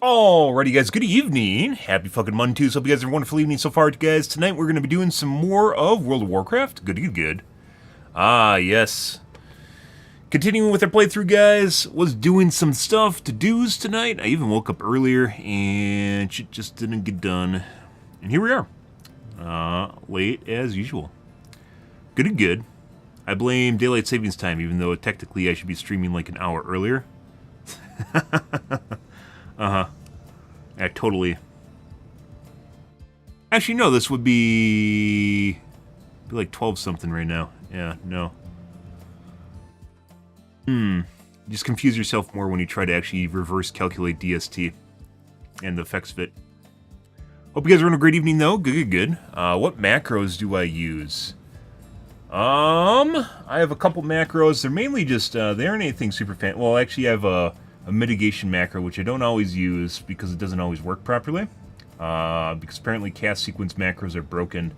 Alrighty guys, good evening. Happy fucking Monday. Hope you guys have a wonderful evening so far, guys. Tonight we're going to be doing some more of World of Warcraft. Good. Ah, yes. Continuing with our playthrough, guys. Was doing some stuff, to-dos tonight. I even woke up earlier and shit just didn't get done. And here we are. Late as usual. Good. I blame Daylight Savings Time, even though technically I should be streaming like an hour earlier. Yeah, totally. Actually, no, this would be like 12 something right now. Yeah, no. You just confuse yourself more when you try to actually reverse calculate DST and the effects of it. Hope you guys are having a great evening, though. Good. What macros do I use? I have a couple macros. They're mainly just, they aren't anything super fancy. Well, actually, I have a mitigation macro, which I don't always use because it doesn't always work properly. Because apparently cast sequence macros are broken.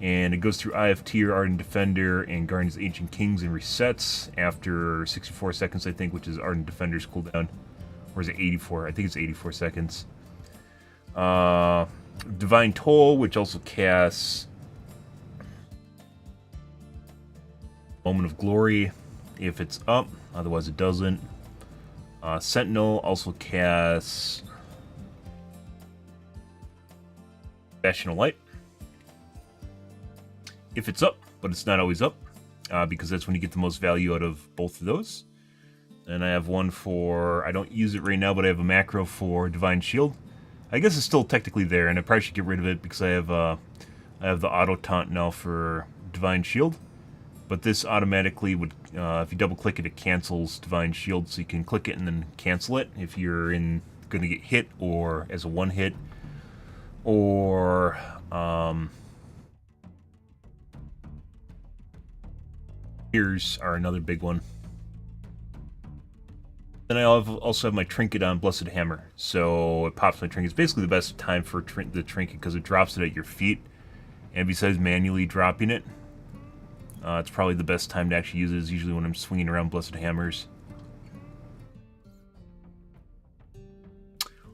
And it goes through IF-Tier, Ardent Defender, and Guardians of Ancient Kings and resets after 64 seconds, I think, which is Ardent Defender's cooldown. Or is it 84? I think it's 84 seconds. Divine Toll, which also casts Moment of Glory if it's up, otherwise it doesn't. Sentinel also casts Bastion of Light if it's up, but it's not always up, because that's when you get the most value out of both of those. And I have one for, I don't use it right now, but I have a macro for Divine Shield. I guess it's still technically there, and I probably should get rid of it because I have the auto taunt now for Divine Shield. But this automatically would, if you double click it, it cancels Divine Shield, so you can click it and then cancel it if you're going to get hit, or as a one hit, or Ears are another big one. Then I also have my trinket on Blessed Hammer, so it pops my trinket. It's basically the best time for the trinket because it drops it at your feet, and besides manually dropping it, it's probably the best time to actually use it is usually when I'm swinging around Blessed Hammers.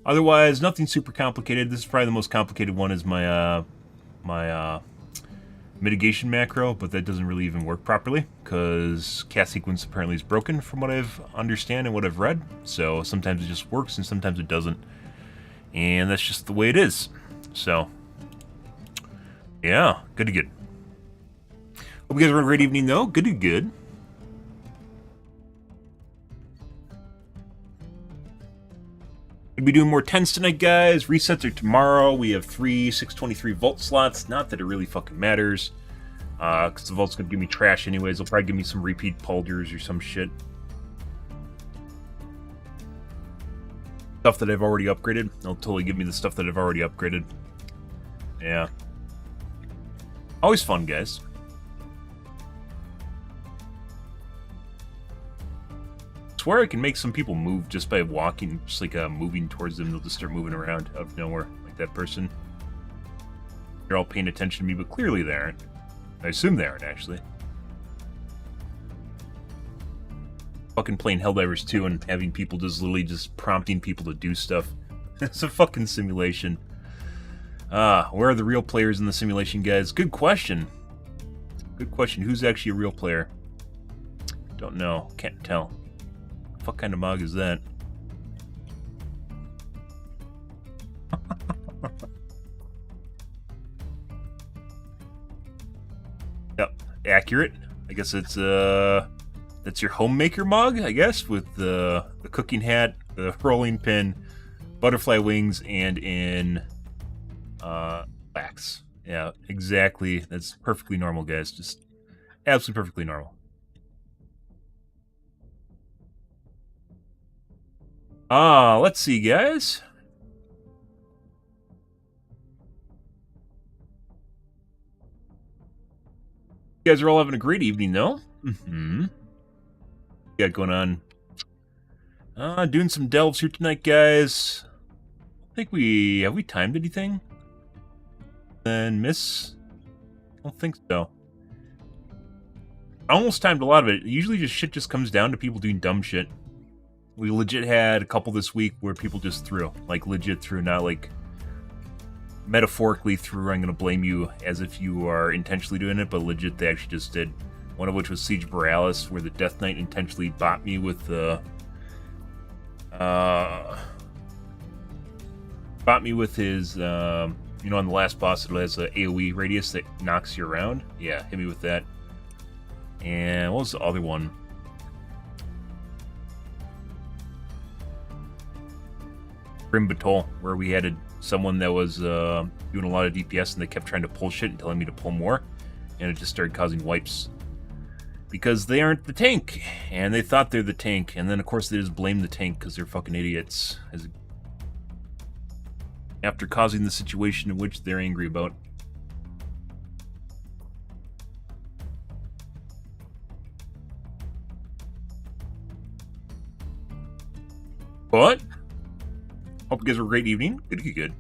Otherwise, nothing super complicated. This is probably the most complicated one is my mitigation macro, but that doesn't really even work properly because cast sequence apparently is broken from what I've understand and what I've read. So sometimes it just works and sometimes it doesn't. And that's just the way it is. So, yeah, good. Hope you guys are having a great evening, though. Good. We'll be doing more 10s tonight, guys. Resets are tomorrow. We have 3 623 vault slots. Not that it really fucking matters. Because the vault's going to give me trash anyways. They'll probably give me some repeat Pulgers or some shit. Stuff that I've already upgraded. They'll totally give me the stuff that I've already upgraded. Yeah. Always fun, guys. I swear I can make some people move just by walking, just like moving towards them. They'll just start moving around out of nowhere, like that person. They're all paying attention to me, but clearly they aren't. I assume they aren't, actually. Fucking playing Helldivers 2 and having people just literally just prompting people to do stuff. It's a fucking simulation. Where are the real players in the simulation, guys? Good question. Who's actually a real player? Don't know. Can't tell. What kind of mug is that? Yep, accurate. I guess it's that's your homemaker mug, I guess, with the cooking hat, the rolling pin, butterfly wings, and in wax. Yeah, exactly. That's perfectly normal, guys. Just absolutely perfectly normal. Let's see, guys. You guys are all having a great evening, though. Got going on. Doing some delves here tonight, guys. I think have we timed anything? And miss? I don't think so. I almost timed a lot of it. Usually just shit just comes down to people doing dumb shit. We legit had a couple this week where people just threw. Like, legit threw, not like metaphorically threw, I'm going to blame you as if you are intentionally doing it, but legit they actually just did. One of which was Siege Borealis, where the Death Knight intentionally bought me with the... bought me with his, you know, on the last boss it has an AoE radius that knocks you around. Yeah, hit me with that. And what was the other one? Grim Batol, where we had someone that was doing a lot of DPS and they kept trying to pull shit and telling me to pull more, and it just started causing wipes. Because they aren't the tank, and they thought they're the tank, and then of course they just blame the tank because they're fucking idiots. After causing the situation in which they're angry about. But hope you guys have a great evening. Good.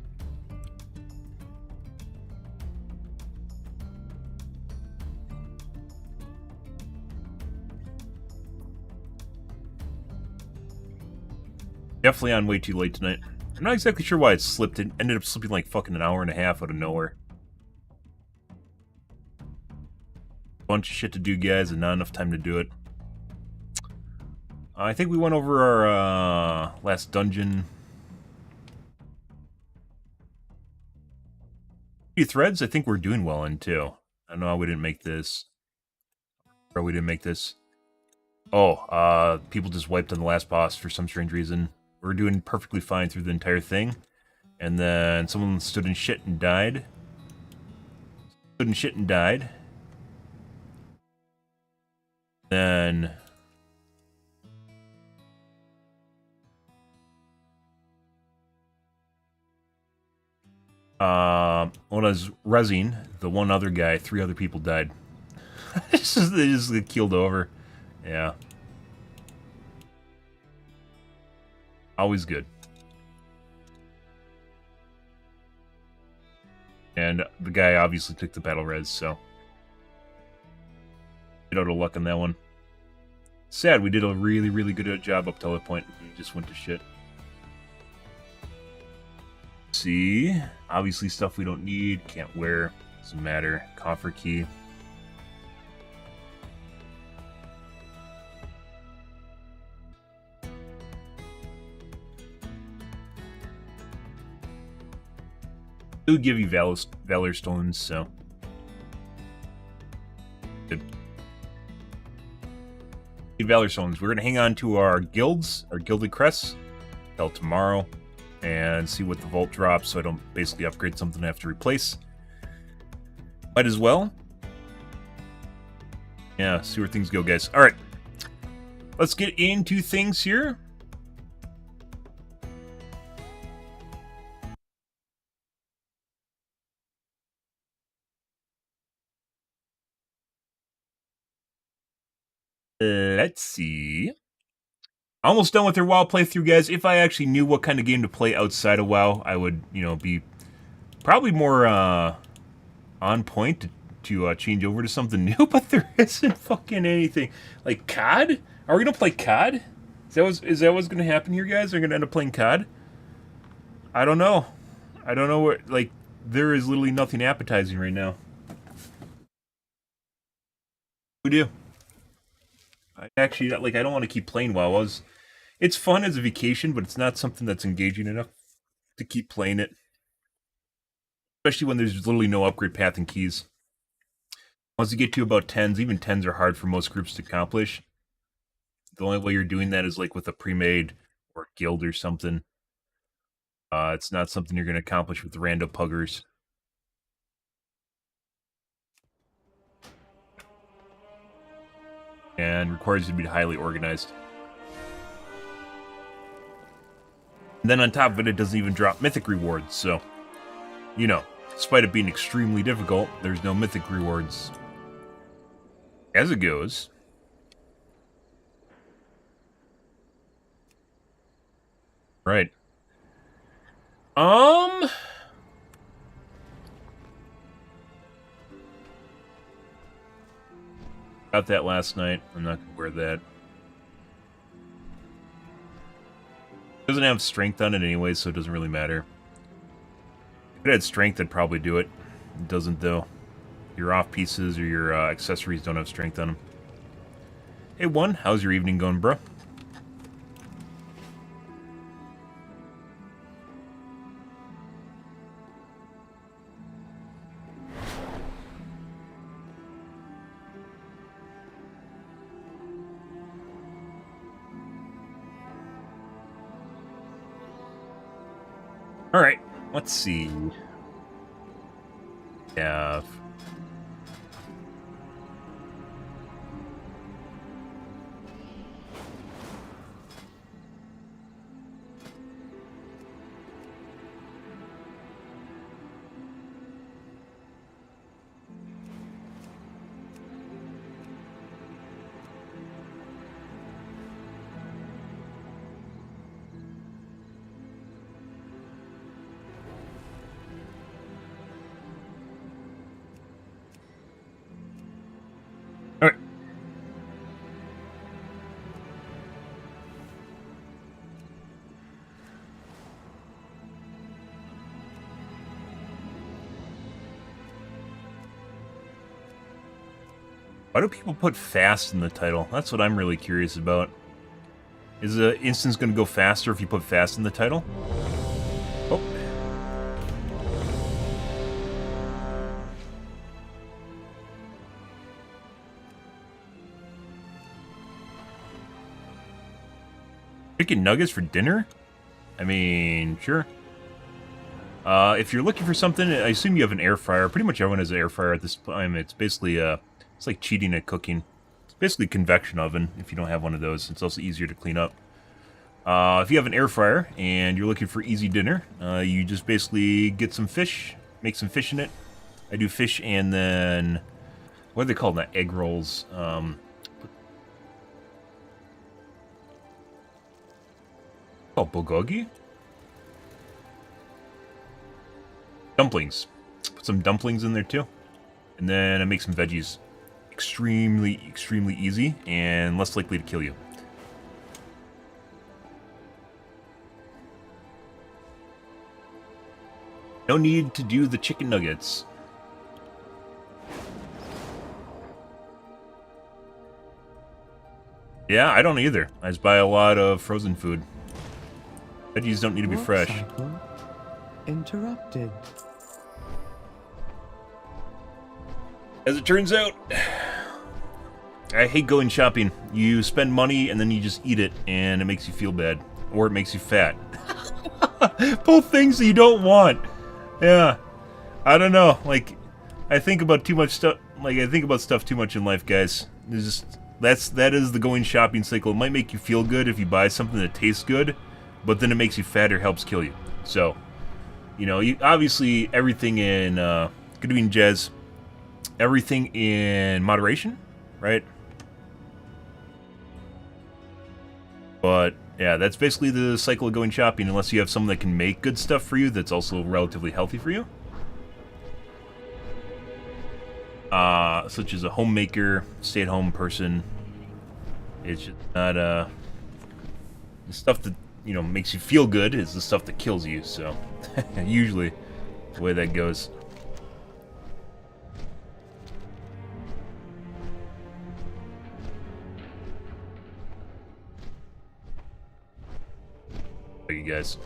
Definitely on way too late tonight. I'm not exactly sure why it slipped. It ended up slipping like fucking an hour and a half out of nowhere. Bunch of shit to do, guys, and not enough time to do it. I think we went over our last dungeon. A few threads I think we're doing well in, too. I don't know how we didn't make this. Or we didn't make this. Oh, people just wiped on the last boss for some strange reason. We were doing perfectly fine through the entire thing. And then someone stood in shit and died. Then... when I was rezzing, the one other guy, 3 other people died. They just get keeled over. Yeah. Always good. And the guy obviously took the battle res, so... get out of luck on that one. Sad, we did a really good job up till that point. We just went to shit. See? Obviously stuff we don't need, can't wear, doesn't matter. Coffer key. It would give you Valor Stones, so... good. Valor Stones. We're going to hang on to our guilds, our gilded crests, till tomorrow, and see what the vault drops, so I don't basically upgrade something I have to replace. Might as well. Yeah, see where things go, guys. Alright. Let's get into things here. Let's see. Almost done with their WoW playthrough, guys. If I actually knew what kind of game to play outside of WoW, I would, you know, be probably more on point to change over to something new, but there isn't fucking anything. Like, COD? Are we going to play COD? Is that what's going to happen here, guys? Are we going to end up playing COD? I don't know. I don't know what, like, there is literally nothing appetizing right now. We do. Actually, like, I don't want to keep playing WoW. It's fun as a vacation, but it's not something that's engaging enough to keep playing it. Especially when there's literally no upgrade path and keys. Once you get to about 10s, even 10s are hard for most groups to accomplish. The only way you're doing that is like with a pre-made or guild or something. It's not something you're going to accomplish with the rando puggers. And requires you to be highly organized. And then on top of it, it doesn't even drop mythic rewards, so... you know, despite it being extremely difficult, there's no mythic rewards. As it goes... right. Got that last night. I'm not gonna wear that. Doesn't have strength on it anyway, so it doesn't really matter. If it had strength, I'd probably do it. It doesn't, though. Your off pieces or your accessories don't have strength on them. Hey, One, how's your evening going, bro? Alright, let's see. Yeah. Alright. Why do people put fast in the title? That's what I'm really curious about. Is the instance going to go faster if you put fast in the title? Oh. Chicken nuggets for dinner? I mean, sure. If you're looking for something, I assume you have an air fryer. Pretty much everyone has an air fryer at this time. It's basically, it's like cheating at cooking. It's basically a convection oven if you don't have one of those. It's also easier to clean up. If you have an air fryer and you're looking for easy dinner, you just basically get some fish, make some fish in it. I do fish and then, what are they called? Not egg rolls. Called bulgogi? Dumplings. Put some dumplings in there too. And then I make some veggies. Extremely, extremely easy and less likely to kill you. No need to do the chicken nuggets. Yeah, I don't either. I just buy a lot of frozen food. Veggies don't need to be fresh. Interrupted. As it turns out, I hate going shopping. You spend money and then you just eat it and it makes you feel bad. Or it makes you fat. Both things that you don't want. Yeah. I don't know. Like, I think about too much stuff. Like, I think about stuff too much in life, guys. It's just, that is the going shopping cycle. It might make you feel good if you buy something that tastes good, but then it makes you fat or helps kill you. So, you know, obviously everything in, good evening, Jez. Everything in moderation, right? But, yeah, that's basically the cycle of going shopping, unless you have someone that can make good stuff for you that's also relatively healthy for you. Such as a homemaker, stay-at-home person. It's just not, the stuff that, you know, makes you feel good is the stuff that kills you, so usually the way that goes. You guys.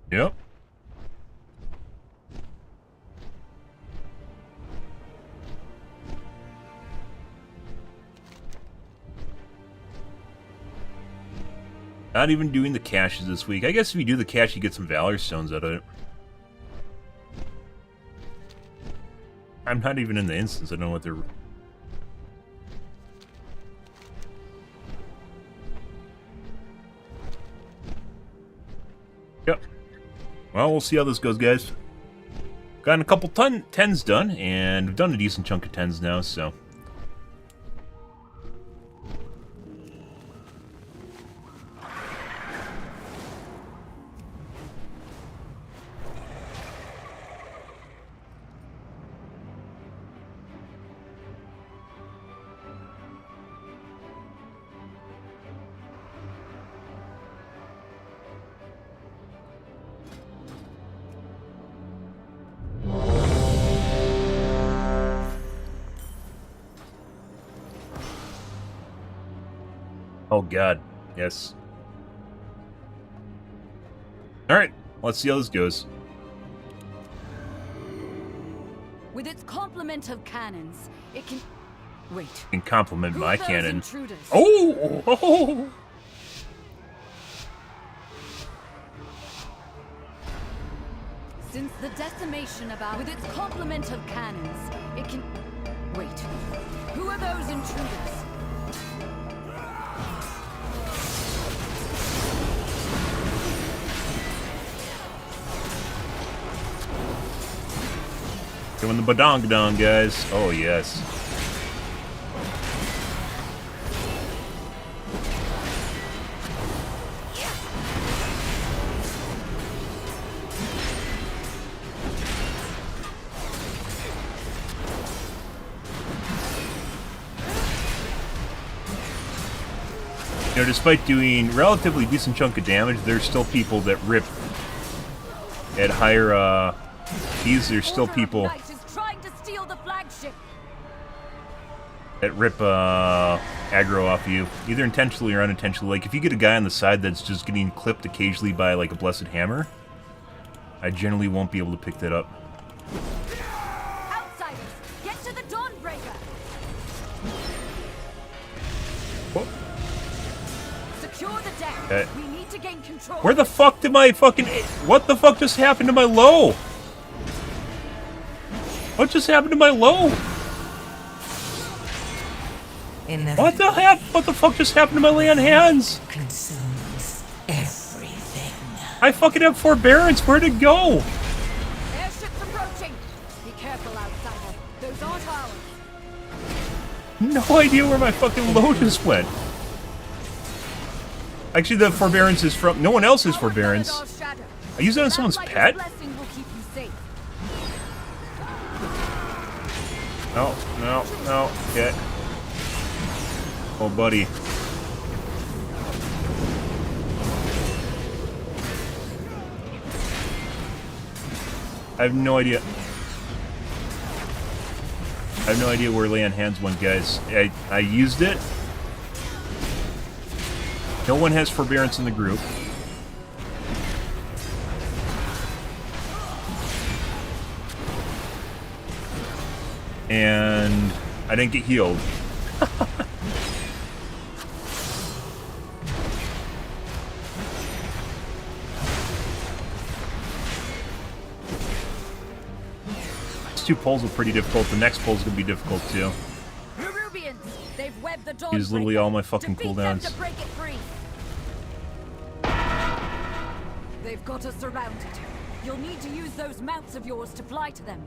Yep. Not even doing the caches this week. I guess if you do the cache, you get some Valor Stones out of it. I'm not even in the instance. I don't know what they're... Yep. Well, we'll see how this goes, guys. Gotten a couple tens done, and we've done a decent chunk of tens now, so... Oh god, yes. Alright, let's see how this goes. With its complement of cannons, it can... Wait. Can complement Who my are those cannon. intruders? Oh! Since the decimation about... With its complement of cannons, it can... Wait. Who are those intruders? Doing the badong-dong, guys. Oh, yes. You know, despite doing relatively decent chunk of damage, there's still people that rip at higher, there's still people that rip aggro off you, either intentionally or unintentionally. Like, if you get a guy on the side that's just getting clipped occasionally by, like, a blessed hammer, I generally won't be able to pick that up. Outsiders, get to the Dawnbreaker. What? Secure the deck. Okay. We need to gain control. Where the fuck did my fucking... What the fuck just happened to my low? What just happened to my low? What the fuck just happened to my lay on hands? Consumes everything. I fucking have forbearance. Where'd it go? Airships approaching. Be careful, outsider. Those aren't ours. No idea where my fucking low just went. Actually, the forbearance is from... No one else has forbearance. I use that on someone's pet? No, no, no. Get. Oh, buddy. I have no idea. I have no idea where lay on hands went, guys. I used it. No one has forbearance in the group. And I didn't get healed. These two pulls were pretty difficult. The next pull's gonna be difficult too. Peruvians, they've webbed the dawn. Use literally all my fucking Defeat cooldowns. them to break it free. They've got us surrounded. You'll need to use those mounts of yours to fly to them.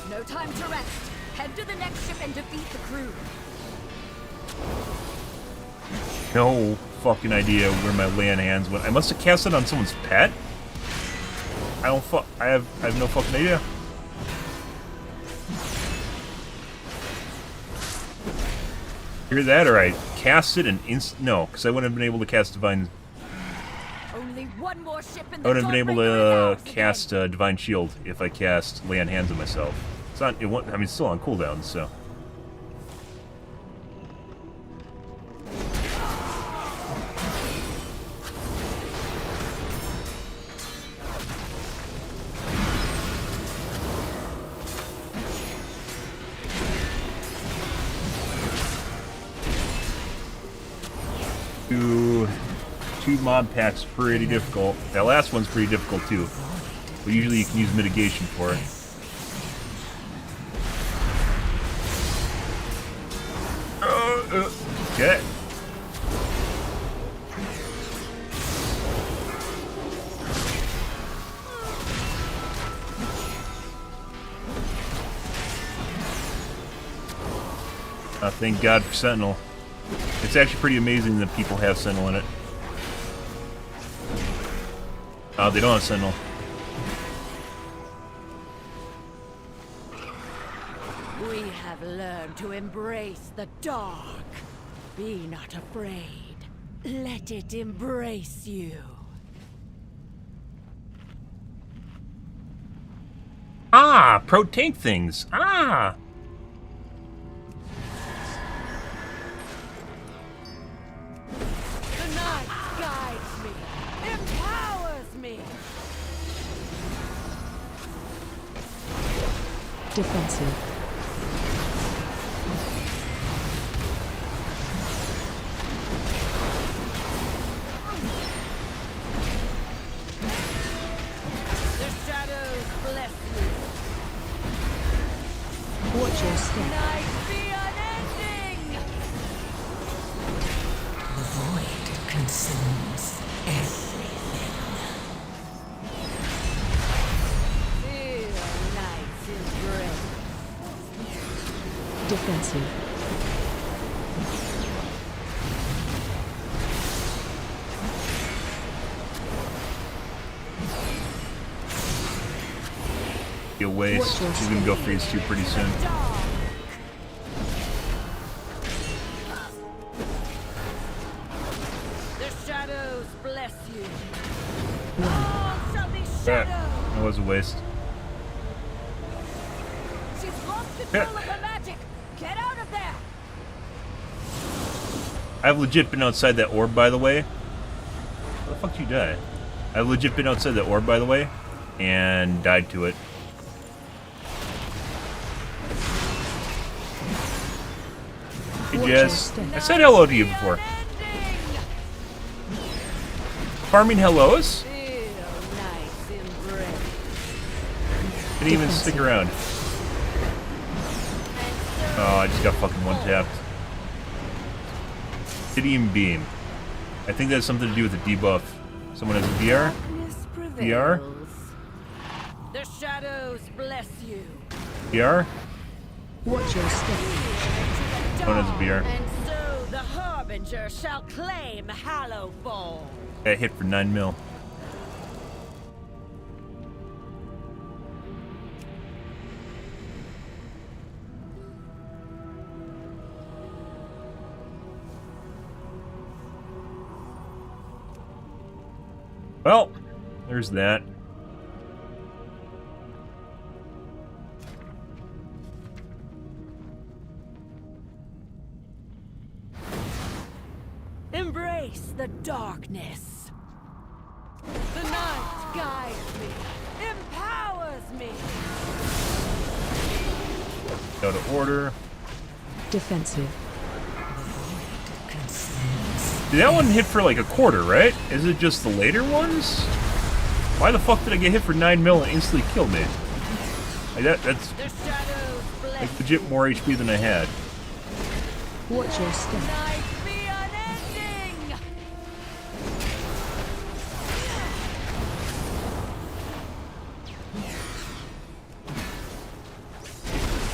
No time to rest. Head to the next ship and defeat the crew. No fucking idea where my lay on hands went. I must have cast it on someone's pet. I have no fucking idea. Either that or I cast it and no, because I wouldn't have been able to cast divine. Only one more ship in the I would have been able Dawnbreaker is to ours cast divine shield if I cast lay on hands on myself. It's not. It won't. I mean, it's still on cooldown, so. Two mob packs pretty difficult. That last one's pretty difficult too. But usually you can use mitigation for it. Okay. Thank God for Sentinel. It's actually pretty amazing that people have Sentinel in it. They don't have Sentinel. We have learned to embrace the dark. Be not afraid. Let it embrace you. Ah, pro tank things. Ah. The night guides me, empowers me. Defensive. The shadows bless me. Watch your step. Night be unending. The void consumes everything. Feel night's embrace. Defensive. You'll waste. She's gonna go freeze too pretty soon. Dark. The shadows bless you. All shall be That shadows. was a waste. She's lost control of her magic. Get out of there. I've legit been outside that orb, by the way. How the fuck did you die? I've legit been outside that orb, by the way, and died to it. Hey, Jess. I said hello to you before. Unending. Farming hellos? Feel night's embrace. Didn't even stick around. Oh, I just got fucking one-tapped. Obsidian Beam. I think that has something to do with the debuff. Someone has a VR? Darkness VR? prevails. The shadows bless you. VR? Watch your step. Someone has a VR. And so the Harbinger shall claim Hallowfall. Got hit for 9 mil. Well, there's that. Embrace the darkness. The night guides me, empowers me. Go to order. Defensive. Did that one hit for like a quarter, right? Is it just the later ones? Why the fuck did I get hit for 9 mil and instantly killed me? Like that's The shadows bless like legit more HP than I had. Watch your step. night be unending.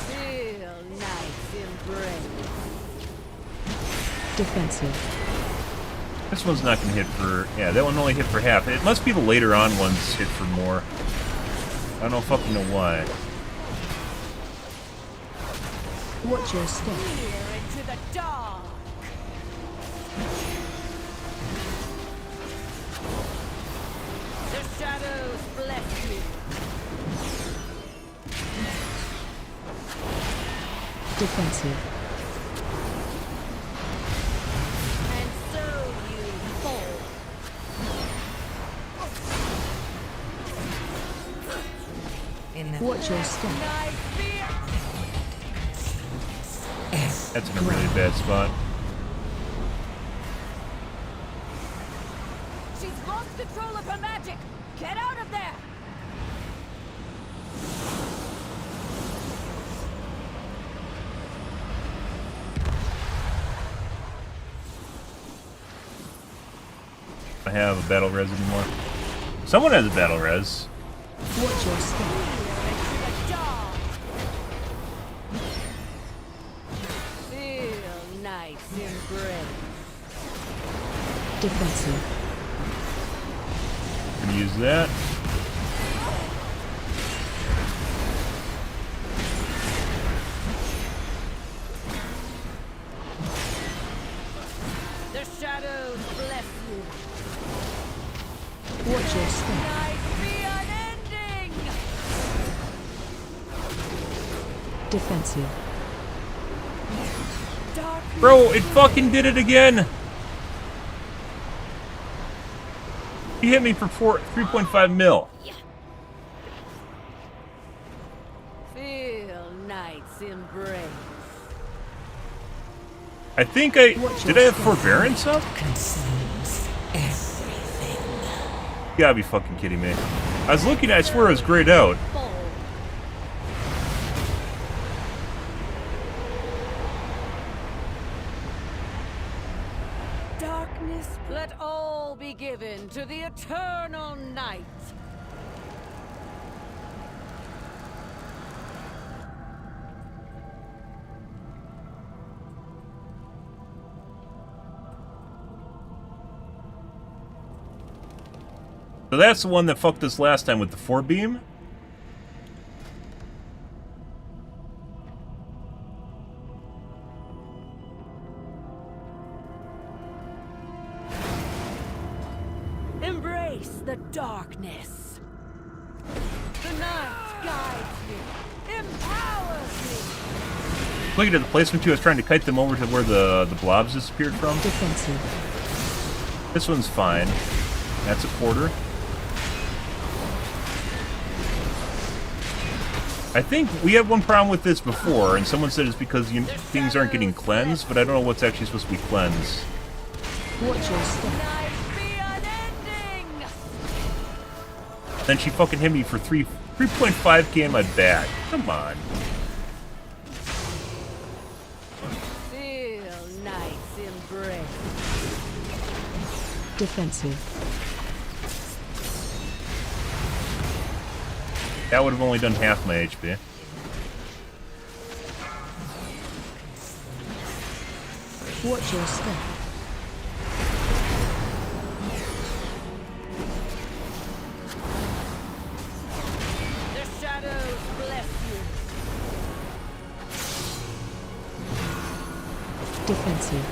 Feel night's embrace. Defensive. This one's not gonna hit for that one only hit for half. It must be the later on ones hit for more. I don't fucking know why. Watch your step. Peer into the dark. The shadows bless you. Defensive. And so you fall. Watch your step. Night fear. That's in a really bad spot. She's lost control of her magic. Get out of there. I have a battle res anymore. Someone has a battle res. Watch your step. Peer into the dark. Feel Defensive. Gonna use that. The shadows bless you. Watch your step. Night be unending. Defensive. Dark Bro, it fucking did it again! He hit me for 3.5 mil. feel night's embrace. I think did I have forbearance up? Consumes everything. You gotta be fucking kidding me. I was looking, I swear it was grayed out. Full. Darkness, let all be given to the eternal night. So that's the one that fucked us last time with the 4-beam? Embrace the darkness. The night guides me, empowers me. Looking at the placement too, I was trying to kite them over to where the blobs disappeared from. Defensive. This one's fine. That's a quarter. I think we had one problem with this before, and someone said it's because things aren't getting cleansed, but I don't know what's actually supposed to be cleansed. Watch your step. Night be unending. Then she fucking hit me for 3.5k in my back. Come on. Feel night's embrace. Defensive. That would have only done half my HP. Watch your step. The shadows bless you. Defensive.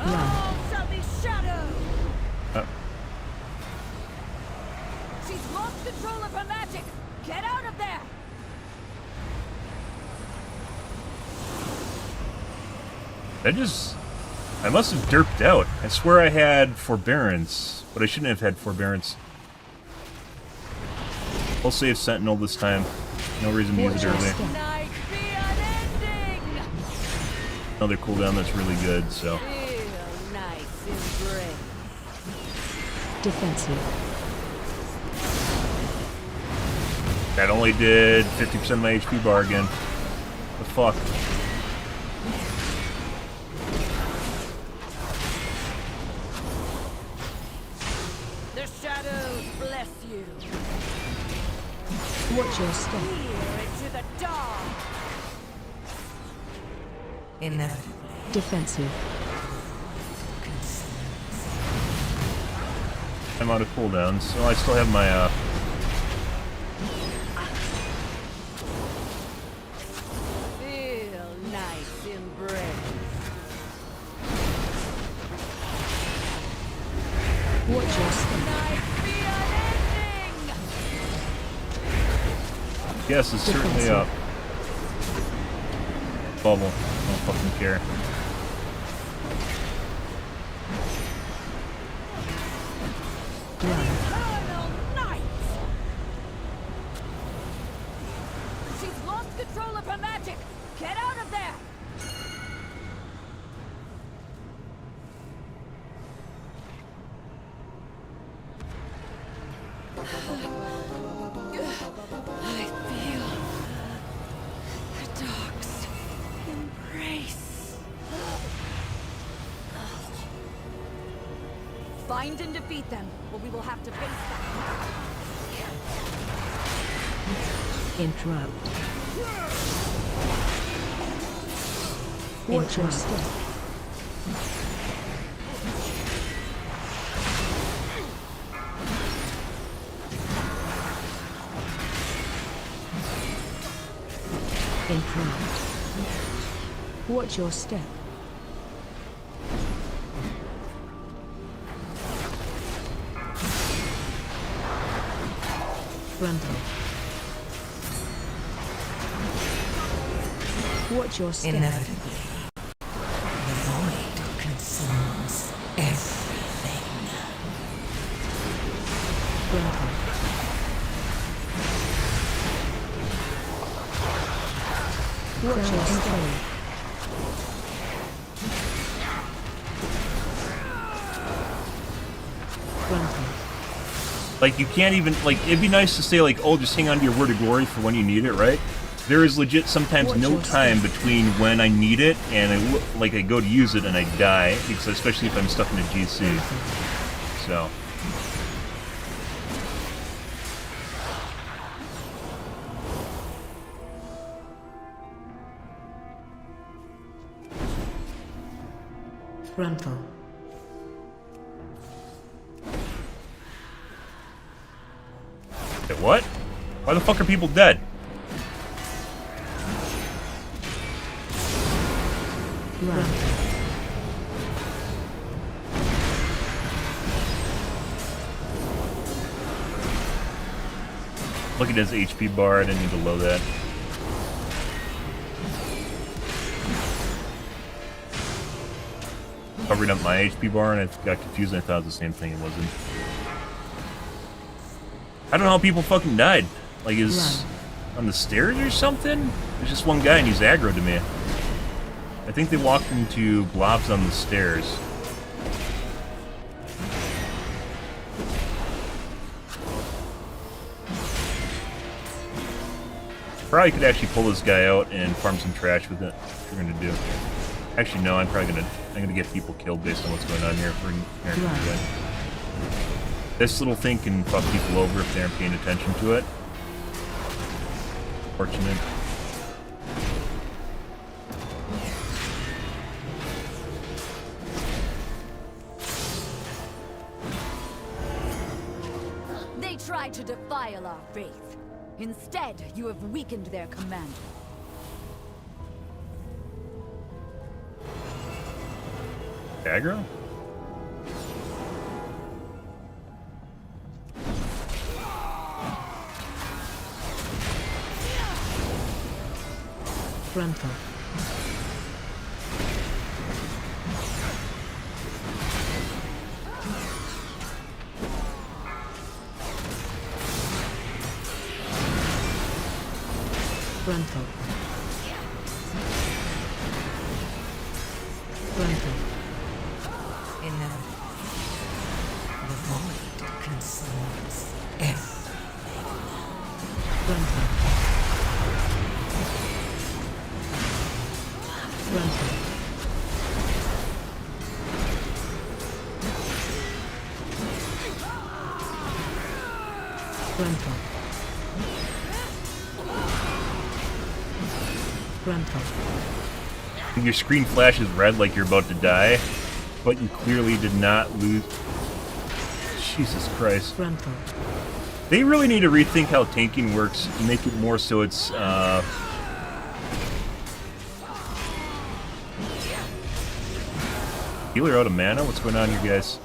All shall be shadowed. Uh, She's lost control of her magic. Get out of there. I must have derped out. I swear I had forbearance, but I shouldn't have had forbearance. We'll save Sentinel this time. No reason to use it early. Night be unending. Another cooldown that's really good, so. Feel night's embrace. Defensive. That only did 50% of my HP bar again. The fuck? The shadows bless you. Watch your step. Peer into the dark. Inevitably Defensive. I'm out of cooldowns, so I still have my, Feel night's embrace. Watch your step. Night be unending. yes, it's certainly up. Bubble. I don't fucking care. Run. Eternal night. She's lost control of her magic. Get out of there. I feel the dark's embrace. Find and defeat them, or we will have to face them. Interrupt. Watch your step. In front. Watch your step. Frontal. Watch your step. Inevitably, the void consumes everything. Frontal. Watch your step. Frontal. Like, you can't even, like, it'd be nice to say, like, oh, just hang on to your word of glory for when you need it, right? There is legit sometimes no time between when I need it and I go to use it and I die, because especially if I'm stuck in a GC. So. Frontal. Wait, what? Why the fuck are people dead? Run. Look at his HP bar, I didn't need to load that. Covered up my HP bar and I got confused and I thought it was the same thing. It wasn't. I don't know how people fucking died. Like, is on the stairs or something? There's just one guy and he's aggro to me. I think they walked into blobs on the stairs. Probably could actually pull this guy out and farm some trash with it. What you're gonna do? Actually, no. I'm gonna get people killed based on what's going on here. This little thing can fuck people over if they aren't paying attention to it. Fortunate. They tried to defile our faith. Instead, you have weakened their commander. Aggro? Frontal. Frontal. Frontal. Inevitably, the void consumes everything. Frontal. Frontal. Frontal. Frontal. Your screen flashes red like you're about to die, but you clearly did not lose. Jesus Christ. Frontal. They really need to rethink how tanking works and make it more so it's, Healer out of mana? What's going on here, guys?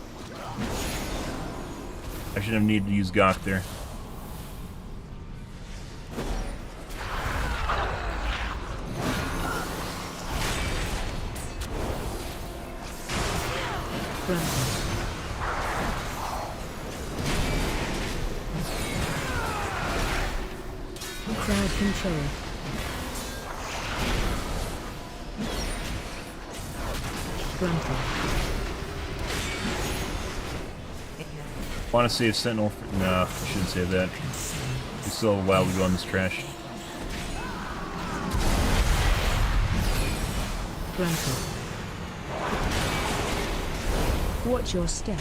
I shouldn't have needed to use Gok there. Frontal. Crowd control. Frontal. Want to save Sentinel? No, I shouldn't save that. We still have a while to go on this trash. Frontal. Watch your step.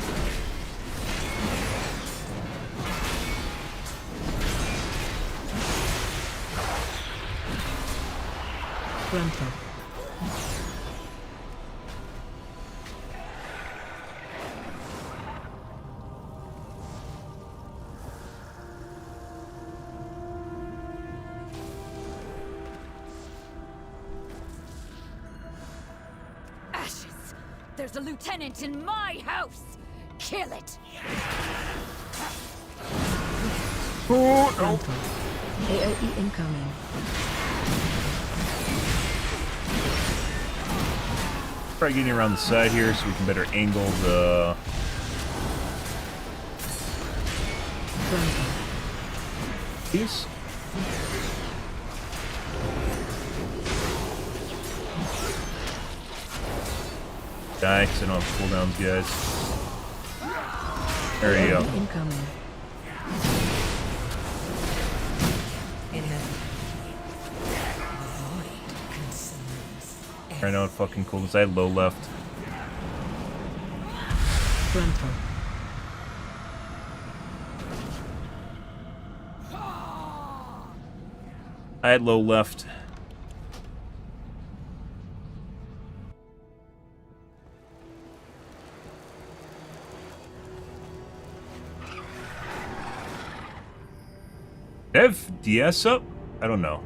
Frontal. there's a lieutenant in my house! Kill it! Oh, no. Frontal. AOE incoming. Try getting around the side here so we can better angle the... Frontal. piece. Die, because I don't have cooldowns, guys. There you go. AOE incoming. Right now, fucking cool. I had low left. Frontal. I had low left. Did I have DS up? I don't know.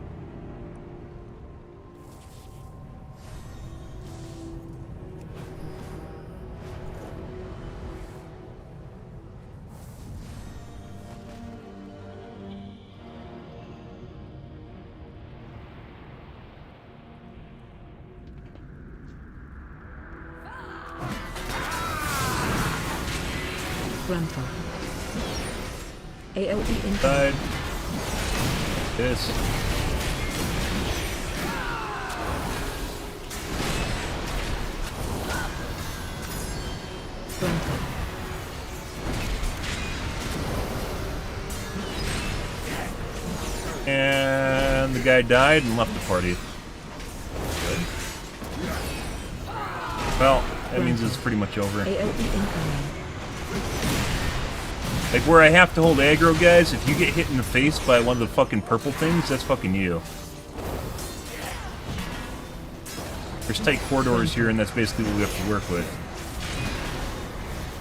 Frontal. AOE incoming. Side. This. Frontal. And the guy died and left the party. Good. Well, that means it's pretty much over. AOE incoming. Like, where I have to hold aggro, guys, if you get hit in the face by one of the fucking purple things, that's fucking you. There's tight corridors here, and that's basically what we have to work with.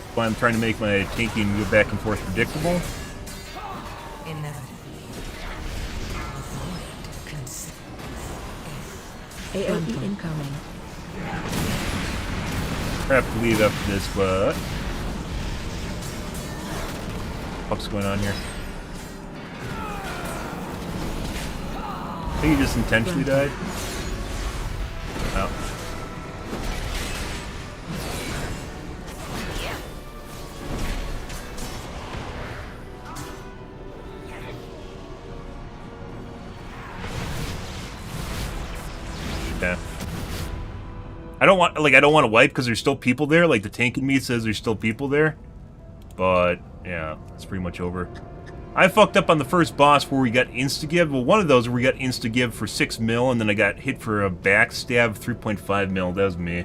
That's why I'm trying to make my tanking go back and forth predictable. AOE incoming. I have to leave after this, but... What's going on here? I think he just intentionally died. Oh. Yeah. I don't want to wipe because there's still people there. Like, the tank in me says there's still people there. But, yeah, it's pretty much over. I fucked up on the first boss where we got insta-give. Well, one of those where we got insta-give for 6 mil, and then I got hit for a backstab 3.5 mil. That was me.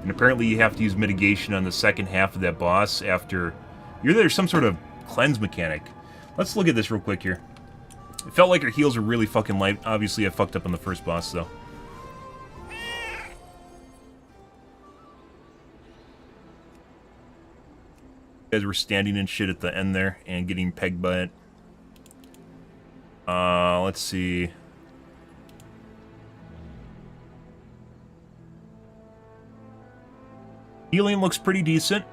And apparently you have to use mitigation on the second half of that boss after... There's some sort of cleanse mechanic. Let's look at this real quick here. It felt like our heals were really fucking light. Obviously, I fucked up on the first boss, though. Guys were standing and shit at the end there and getting pegged by it. Let's see. Healing looks pretty decent.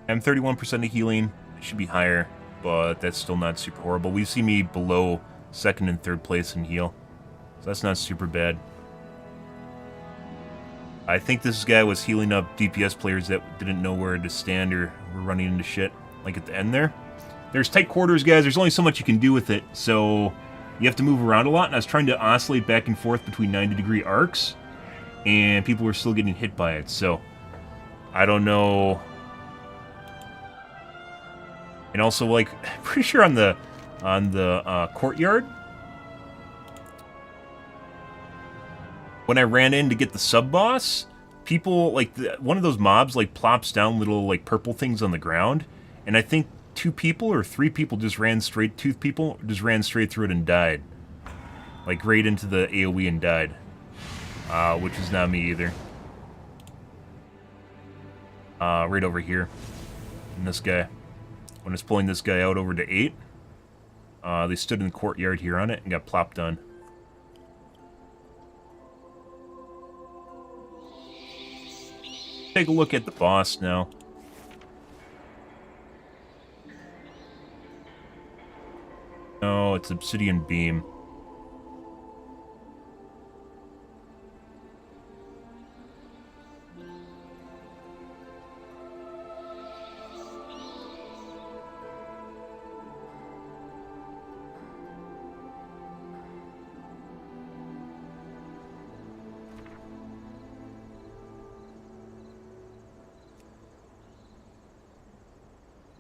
I'm 31% of healing. It should be higher, but that's still not super horrible. We see me below second and third place in heal, so that's not super bad. I think this guy was healing up DPS players that didn't know where to stand or were running into shit, like at the end there. There's tight quarters, guys. There's only so much you can do with it, so you have to move around a lot, and I was trying to oscillate back and forth between 90-degree arcs, and people were still getting hit by it, so I don't know. And also, like, pretty sure on the courtyard, when I ran in to get the sub-boss, people, like, one of those mobs, like, plops down little, like, purple things on the ground, and I think 2 people or 3 people just ran straight, 2 people just ran straight through it and died. Like, right into the AoE and died. Which is not me either. Right over here. And this guy. When I was pulling this guy out over to 8, they stood in the courtyard here on it and got plopped on. Take a look at the boss now. No, it's Obsidian Beam.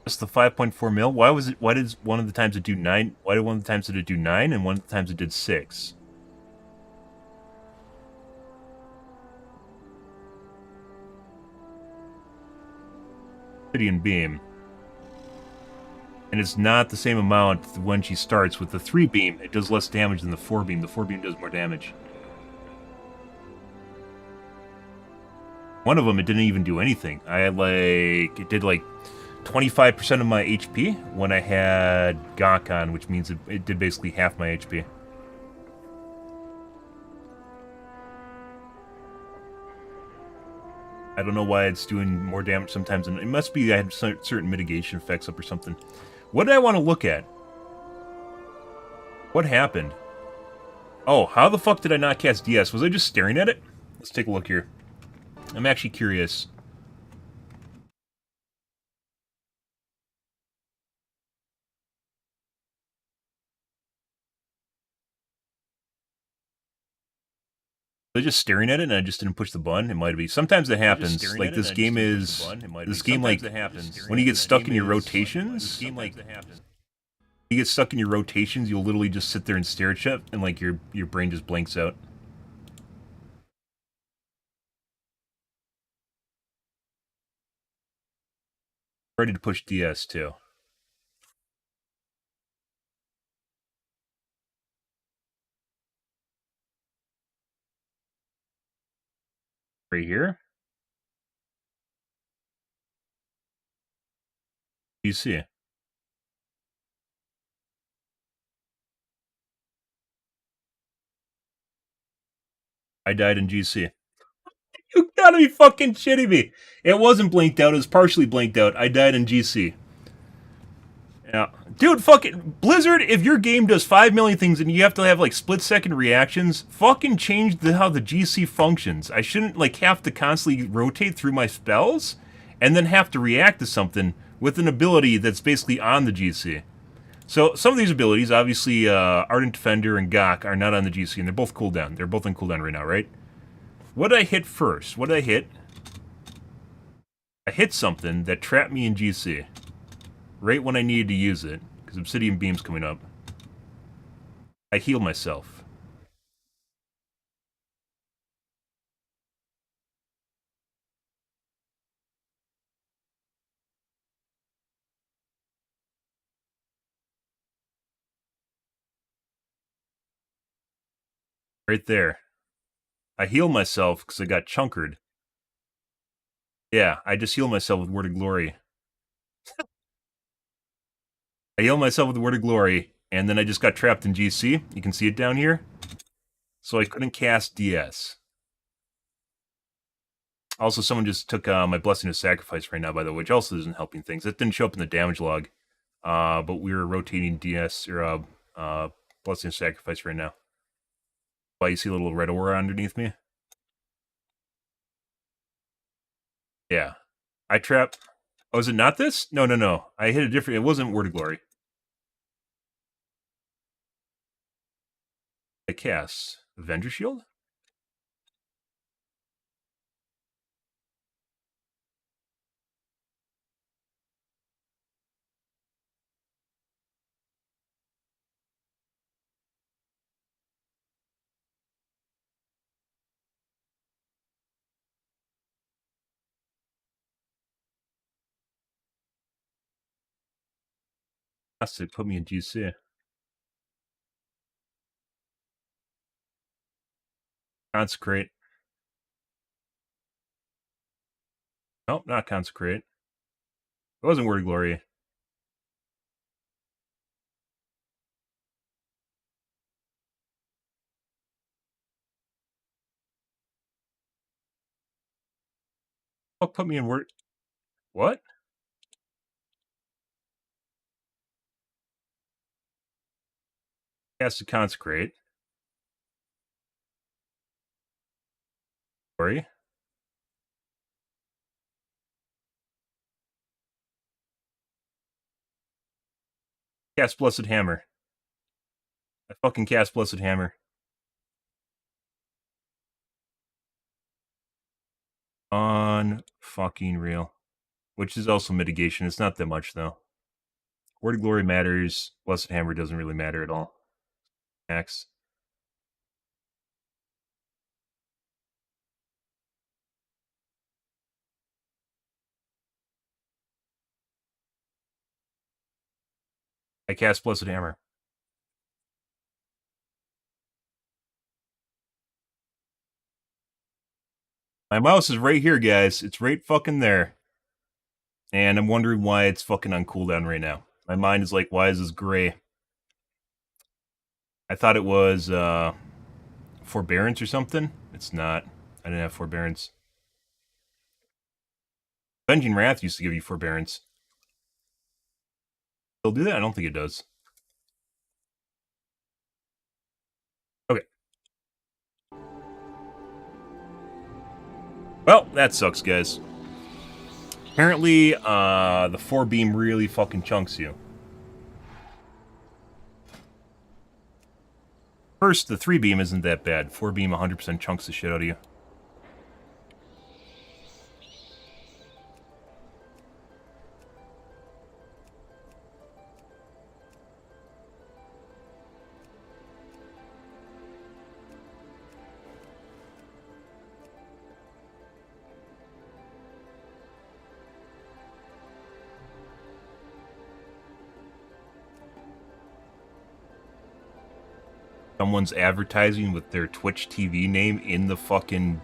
That's the 5.4 mil. Why was it? Why did one of the times it do 9? Why did one of the times did it do 9, and one of the times it did 6? Obsidian Beam. And it's not the same amount when she starts. With the 3 beam, it does less damage than the 4 beam. The 4 beam does more damage. One of them, it didn't even do anything. I had it did 25% of my HP when I had Gok on, which means it did basically half my HP. I don't know why it's doing more damage sometimes. And it must be I had certain mitigation effects up or something. What did I want to look at? What happened? Oh, how the fuck did I not cast DS? Was I just staring at it? Let's take a look here. I'm actually curious. Was I just staring at it and I just didn't push the button? It might be. Sometimes that happens. Like this game is... This game, like, when you get stuck in your rotations... You get stuck in your rotations, you'll literally just sit there and stare at shit, and like your brain just blanks out. Ready to push DS too. Right here. You see. I died in GC. You gotta be fucking shitting me. It wasn't blinked out, it was partially blinked out. I died in GC. Yeah. Dude, fucking Blizzard, if your game does 5 million things and you have to have like split-second reactions, fucking change how the GC functions. I shouldn't like have to constantly rotate through my spells and then have to react to something with an ability that's basically on the GC. So some of these abilities, obviously Ardent Defender and Gok are not on the GC, and they're both cooldown. They're both on cooldown right now, right? What did I hit first? What did I hit? I hit something that trapped me in GC. Right when I needed to use it, because Obsidian Beam's coming up. I healed myself. Right there. I healed myself because I got chunkered. Yeah, I just healed myself with Word of Glory. I healed myself with the Word of Glory, and then I just got trapped in GC. You can see it down here. So I couldn't cast DS. Also, someone just took my Blessing of Sacrifice right now, by the way, which also isn't helping things. That didn't show up in the damage log. But we were rotating DS, or Blessing of Sacrifice right now. Why, you see a little red aura underneath me? Yeah. I trapped... Oh, is it not this? No, no, no. I hit a different... It wasn't Word of Glory. I cast Avenger Shield? They put me in GC. Consecrate. Nope, not Consecrate. It wasn't Word of Glory. Fuck, put me in word. What? Cast to consecrate. Sorry. Cast Blessed Hammer. I fucking cast Blessed Hammer. On fucking real. Which is also mitigation. It's not that much, though. Word of Glory matters. Blessed Hammer doesn't really matter at all. Max. I cast Blessed Hammer. My mouse is right here, guys. It's right fucking there. And I'm wondering why it's fucking on cooldown right now. My mind is like, why is this gray? I thought it was forbearance or something. It's not. I didn't have forbearance. Avenging Wrath used to give you forbearance. Still do that? I don't think it does. Okay. Well, that sucks, guys. Apparently, the 4-beam really fucking chunks you. First, the 3-beam isn't that bad. 4-beam 100% chunks the shit out of you. Someone's advertising with their Twitch TV name in the fucking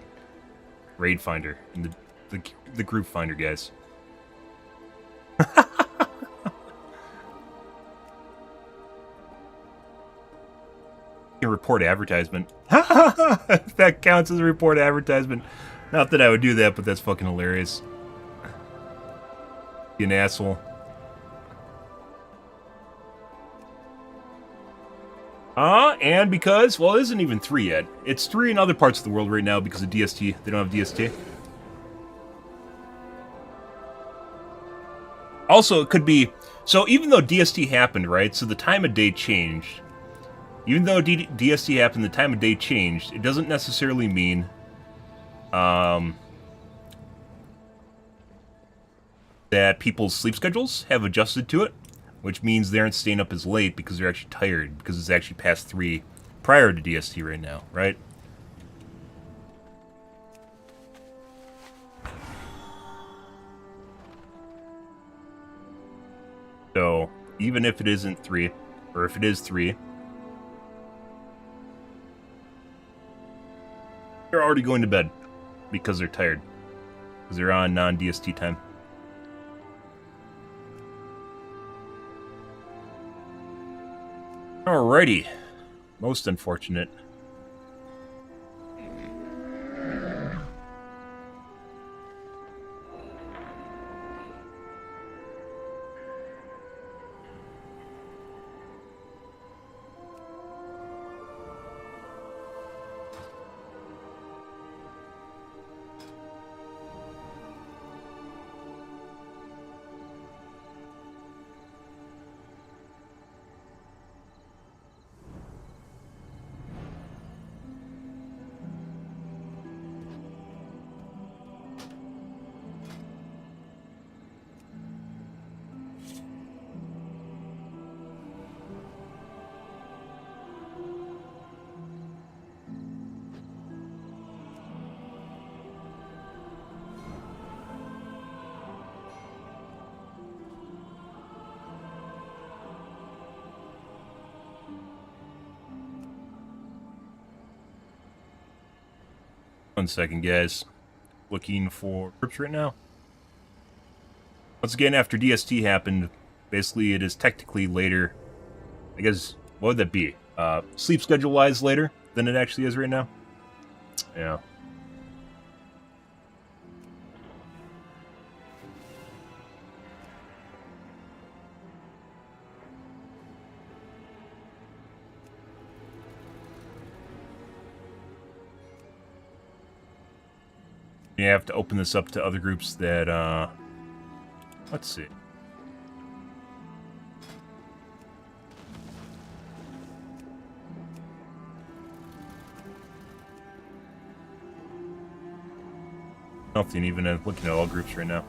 raid finder, in the group finder, guys. You can report advertisement. That counts as a report advertisement. Not that I would do that, but that's fucking hilarious. You an asshole. And because, well, it isn't even 3 yet. It's 3 in other parts of the world right now because of DST. They don't have DST. Also, it could be... So, even though DST happened, right? So, the time of day changed. Even though DST happened, the time of day changed. It doesn't necessarily mean... that people's sleep schedules have adjusted to it. Which means they aren't staying up as late because they're actually tired. Because it's actually past 3 prior to DST right now, right? So, even if it isn't 3, or if it is 3, they're already going to bed because they're tired. Because they're on non-DST time. Alrighty. Most unfortunate. One second, guys. Looking for groups right now. Once again, after DST happened, basically it is technically later. I guess, what would that be? Sleep schedule-wise later than it actually is right now? Yeah. You have to open this up to other groups that, let's see. Nothing, even looking at all groups right now.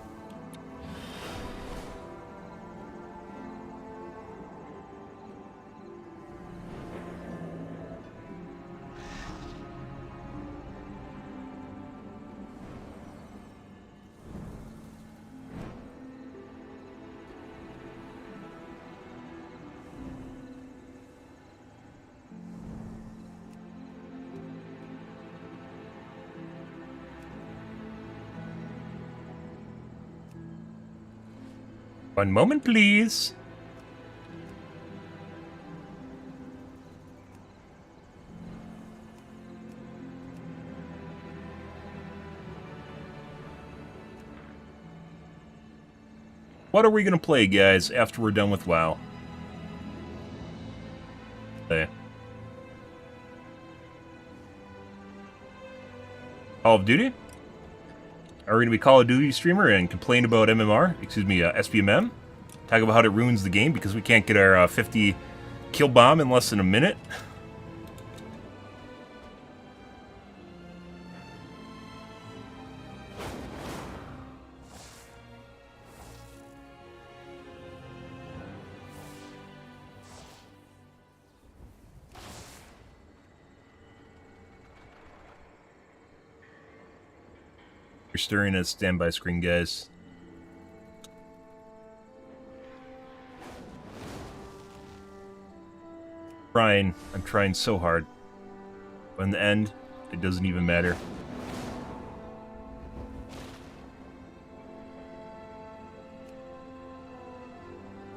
One moment, please. What are we gonna play, guys, after we're done with WoW? Okay. Call of Duty? Are we going to be Call of Duty streamer and complain about SBMM? Talk about how it ruins the game because we can't get our 50 kill bomb in less than a minute? You're stirring a standby screen, guys. I'm trying so hard. But in the end, it doesn't even matter.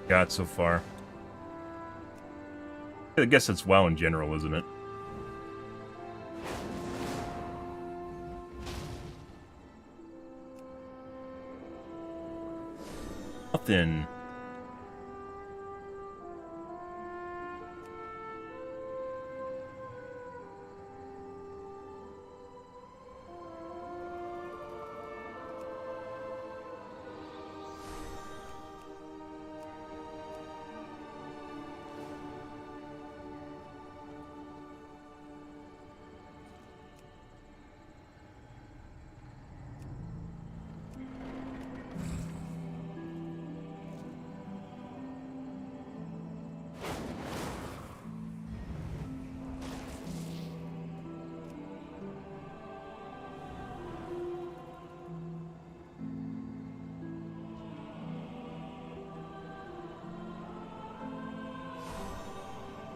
Got so far. I guess that's WoW in general, isn't it? Nothing.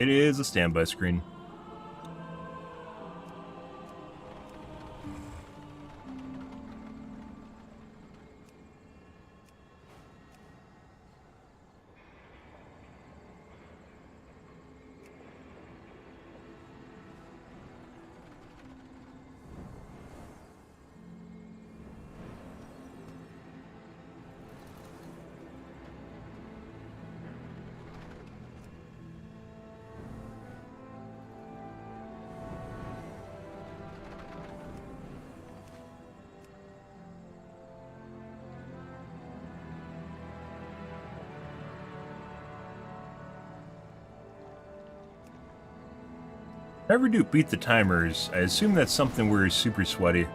It is a standby screen. If I ever do beat the timers, I assume that's something where he's super sweaty.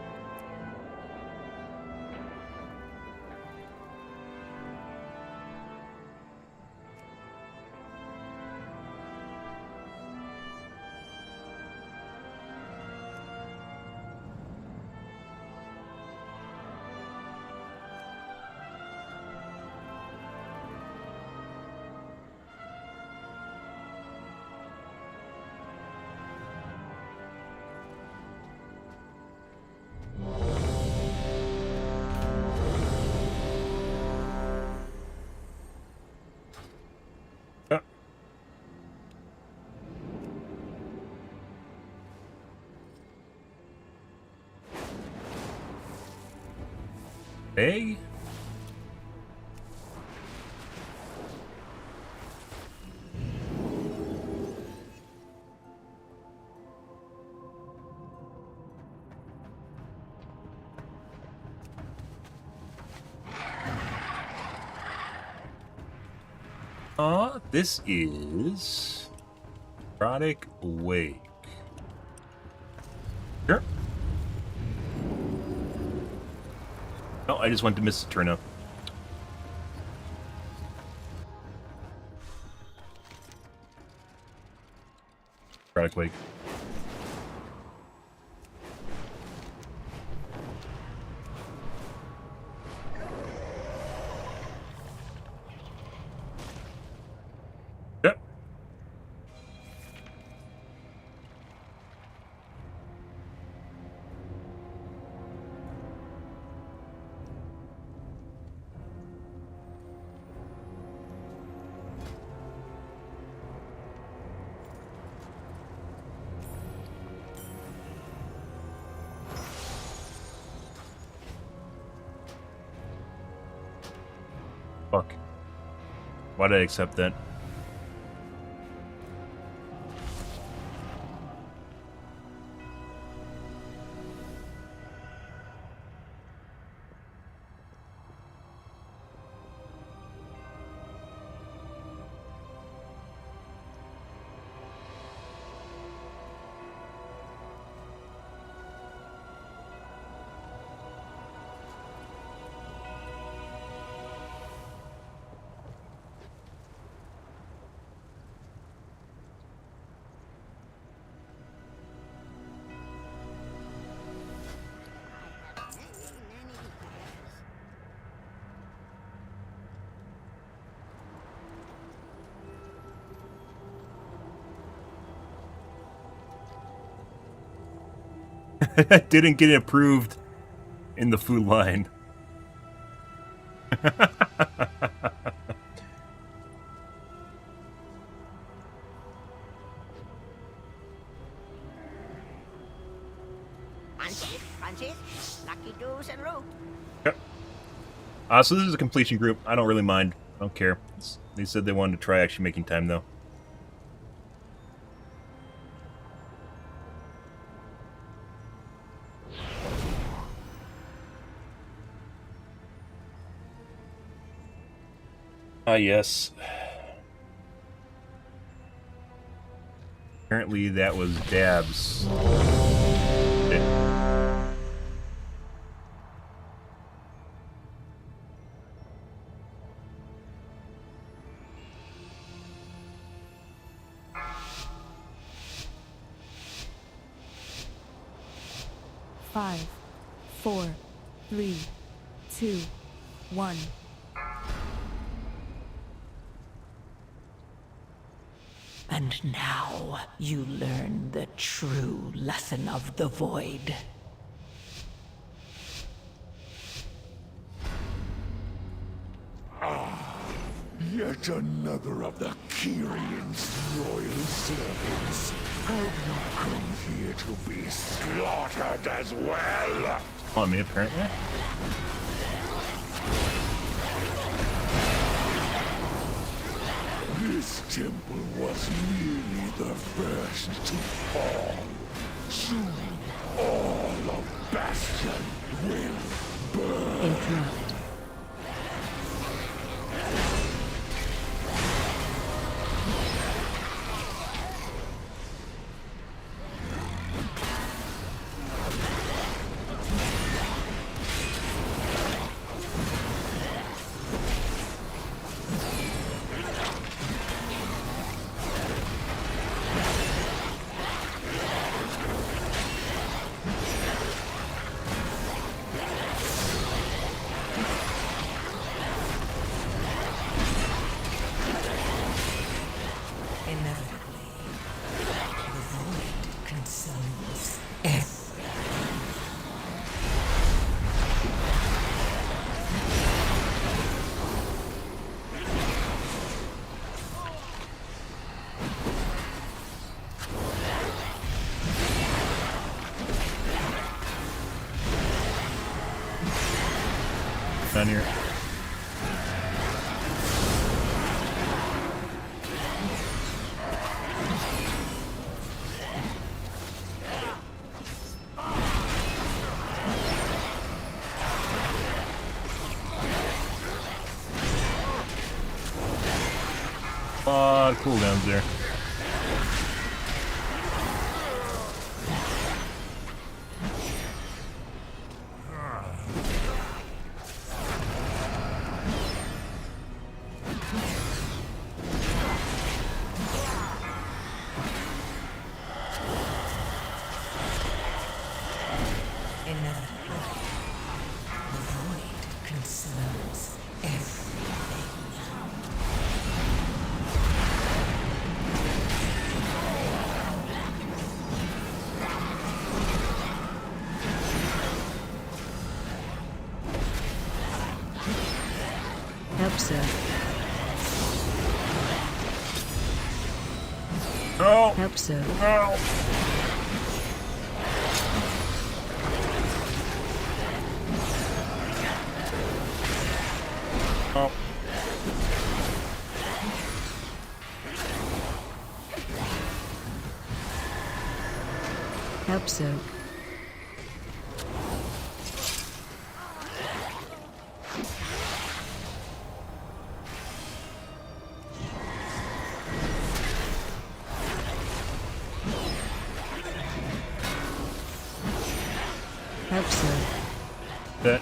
Hey? This is Erotic Wake. Sure. Oh, I just went to miss the turn up. Erotic Wake. Yep. Fuck. Why did I accept that? Didn't get approved in the food line. Francis, lucky doos and root. Yep. So this is a completion group. I don't really mind. I don't care. They said they wanted to try actually making time, though. Ah, yes. Apparently that was Dabs. Five, 4, 3, 2, 1. And now you learn the true lesson of the void. Yet another of the Kyrian's loyal servants. Have you come here to be slaughtered as well? On me, apparently. This temple was merely the first to fall. Soon, all of Bastion will burn. Interrupt. Inevitably, the void consumes everything. Down here. A lot of cooldowns there. Help, sir. No! Help, sir. No! Oh. Help, sir. Help, sir. That.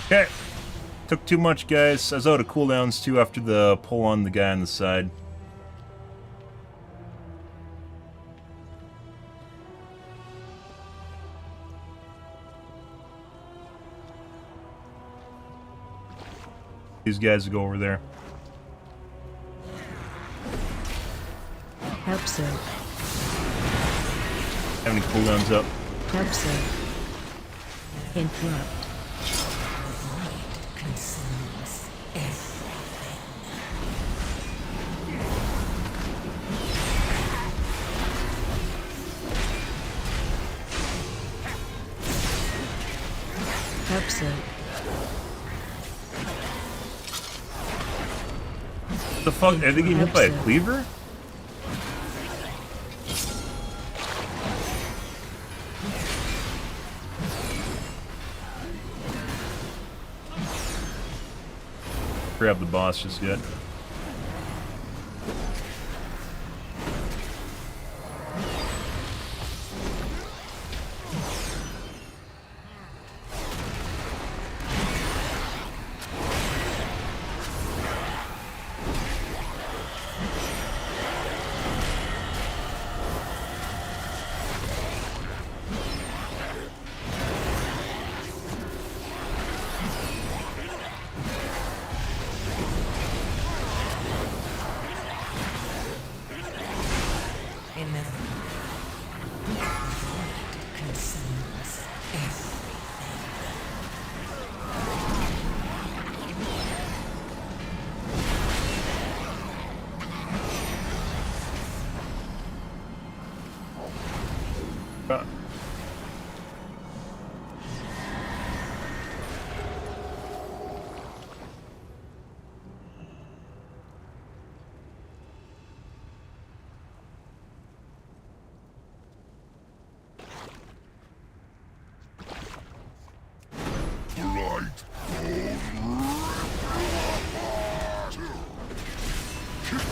Okay. Took too much, guys. I was out of cooldowns too after the pull on the guy on the side. These guys will go over there. Help, sir. Have any cooldowns up? Help, sir. Interrupt. Help, sir. The fuck? Are they getting hit by a cleaver? Grab the boss just yet.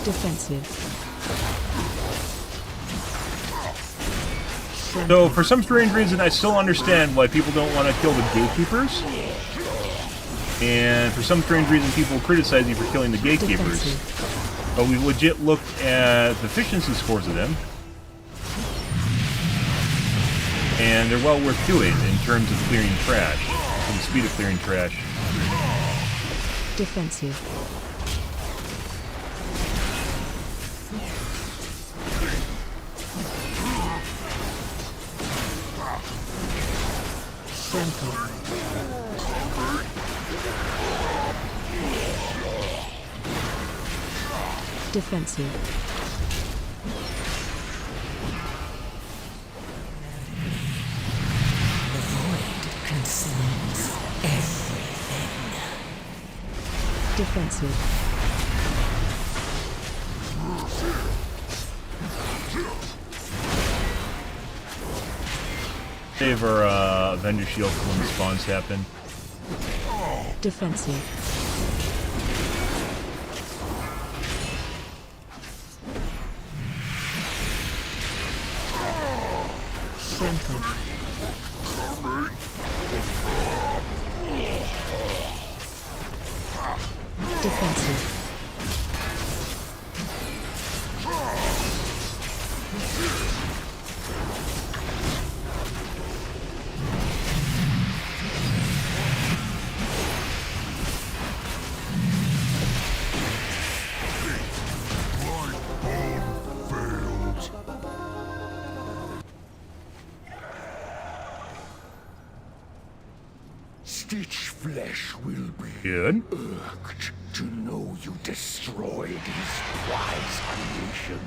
Defensive. So, for some strange reason, I still understand why people don't want to kill the gatekeepers. And for some strange reason, people criticize you for killing the gatekeepers. Defensive. But we've legit looked at the efficiency scores of them. And they're well worth doing in terms of clearing trash. And the speed of clearing trash. Defensive. Trample. Defensive. The void consumes everything. Defensive. Save our Avenger Shield for when the spawns happen. Defensive. Frontal. Defensive. Stitch flesh will be Good. irked to know you destroyed his prize creation.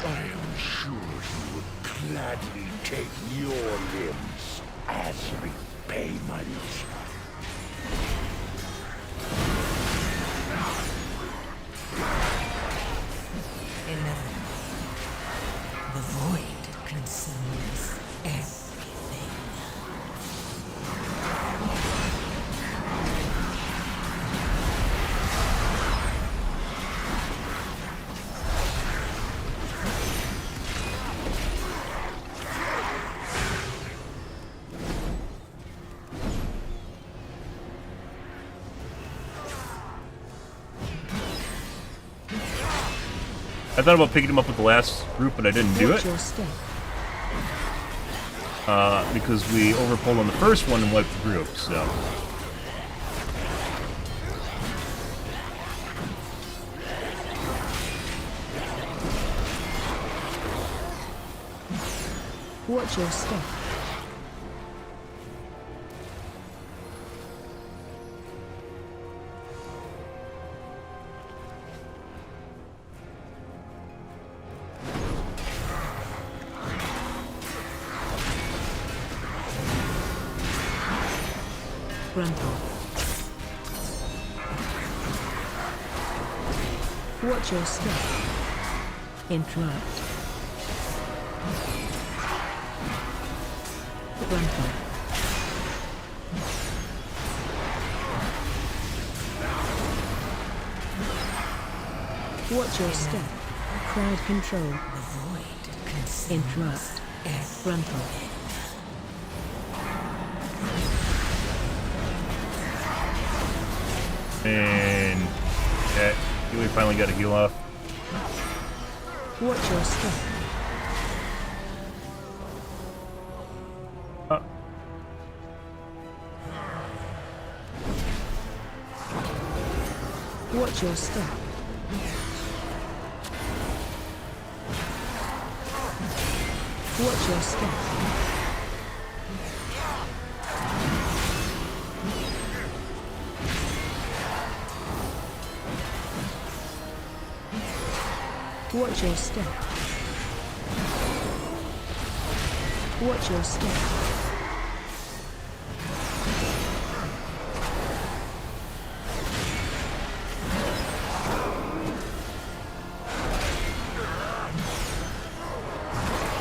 I am sure he would gladly take your limbs as repayment. The void consumes everything. I thought about picking him up with the last group, but I didn't do Watch it. your step. Because we overpulled on the first one and wiped the group, so. Watch your step. Frontal. Watch your step. Interrupt. Frontal. Watch your step. Crowd control. The void consumes Interrupt. everything. Frontal. And yeah, we finally got a heal off. Watch your step. Watch your step. Watch your step. Watch your step. Watch your step.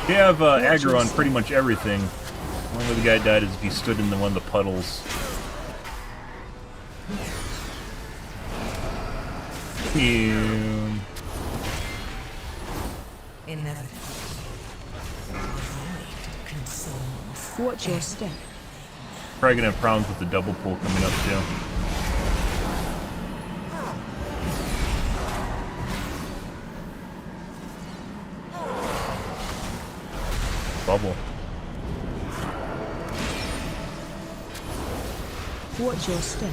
We have aggro on pretty much everything. Only way the guy died is if he stood in one of the puddles. Ew. Inevitable. The void consumes. Watch your step. Probably gonna have problems with the double pull coming up too. Bubble. Watch your step.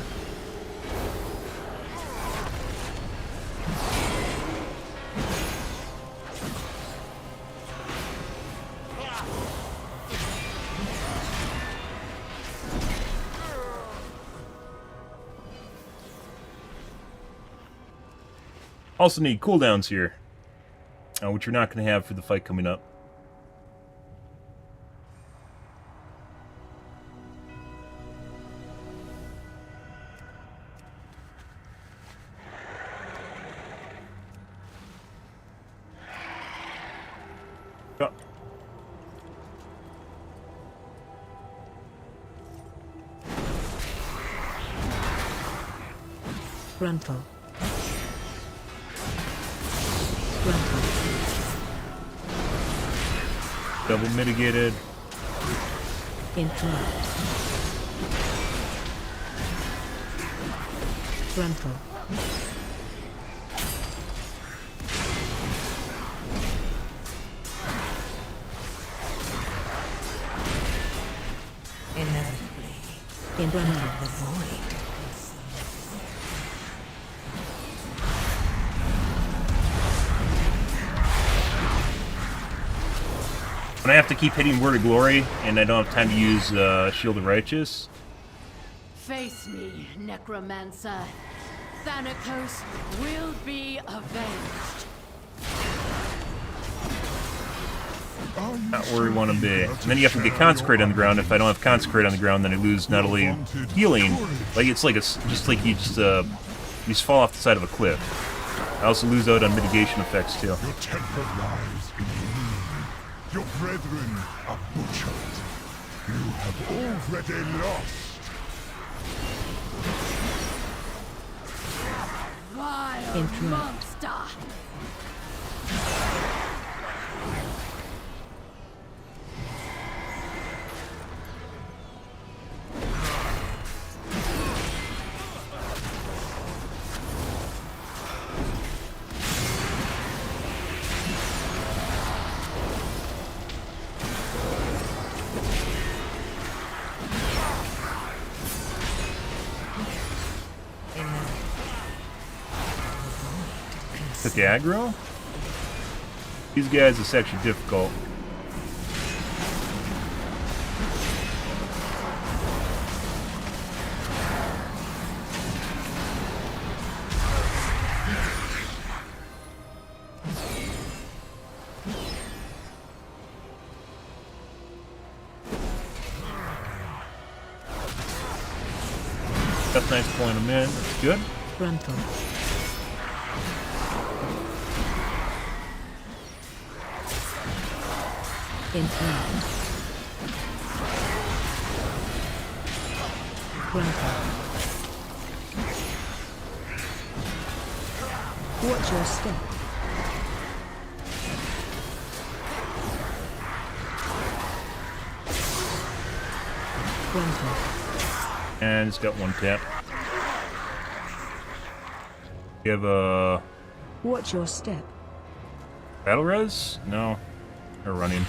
Also need cooldowns here, which you're not going to have for the fight coming up. Gruntle. Gruntle. Double mitigated. Interrupt. Gruntle. Inevitably, In the Gruntle. void. When I have to keep hitting Word of Glory, and I don't have time to use Shield of Righteous, Face me, Necromancer. Thanatos will be avenged. not where we want to be. And then you have to get Consecrate on the ground. If I don't have Consecrate on the ground, then I lose not only healing, like it's like just like you just fall off the side of a cliff. I also lose out on mitigation effects too. Your temper lies in me. Your brethren are butchered. You have already lost. Vile Interrupt. monster! Took aggro? These guys is actually difficult. That's nice pulling them in. That's good. Gruntle. Interrupt. Gruntle. Watch your step. Gruntle. And it's got one tap. You have a Watch your step. battle res? No. They're running.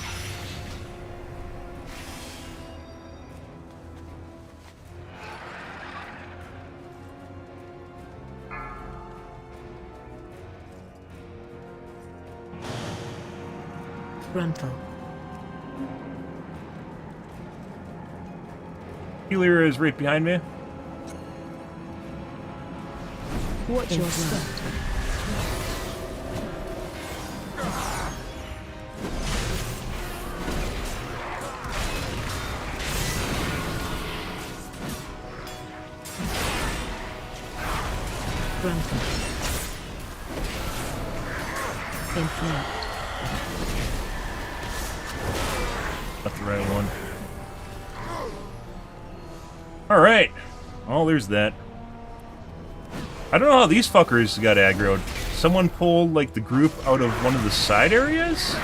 Gruntle. Healer is right behind me. Watch your step. Gruntle. Interrupt. That's the right one. Alright. Well, there's that. I don't know how these fuckers got aggroed. Someone pulled, like, the group out of one of the side areas?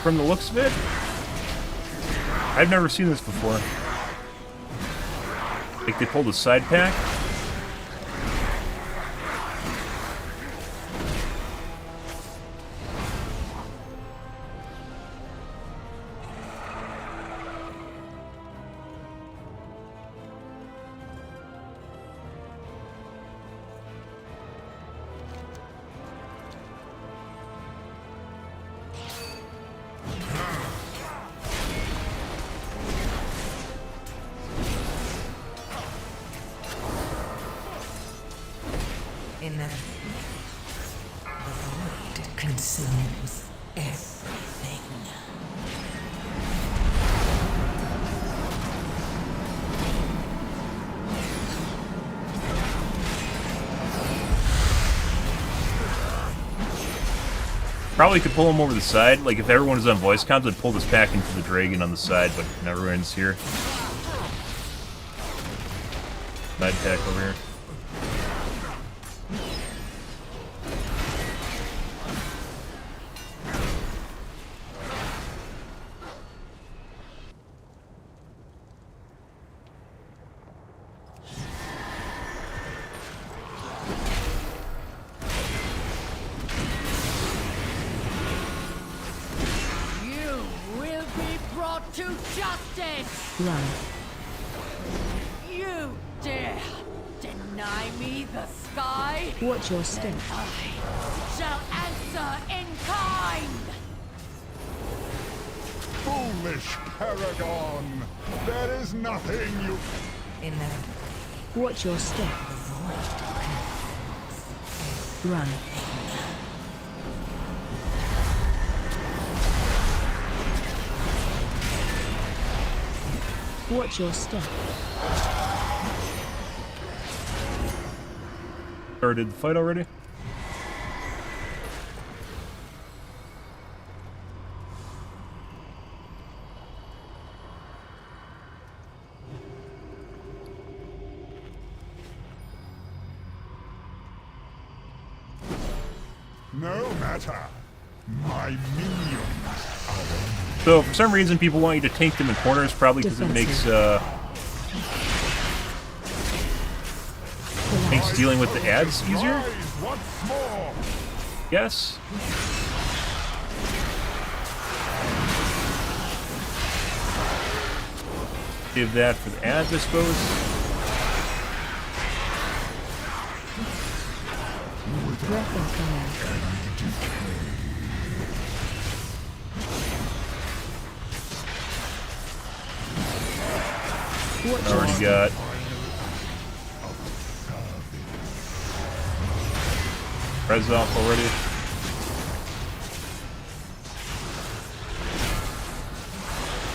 From the looks of it? I've never seen this before. Like, they pulled a side pack? Inevitably, the void consumes everything. Probably could pull them over the side. Like, if everyone is on voice comms, I'd pull this pack into the dragon on the side, but everyone's here. Side pack over here. brought to justice! Run. You dare deny me the sky? Watch your step. I shall answer in kind! Foolish paragon! There is nothing you... Watch your step. Run. Watch your step. Started the fight already? No matter. My minions are... So, for some reason, people want you to tank them in corners, probably because it makes dealing with the ads easier? Rise once more! Yes. Give that for the ads, I suppose. Breath incoming. Watch your Already step. got Prez off already.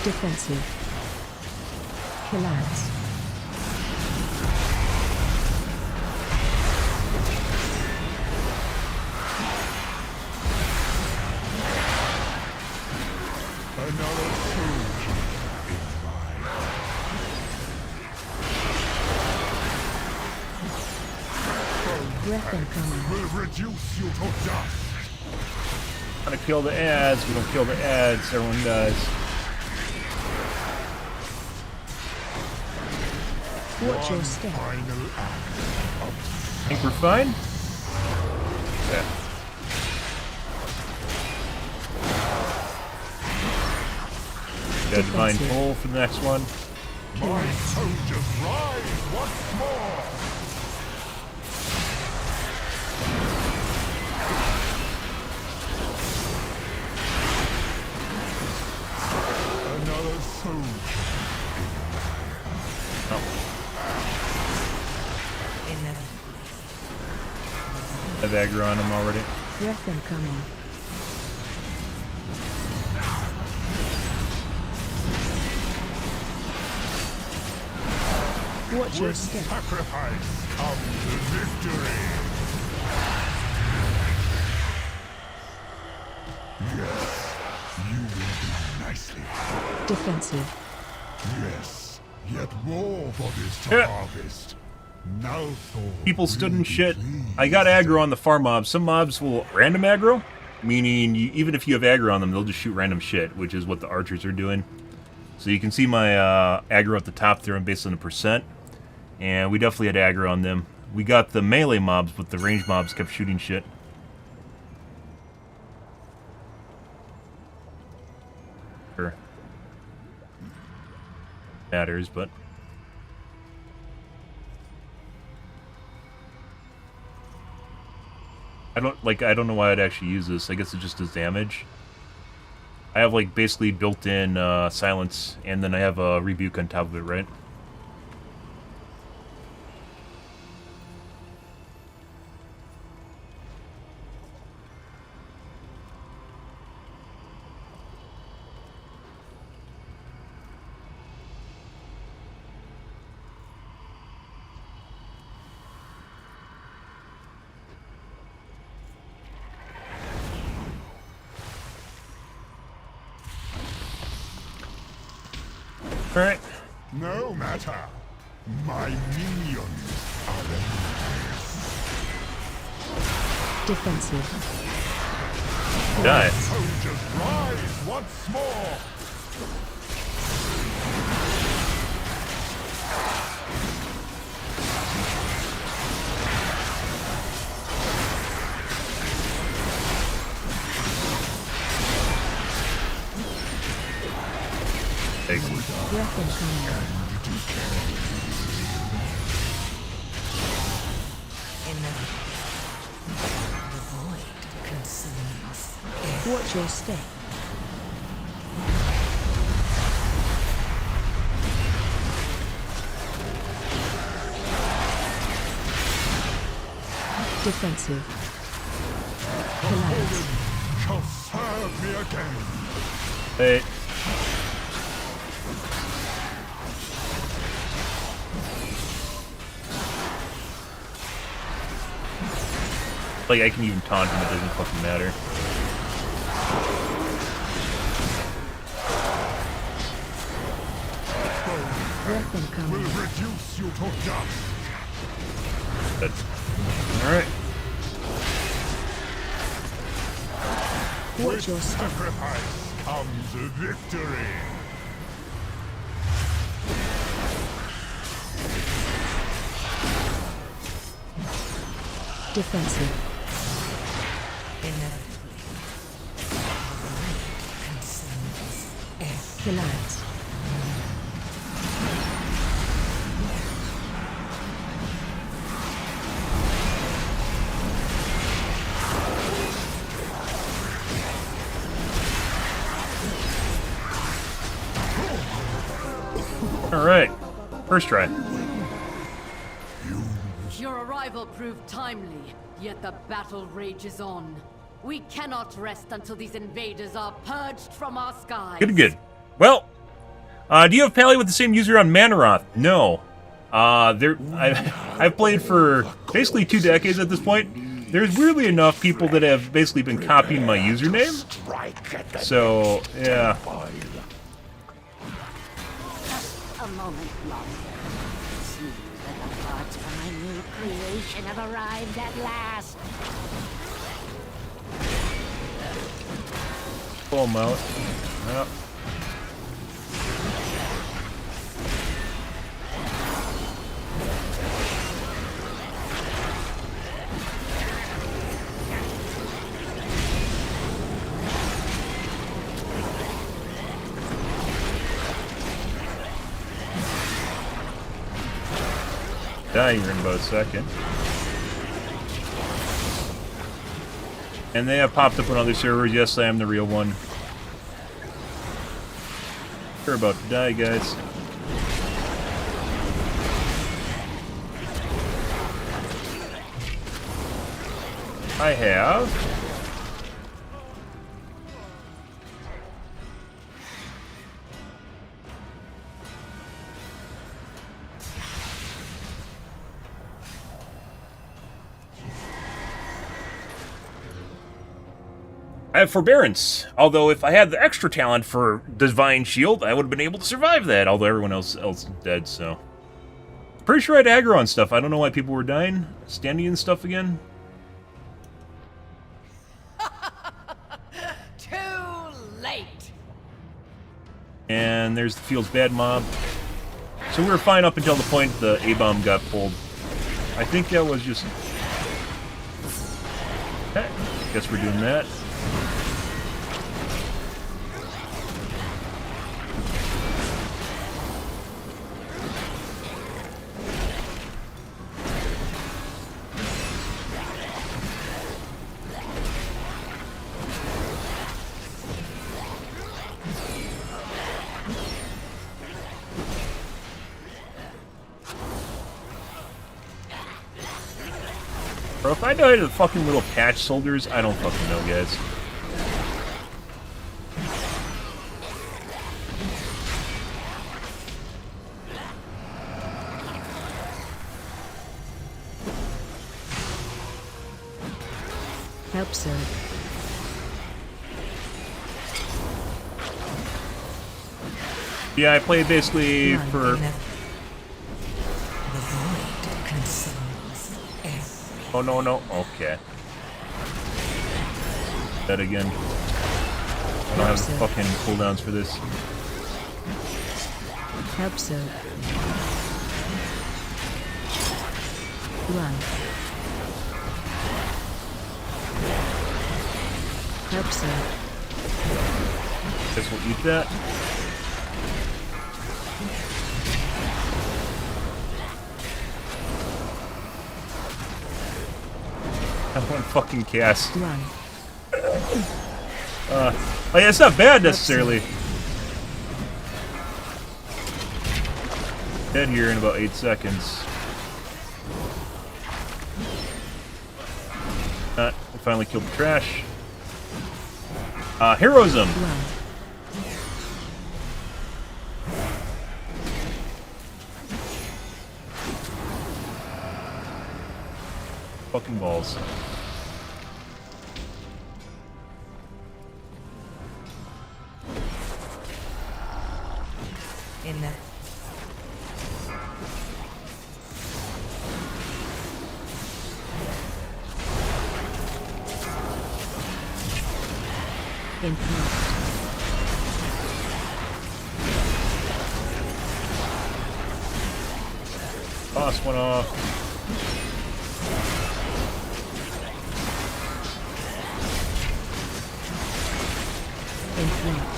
Defensive. Kill ads. Another soldier in my... Breath incoming. will reduce you to dust. Trying to kill the ads. We don't kill the ads. Everyone does. Watch your step. Final act. Think we're fine? Yeah. Got Divine Defensive. Pull for the next one. My soldiers rise once more. Another soldier. I have aggro on him already. Breath incoming. Watch your With step. sacrifice comes victory. Yes, you will do nicely. Defensive. Yes, yet more for this to Yeah. harvest. Now Thor People stood in will shit. be I got pleased. aggro on the farm mobs. Some mobs will random aggro, meaning even if you have aggro on them, they'll just shoot random shit, which is what the archers are doing. So you can see my aggro at the top there based on the percent. And we definitely had aggro on them. We got the melee mobs, but the range mobs kept shooting shit. Sure. Matters, but... I don't know why I'd actually use this. I guess it just does damage. I have like basically built-in silence, and then I have a rebuke on top of it, right? Alright. No matter. My minions are Defensive. Die. soldiers rise once more. Thanks. Breath incoming. The void consumes. Watch your step. Defensive. Collapse. Shall serve me again. Hey. Like, I can even taunt him, it doesn't fucking matter. Breath incoming. Will reduce you to dust. But, alright. Watch your With step. sacrifice comes victory. Defensive. Inevitably, the void consumes everything. Collapse. Alright. First try. Your arrival proved timely, yet the battle rages on. We cannot rest until these invaders are purged from our skies. Good. Well, do you have Pally with the same user on Manaroth? No. I've played for basically 2 decades at this point. There's weirdly enough people that have basically been copying my username. So, yeah. A moment longer. Seems that the parts for my new creation have arrived at last. Pull him out. Yep. Die here in about a second. And they have popped up on other servers. Yes, I am the real one. You're about to die, guys. I have. I have Forbearance, although if I had the extra talent for Divine Shield, I would have been able to survive that, although everyone else is dead, so. Pretty sure I had aggro on stuff. I don't know why people were dying. Standing and stuff again. Too late. And there's the field's bad mob. So we were fine up until the point the A-bomb got pulled. I think that was just... Okay, guess we're doing that. Bro, if I know the fucking little patch soldiers, I don't fucking know, guys. Help, sir. Yeah, I played basically for... The void consumes everything. Oh, no. Okay. That again. I don't have the fucking cooldowns for this. Help, sir. Run. Help, sir. Guess we'll eat that. One fucking cast. Run. Oh yeah, it's not bad necessarily. Dead here in about 8 seconds. We finally killed the trash. Heroism. Run. Fucking balls. In the Interrupt. Boss went off. Interrupt.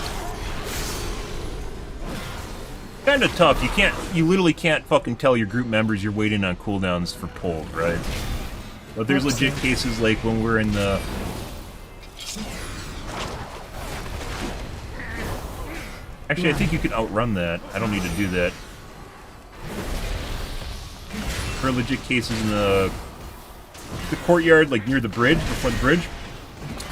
Kinda tough. You literally can't fucking tell your group members you're waiting on cooldowns for pulls, right? But there's legit cases like when we're in the... Actually, I think you can outrun that. I don't need to do that. There are legit cases in the courtyard, like near the bridge, before the bridge,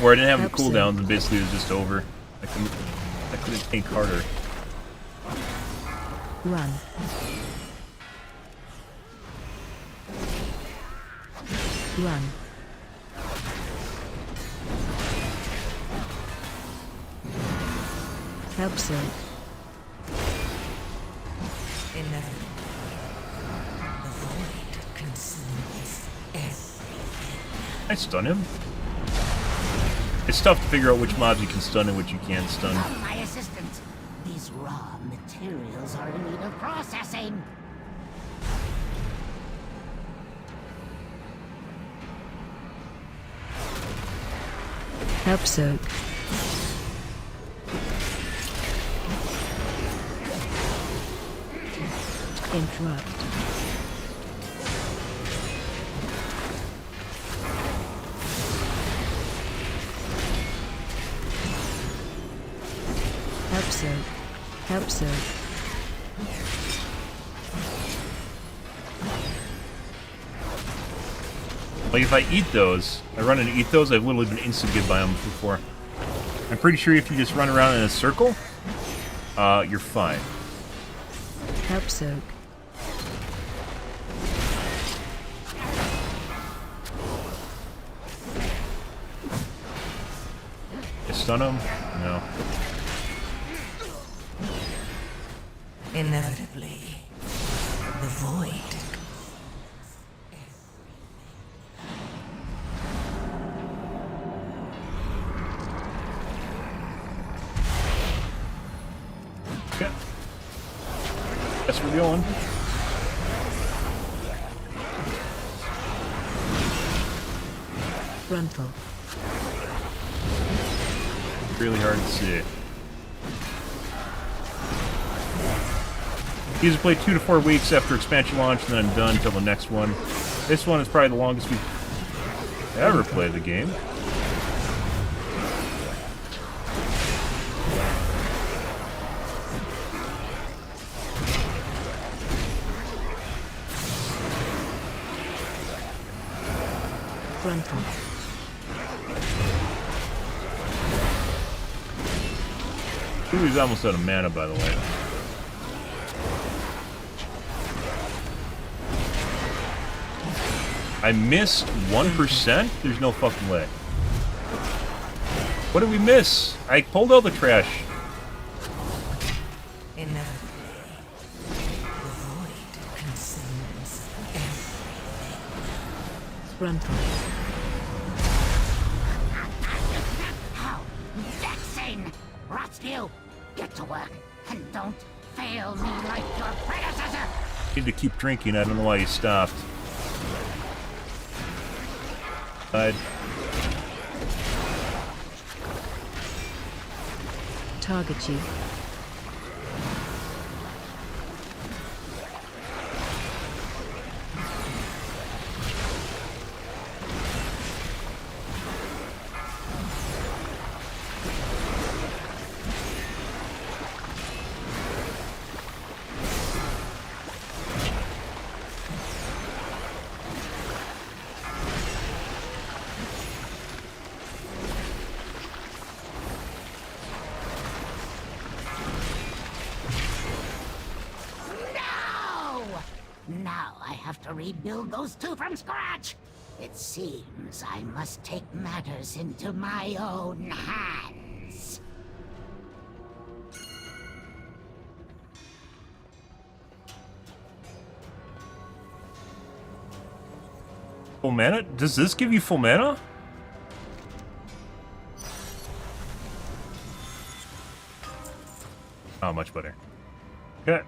where I didn't have the cooldowns and basically it was just over. I couldn't tank harder. Run. Run. Help so. inevitable. The void consumes everything. I stun him. It's tough to figure out which mobs you can stun and which you can't stun. My assistant. These raw materials are in need of processing. Help soak. Interrupt. Help soak. Help soak. Like if I eat those, I run and eat those, I've literally been insta-get by them before. I'm pretty sure if you just run around in a circle, you're fine. Help soak. You stun them? No. Inevitably, the void. Yeah. That's where we're going. Frontal. Really hard to see. Usually play 2 to 4 weeks after expansion launch, and then I'm done until the next one. This one is probably the longest we've ever played the game. Frontal. Ooh, he's almost out of mana, by the way. I missed 1%? There's no fucking way. What did we miss? I pulled all the trash. Inevitably, the void consumes everything. Frontal. How vexing! Rotspew, get to work and don't fail me like your predecessor! Need to keep drinking. I don't know why you stopped. Died. Target you. have to rebuild those two from scratch. It seems I must take matters into my own hands. Full mana? Does this give you full mana? Oh, much better. Okay.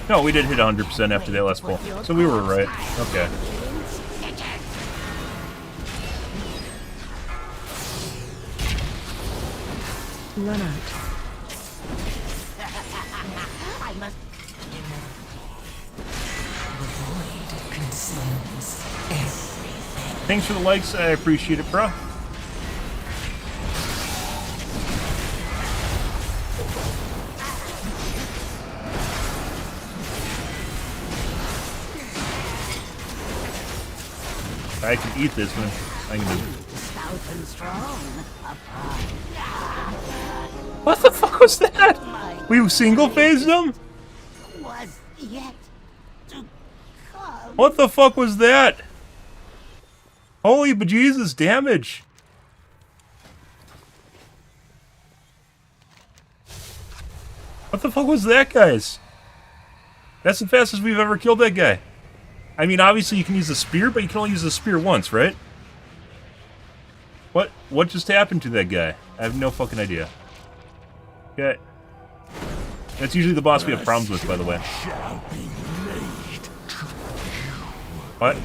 No, we did hit 100% after that last pull. So we were right. Okay. Run out. I must... Consumes everything. Thanks for the likes. I appreciate it, bro. I can eat this one. I can do it. Stout and strong. What the fuck was that? We single phased them? Was yet to come. What the fuck was that? Holy bejesus, damage. What the fuck was that, guys? That's the fastest we've ever killed that guy. I mean, obviously you can use the spear, but you can only use the spear once, right? What just happened to that guy? I have no fucking idea. Okay. That's usually the boss we have problems with, by the way. What?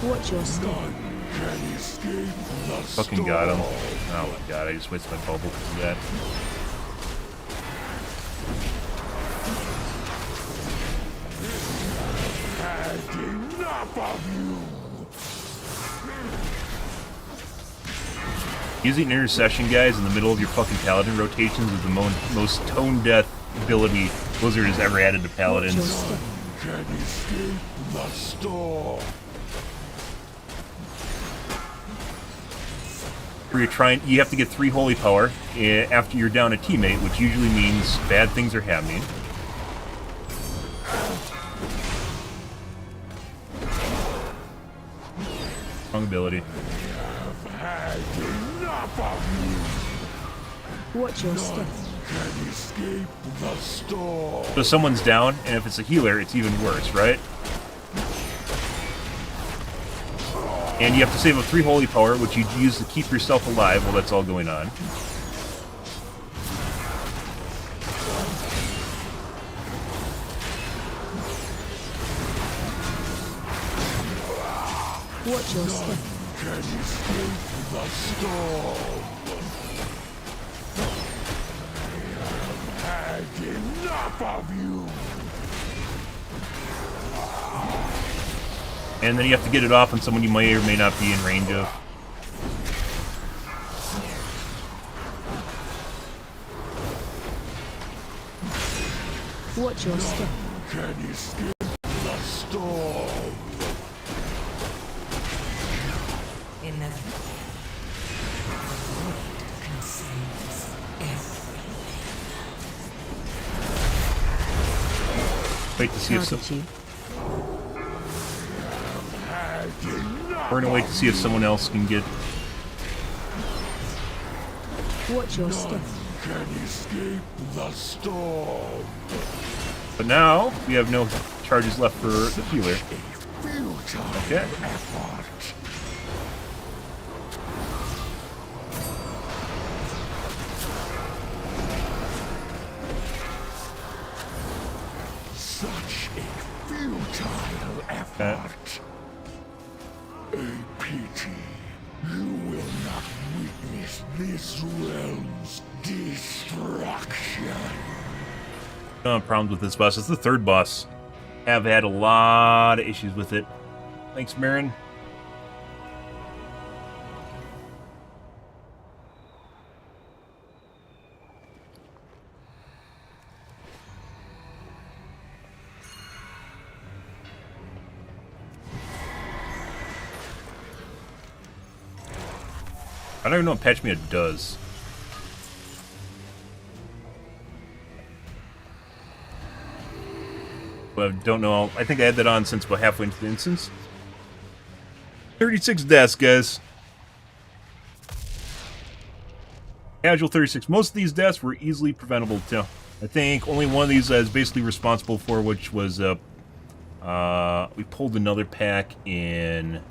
Watch your step. Fucking got him. Oh my god, I just wasted my bubble because of that. Enough of you! Using intercession, guys, in the middle of your fucking paladin rotations is the most tone-death ability Blizzard has ever added to paladins. Can escape the storm. Where you have to get 3 holy power after you're down a teammate, which usually means bad things are happening. Strong ability. Watch your step. Can escape the storm. So someone's down, and if it's a healer, it's even worse, right? And you have to save up 3 holy power, which you use to keep yourself alive while that's all going on. Watch your step. Can escape the storm. I have had enough of you. And then you have to get it off on someone you may or may not be in range of. Watch your step. Can escape the storm. Inevitable. Consumes everything. Wait to see if Target you. we're gonna wait to see if someone else can get. Watch your step. Can escape the storm. But now we have no charges left for the healer. Futile Okay. effort. Such a futile effort. A pity. You will not witness this realm's destruction. Problems with this boss. It's the 3rd boss. Have had a lot of issues with it. Thanks, Marin. I don't even know what patch meter does. But I don't know. I think I had that on since about halfway into the instance. 36 deaths, guys. Casual 36. Most of these deaths were easily preventable, too. I think only one of these I was basically responsible for, which was, we pulled another pack in...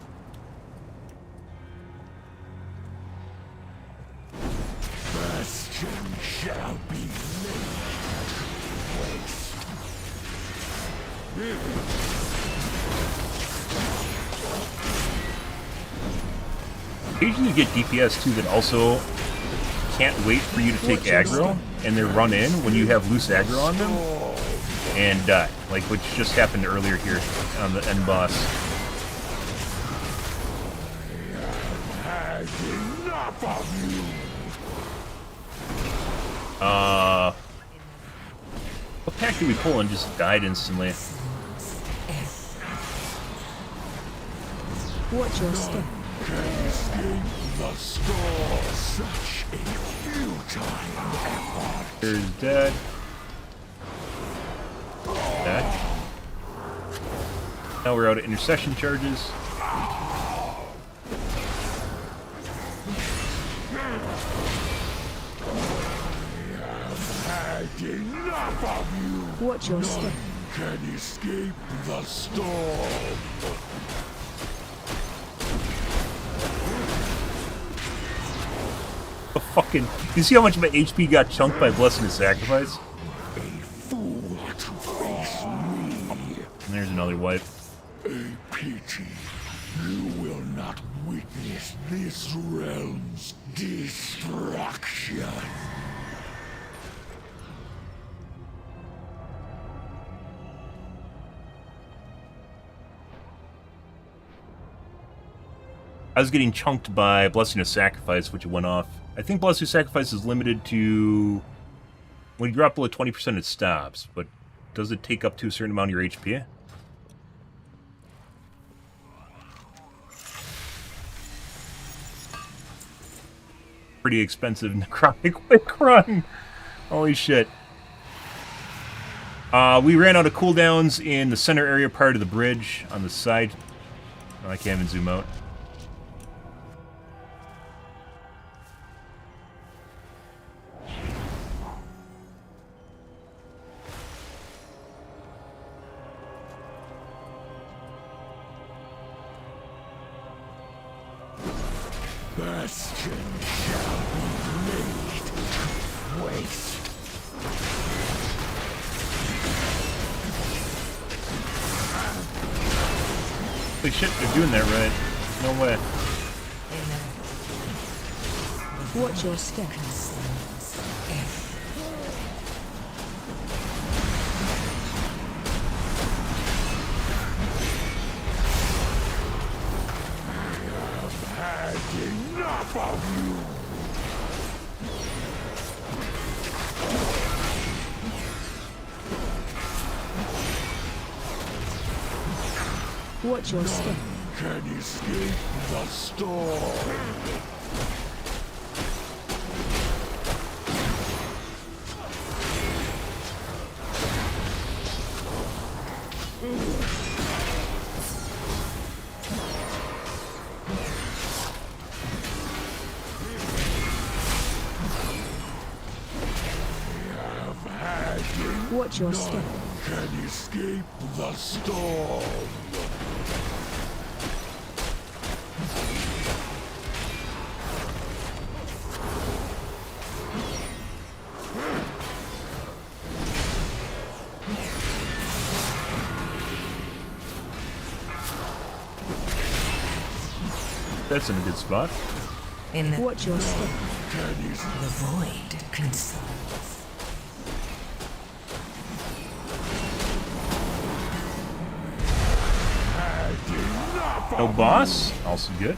Bastion shall be Occasionally you get DPS, too, that also can't wait for you to take aggro, and they run in when you have loose aggro on them, and die. Like, which just happened earlier here on the end boss. had enough of you. What pack did we pull and just died instantly? Watch your step. Can escape the store. Such a futile effort. Here's dead. Dead. Now we're out of intercession charges. Had enough of you. Watch your step. Can escape the storm. Oh, fucking... You see how much of my HP got chunked by Blessing the Sacrifice? A fool to face me. And there's another wipe. A pity. You will not witness this realm's destruction. I was getting chunked by Blessing of Sacrifice, which went off. I think Blessing of Sacrifice is limited to... When you drop below 20% it stops, but does it take up to a certain amount of your HP? Pretty expensive necrotic quick run. Holy shit. We ran out of cooldowns in the center area part of the bridge on the side. Oh, I can't even zoom out. Bastion shall be laid to waste. Holy shit, they're doing that right. No way. Watch your step. Enough of you! Watch your step. Can escape the storm. Watch your step. Can escape the storm. That's in a good spot. Watch your step. The void consumes. No boss, also good.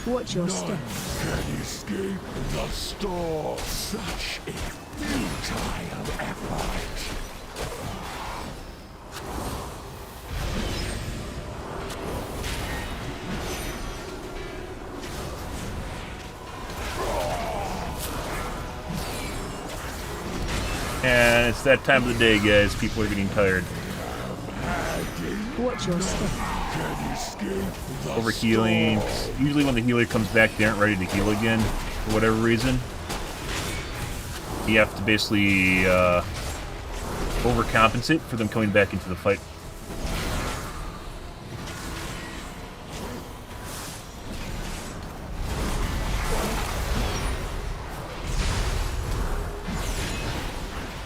Watch your step. Can escape the storm. Such a futile effort. And it's that time of the day, guys. People are getting tired. Watch your step. Over healing. Usually when the healer comes back, they aren't ready to heal again for whatever reason. You have to basically overcompensate for them coming back into the fight.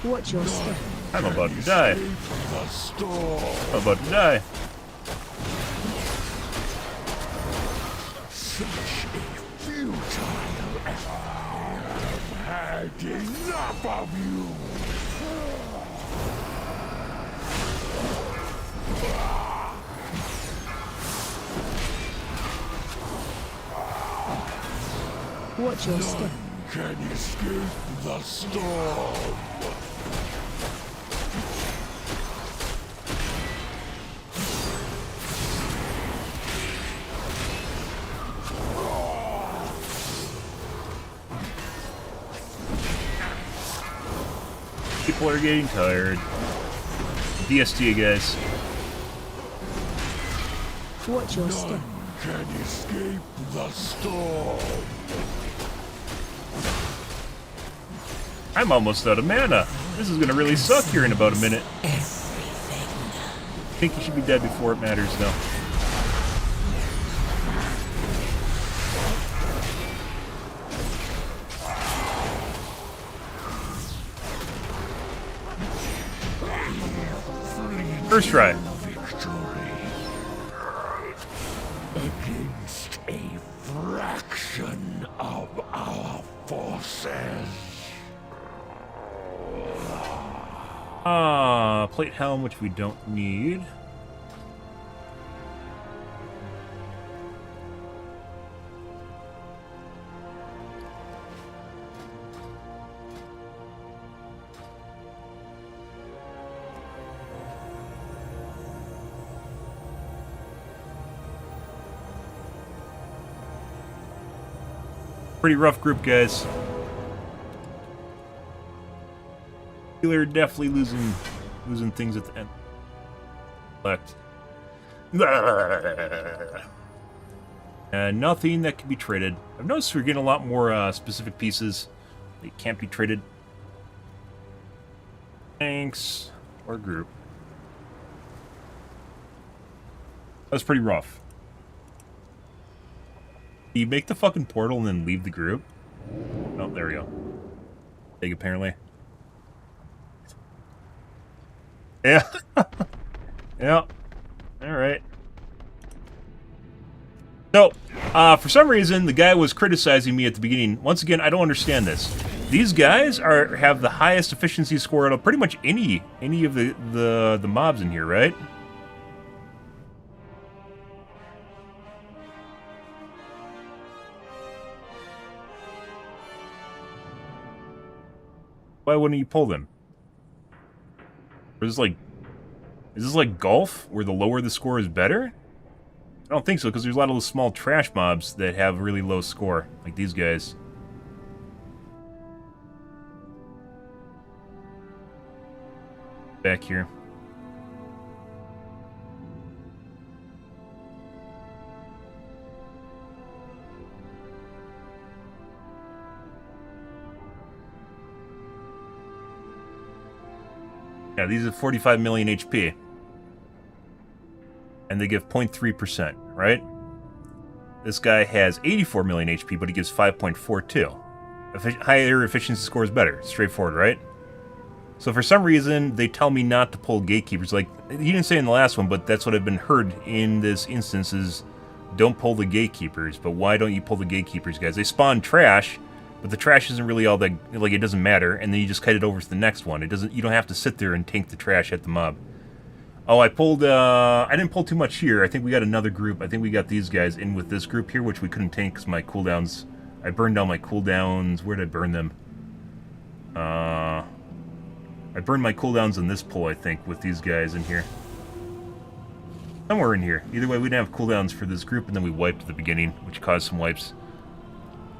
Watch your step. I'm about to die. I'm about to die. Such a futile effort. I've had enough of you. Watch your step. Can escape the storm. People are getting tired. DST, guys. Watch your step. Can escape the storm. I'm almost out of mana. This is gonna really suck here in about a minute. I think you should be dead before it matters, though. First try. Victory against a fraction of our forces. Plate helm, which we don't need. Pretty rough group, guys. Healer definitely losing things at the end. Select. And nothing that can be traded. I've noticed we're getting a lot more specific pieces that can't be traded. Thanks. Or group. That's pretty rough. Do you make the fucking portal and then leave the group? Oh, there we go. Big, apparently. Yeah. Yeah. Alright. So, for some reason, the guy was criticizing me at the beginning. Once again, I don't understand this. These guys have the highest efficiency score out of pretty much any of the mobs in here, right? Why wouldn't you pull them? Or is this like golf, where the lower the score is better? I don't think so, because there's a lot of those small trash mobs that have really low score, like these guys. Back here. Yeah, these are 45 million HP. And they give 0.3%, right? This guy has 84 million HP, but he gives 5.42. Higher efficiency score is better. Straightforward, right? So for some reason, they tell me not to pull gatekeepers. Like, he didn't say in the last one, but that's what I've been heard in this instance is don't pull the gatekeepers. But why don't you pull the gatekeepers, guys? They spawn trash, but the trash isn't really all that, like, it doesn't matter, and then you just kite it over to the next one. You don't have to sit there and tank the trash at the mob. Oh, I didn't pull too much here. I think we got another group. I think we got these guys in with this group here, which we couldn't tank because my cooldowns, I burned down my cooldowns. Where did I burn them? I burned my cooldowns on this pull, I think, with these guys in here. Somewhere in here. Either way, we didn't have cooldowns for this group, and then we wiped at the beginning, which caused some wipes.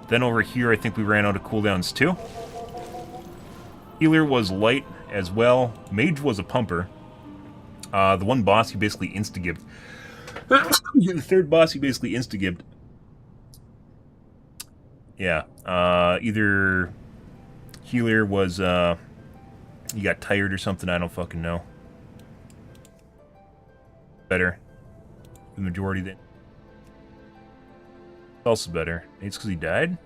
Then over here, I think we ran out of cooldowns too. Healer was light as well. Mage was a pumper. The one boss he basically insta-gibbed. The third boss he basically insta-gibbed. Yeah. Either healer was, he got tired or something, I don't fucking know. Better. The majority that. Also better. It's because he died?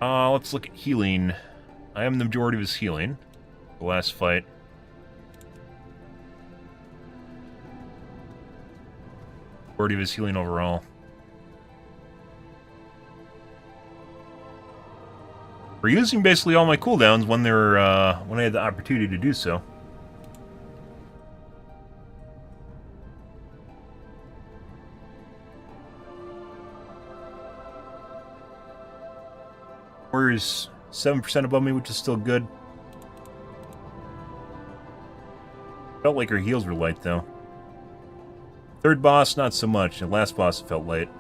Let's look at healing. I am the majority of his healing. The last fight. Majority of his healing overall. We're using basically all my cooldowns when they're when I had the opportunity to do so. Warrior's 7% above me, which is still good. Felt like her heals were light though. Third boss, not so much. The last boss felt light.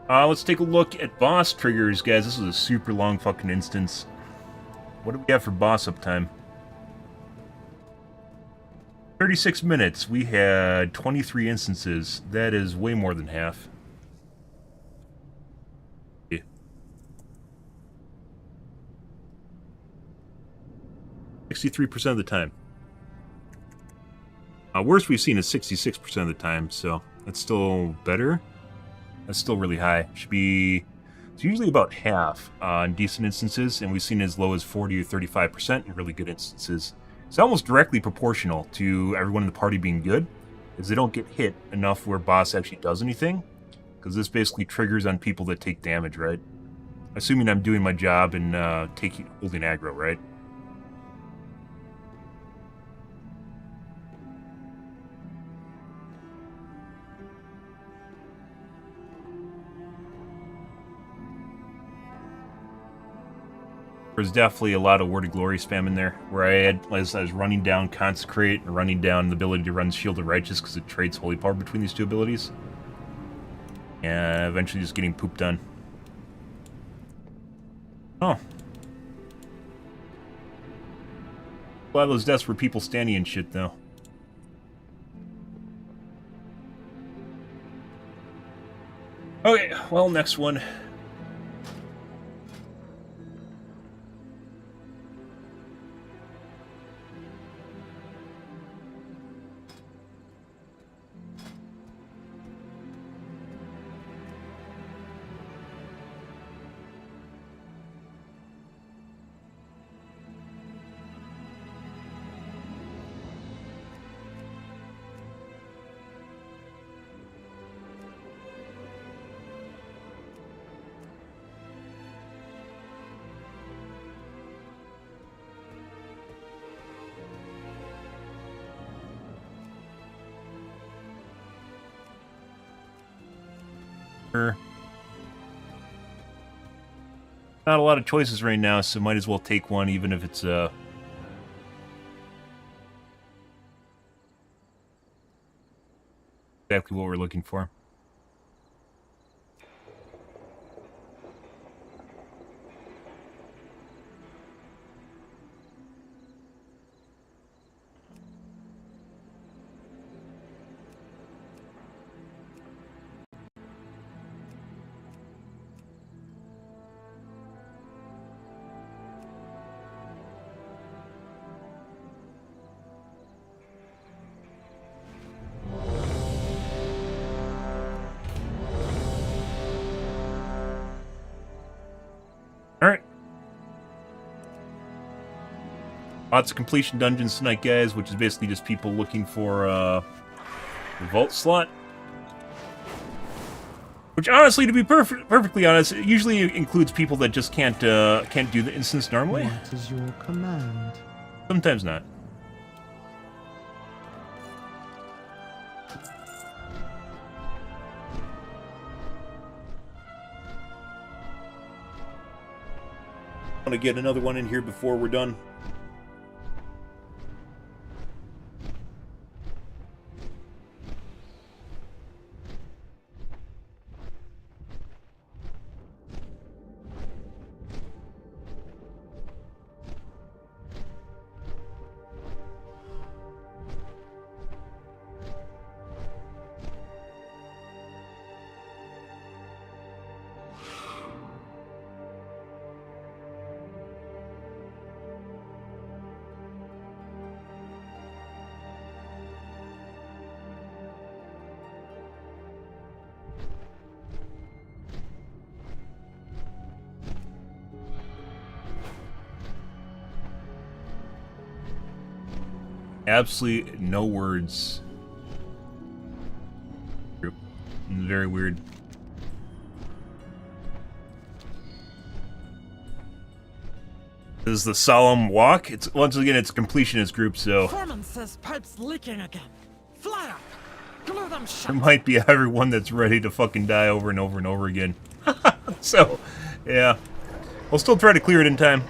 Let's take a look at boss triggers, guys. This was a super long fucking instance. What do we have for boss uptime? 36 minutes. We had 23 instances. That is way more than half. 63% of the time. Worst we've seen is 66% of the time, so that's still better. That's still really high. Should be... It's usually about half in decent instances, and we've seen as low as 40 or 35% in really good instances. It's almost directly proportional to everyone in the party being good, is they don't get hit enough where boss actually does anything, because this basically triggers on people that take damage, right? Assuming I'm doing my job and holding aggro, right? There's definitely a lot of Word of Glory spam in there, where I was running down Consecrate and running down the ability to run Shield of Righteous because it trades Holy Power between these two abilities. And eventually just getting pooped on. Oh. A lot of those deaths were people standing and shit, though. Okay, well, next one. Not a lot of choices right now, so might as well take one, even if it's exactly what we're looking for. Alright. Lots of completion dungeons tonight, guys, which is basically just people looking for the vault slot. Which, honestly, to be perfectly honest, it usually includes people that just can't do the instance normally. What is your command? Sometimes not. Want to get another one in here before we're done. Absolutely no words. Very weird. This is the solemn walk. It's once again it's a completionist group, so Foreman says pipe's leaking again. Fly up. Glue them shut. there might be everyone that's ready to fucking die over and over and over again. So, yeah. We'll still try to clear it in time.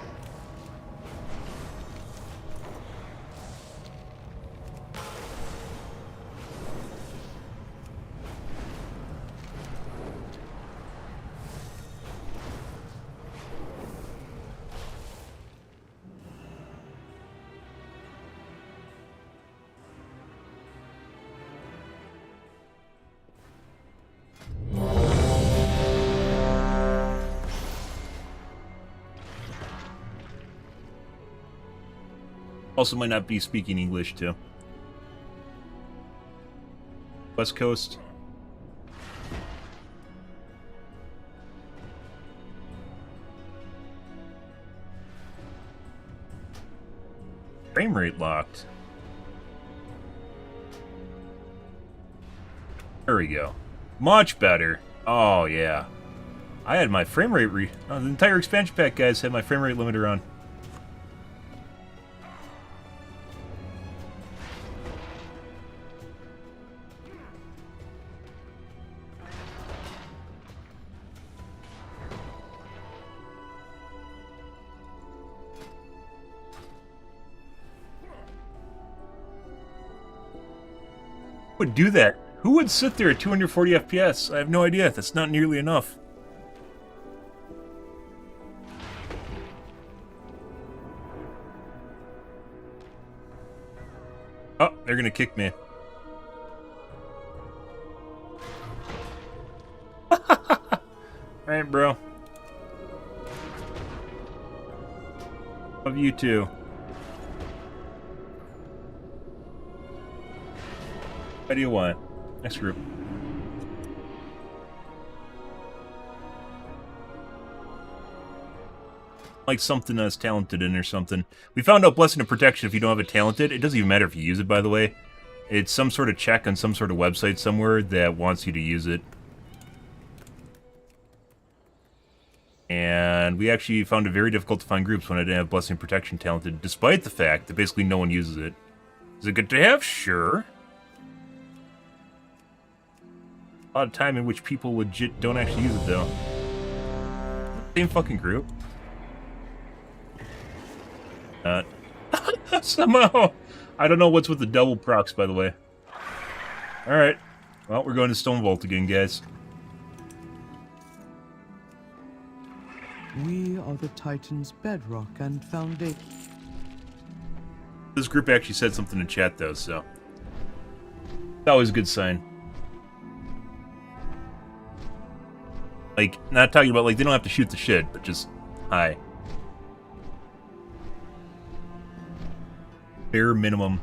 Also might not be speaking English, too. West Coast. Frame rate locked. There we go. Much better. Oh, yeah. I had my frame rate the entire expansion pack, guys, had my frame rate limiter on. Would do that? Who would sit there at 240 FPS? I have no idea. That's not nearly enough. Oh, they're gonna kick me. Alright, bro. Love you too. What do you want? Next group. Like something that's talented in or something. We found out Blessing of Protection if you don't have it talented. It doesn't even matter if you use it, by the way. It's some sort of check on some sort of website somewhere that wants you to use it. And we actually found it very difficult to find groups when I didn't have Blessing of Protection talented, despite the fact that basically no one uses it. Is it good to have? Sure. A lot of time in which people legit don't actually use it, though. Same fucking group. Somehow. I don't know what's with the double procs, by the way. Alright. Well, we're going to Stone Vault again, guys. We are the Titan's bedrock and foundation. This group actually said something in chat, though, so... It's always a good sign. Like, not talking about, like, they don't have to shoot the shit, but just, hi. Bare minimum.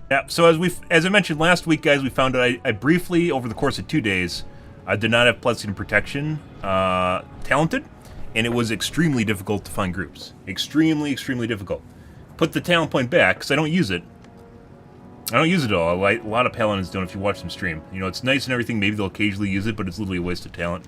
Yeah, so as I mentioned last week, guys, we found out I briefly, over the course of 2 days, I did not have Blessing and Protection talented, and it was extremely difficult to find groups. Extremely, extremely difficult. Put the talent point back, because I don't use it. I don't use it at all. A lot of paladins don't if you watch them stream. You know, it's nice and everything, maybe they'll occasionally use it, but it's literally a waste of talent.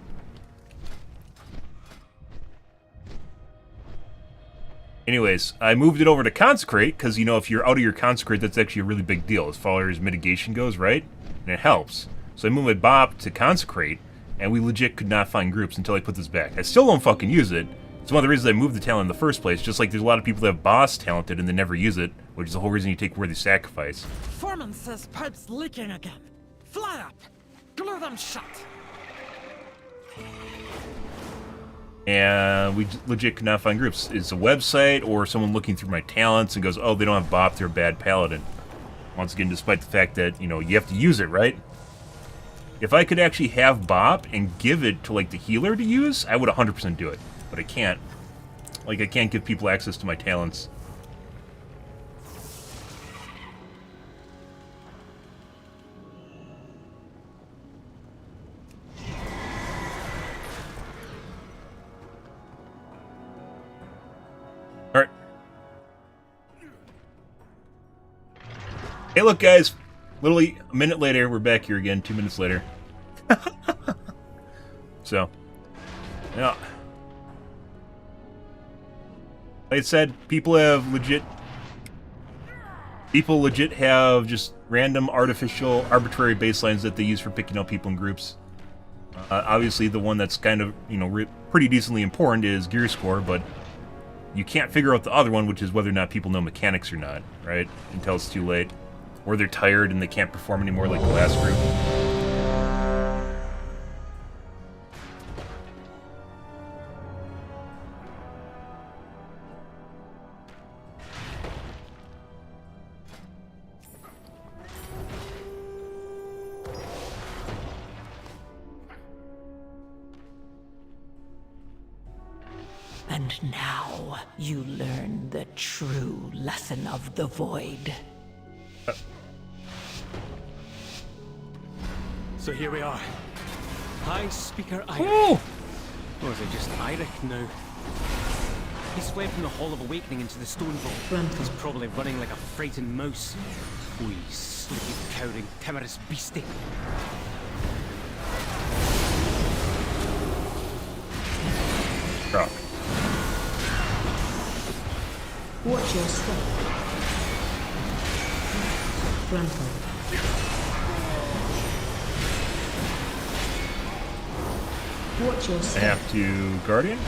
Anyways, I moved it over to Consecrate, because, you know, if you're out of your Consecrate, that's actually a really big deal as far as mitigation goes, right? And it helps. So I moved my Bop to Consecrate, and we legit could not find groups until I put this back. I still don't fucking use it. It's one of the reasons I moved the talent in the first place, just like there's a lot of people that have boss talented and they never use it, which is the whole reason you take Worthy Sacrifice. Foreman says pipe's leaking again. Fly up! Glue them shut! And we legit could not find groups. It's a website or someone looking through my talents and goes, oh, they don't have Bop, they're a bad paladin. Once again, despite the fact that, you know, you have to use it, right? If I could actually have Bop and give it to, like, the healer to use, I would 100% do it. But I can't. Like, I can't give people access to my talents. Alright. Hey, look, guys. Literally a minute later, we're back here again. 2 minutes later. So, yeah. Like I said, people legit have just random, arbitrary baselines that they use for picking out people in groups. Obviously, the one that's kind of, you know, pretty decently important is gear score, but you can't figure out the other one, which is whether or not people know mechanics or not, right? Until it's too late. Or they're tired and they can't perform anymore like the last group. And now you learn the true lesson of the void. So here we are. High Speaker Eirik. Oh! Or is it just Eirik now? He's fled from the Hall of Awakening into the Stone Vault. He's probably running like a frightened mouse. Wee, sleepy, cowering, timorous beastie. Drop. Watch your step. Grandpa. Watch your I step. have to Guardian.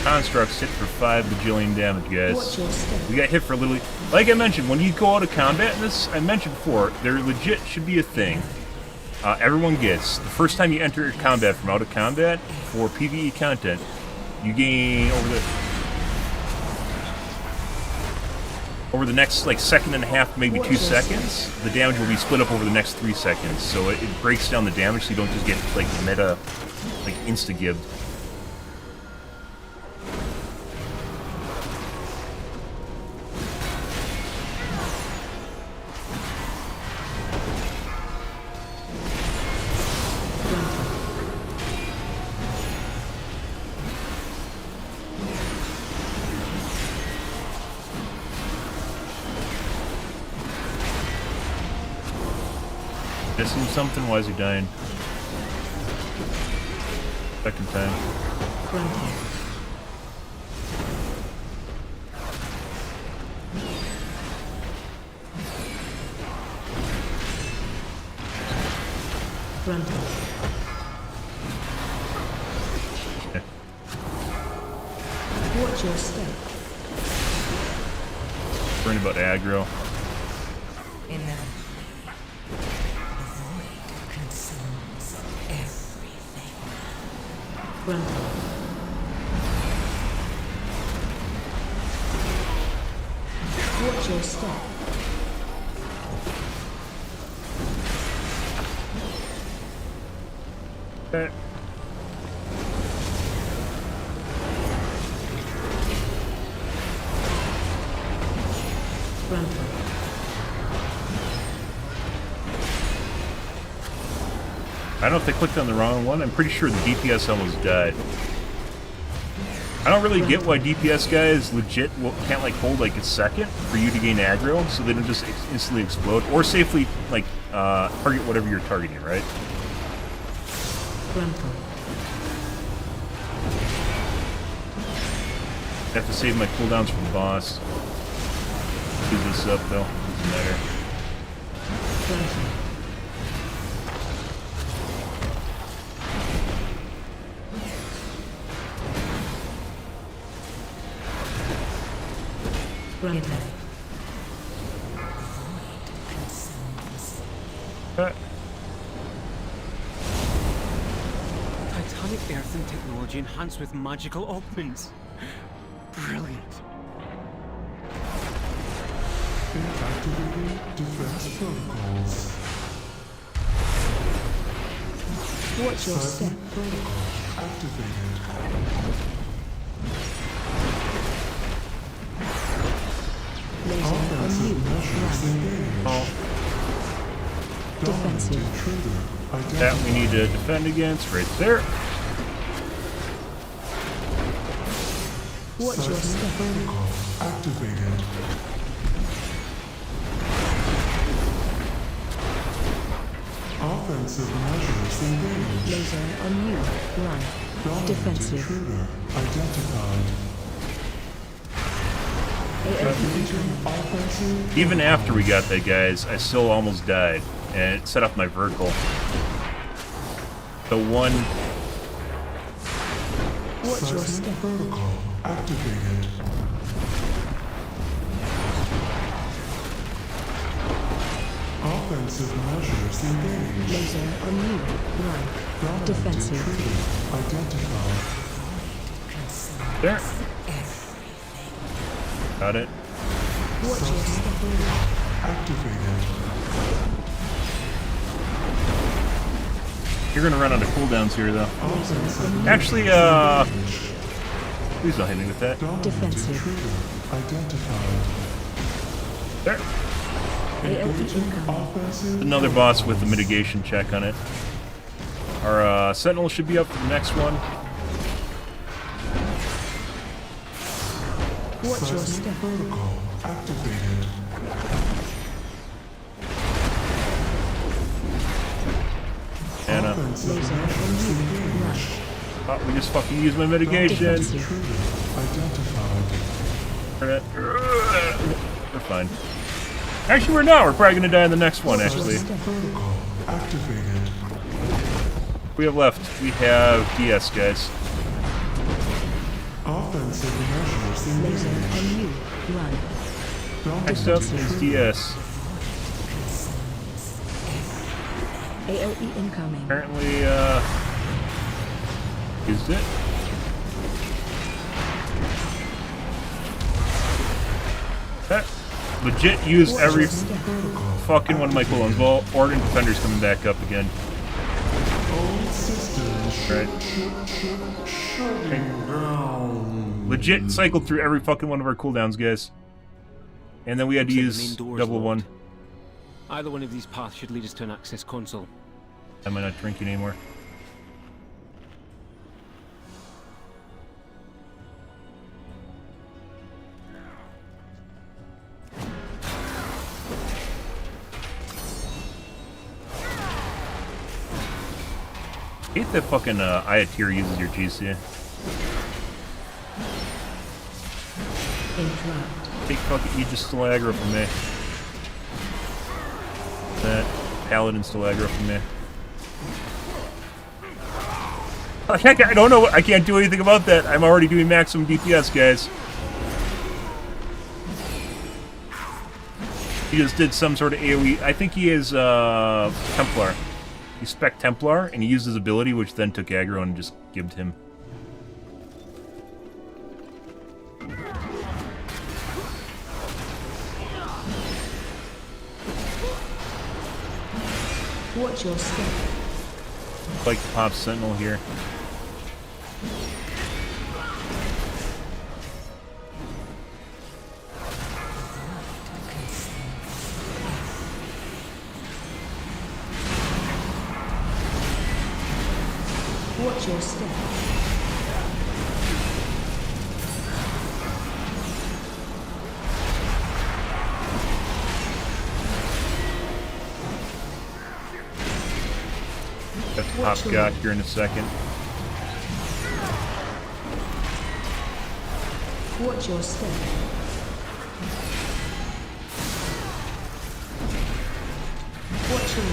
Constructs hit for 5 bajillion damage, guys. Watch your step. We got hit for literally... Like I mentioned, when you go out of combat in this, I mentioned before, there legit should be a thing everyone gets. The first time you enter combat from out of combat, for PvE content, you gain over the next, like, second and a half, maybe 2 seconds, the damage will be split up over the next 3 seconds. So it breaks down the damage so you don't just get, like, meta, like, insta-gibbed. Missing something? Why is he dying? Second time. Grandpa. Grandpa. Watch your step. Worrying about aggro. Grandpa. Watch your step. Grandpa. I don't know if they clicked on the wrong one. I'm pretty sure the DPS almost died. I don't really get why DPS guys legit can't like hold like a second for you to gain aggro, so they don't just instantly explode or safely like target whatever you're targeting, right? Grandpa. I have to save my cooldowns for the boss. Do this up though, doesn't matter. Grandpa. Grandpa. Titanic earthen technology enhanced with magical augments. Brilliant. Inactivating defense protocols. Watch your step. Protocol activated. Laser on you. Run. Defensive. Intruder That we need to defend against right there. Watch your step. protocol activated. Offensive measures engaged. Laser on you. Run. Dominant Defensive. intruder identified. Activating offensive. Even after we got that, guys, I still almost died, and it set off my vertical. The one. Watch your Seismic step. protocol activated. Offensive measures engaged. Laser on you. Run. Dominant Defensive. intruder identified. There. Got it. Watch your step. Activated. You're gonna run out of cooldowns here, though. Offensive Actually, please don't hit me with that. dominant Defensive. intruder identified. There. AOE incoming. Offensive Another boss with a mitigation check on it. Our sentinel should be up for the next one. Watch your seismic step. protocol activated. Anna. Offensive Laser on measures you. Run. engaged. Oh, we just fucking used my mitigation. Defensive. Intruder identified. We're fine. Actually, we're not. We're probably gonna die in the next one, actually. Step. Protocol activated. We have left. We have DS, guys. Offensive measures Laser engaged. on you. Run. Next Dominant up is DS. AOE incoming. Apparently, used it. That legit used every fucking one of my cooldowns. Well, Oregon Defender's coming back up again. All systems Right. shutting down. Legit cycled through every fucking one of our cooldowns, guys. And then we had to Looks like the use main door's double one. locked. Either one of these paths should lead us to an access console. Am I not drinking anymore? I hate that fucking Ayatir uses your GC. Interrupt. Take fucking Aegis still aggro from me. That Paladin still aggro from me. I don't know. I can't do anything about that. I'm already doing maximum DPS, guys. He just did some sort of AoE. I think he is Templar. He's Spec Templar, and he used his ability, which then took aggro and just gibbed him. Watch your step. Like the pop sentinel here. Watch your step. Pop got here in a second. Watch your step. Watch your...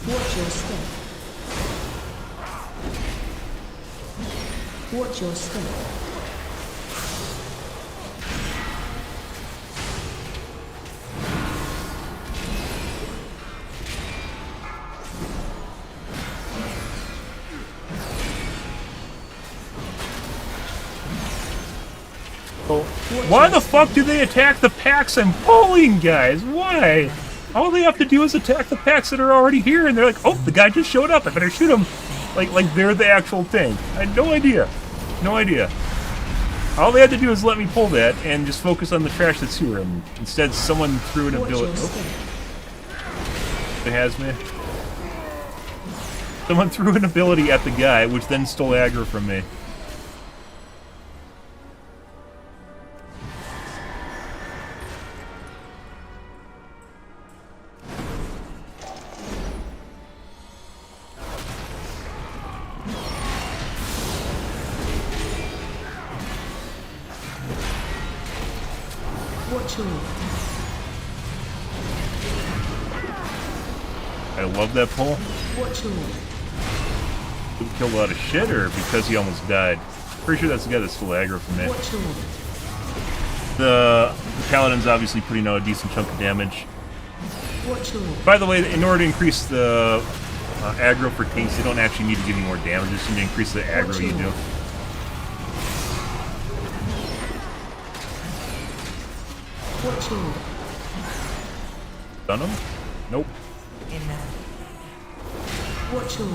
Watch your step. Watch your step. Why the fuck do they attack the packs I'm pulling, guys? Why? All they have to do is attack the packs that are already here, and they're like, oh, the guy just showed up, I better shoot him. Like they're the actual thing. I had no idea. No idea. All they had to do is let me pull that and just focus on the trash that's here. And instead, someone threw an ability. It has me. Someone threw an ability at the guy, which then stole aggro from me. I love that pull. He killed a lot of shit, or because he almost died? Pretty sure that's the guy that stole aggro from me. The Paladin's obviously putting out a decent chunk of damage. By the way, in order to increase the aggro for tanks, they don't actually need to give you more damage, just need to increase the aggro you do. Stun him? Nope. Watch your...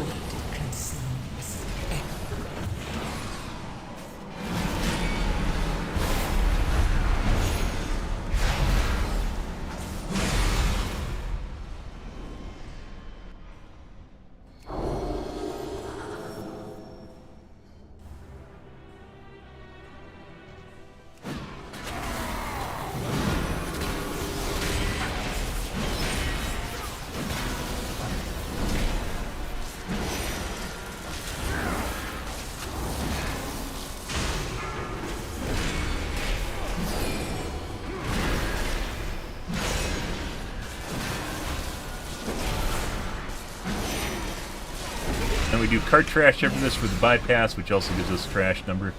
We do cart trash after this for the bypass, which also gives us trash number.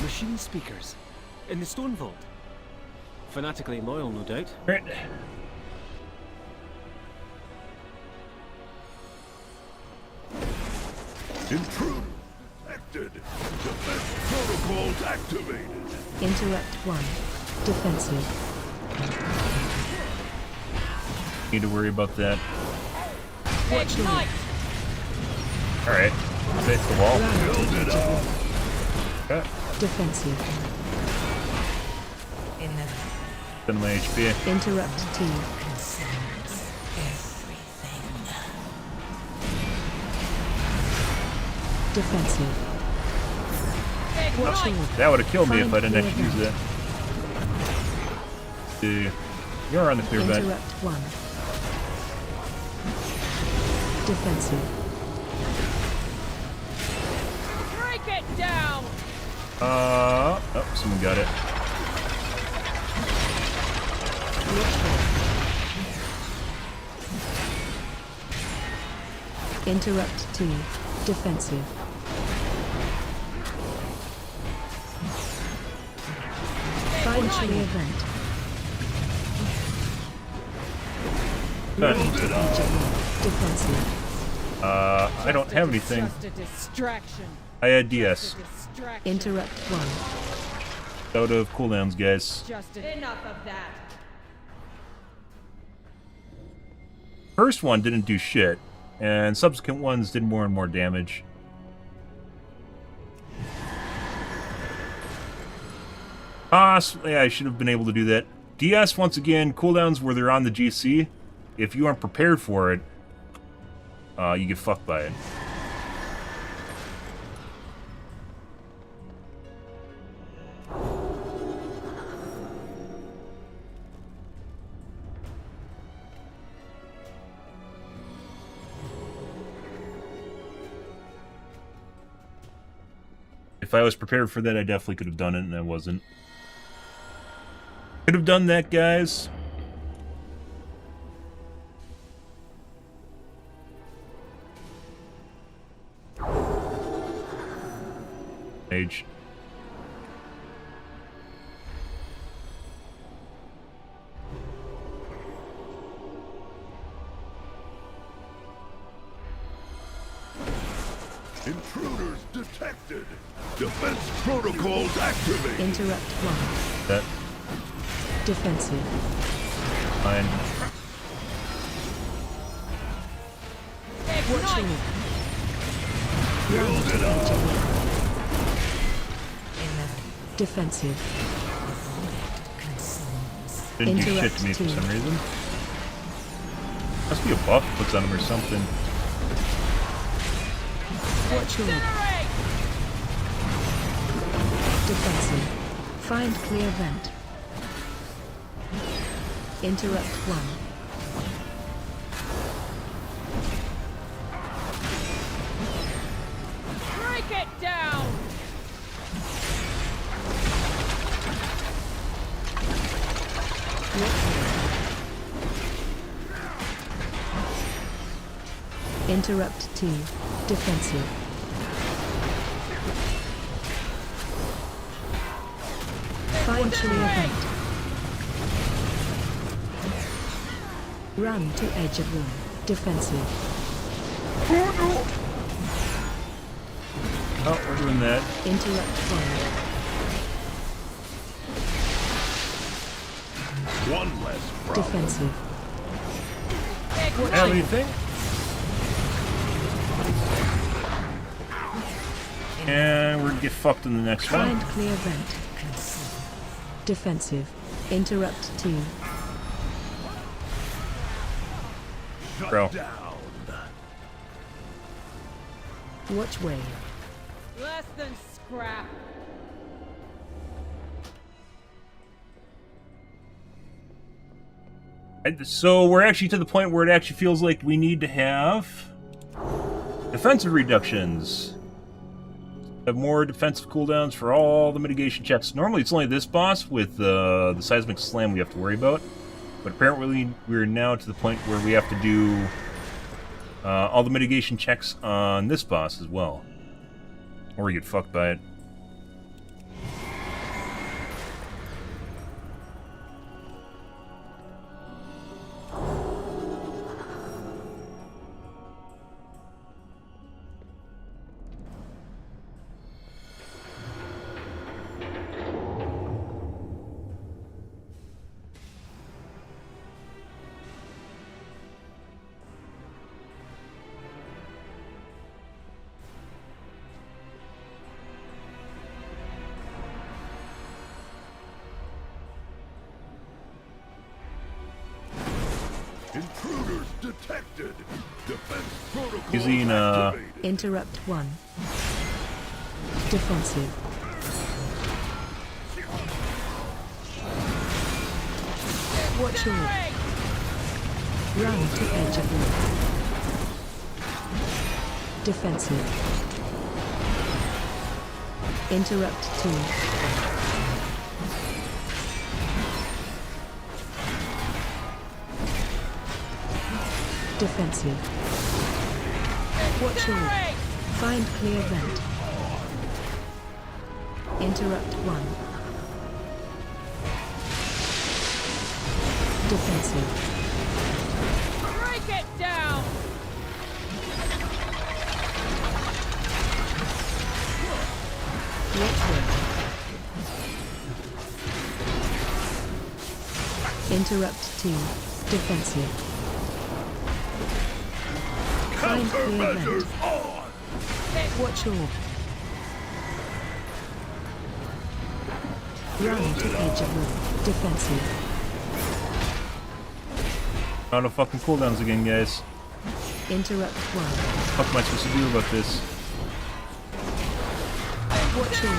Machine speakers in the stone vault. Fanatically loyal, no doubt. Right. Intruder detected. Defense protocols activated. Interrupt 1. Defensive. Need to worry about that. Watch your... Alright. Hit the wall. Okay. Defensive. Spend my HP. Interrupt 2. Defensive. Watch your... That would have killed me if I didn't actually use that. You're on the clear vent. Interrupt 1. Defensive. Get down! Oh, someone got it. Interrupt 2. Defensive. Find tree event. Defensive. I don't have anything. Just a distraction. I had DS. Interrupt 1. Out of cooldowns, guys. Just enough of that. First one didn't do shit, and subsequent ones did more and more damage. Yeah, I should have been able to do that. DS, once again, cooldowns where they're on the GC. if you aren't prepared for it, you get fucked by it. If I was prepared for that, I definitely could have done it, and I wasn't. Could have done that, guys. Age. Intruders detected. Defense protocols activated. Interrupt 1. That. Defensive. Fine. Watching. Build it up. Defensive. Didn't do shit Interrupt to me for 2. some reason. Must be a buff puts on him or something. Watching. Defensive. Find clear vent. Interrupt 1. Break it down! Interrupt 2. Defensive. Find clear vent. Run to edge of room. Defensive. Oh, we're doing that. Interrupt 1. One less problem. Defensive. Have anything? And we're gonna get fucked in the next one. Find clear vent. Defensive. Interrupt 2. Bro. Down. Watch wave. Less than scrap. So we're actually to the point where it actually feels like we need to have defensive reductions. Have more defensive cooldowns for all the mitigation checks. Normally it's only this boss with the seismic slam we have to worry about. But apparently we're now to the point where we have to do all the mitigation checks on this boss as well. Or we get fucked by it. Intruders detected. Defense protocol Using activated. Interrupt 1. Defensive. Watch your run to edge of room. Defensive. Interrupt 2. Defensive. Watch your find clear vent. Interrupt 1. Defensive. Break it down! Watch wave. Interrupt 2. Defensive. Find clear Countermeasures vent. on. Watch your run to edge of room. Defensive. Out of fucking cooldowns again, guys. Interrupt 1. What the fuck am I supposed to do about this? Watch orb.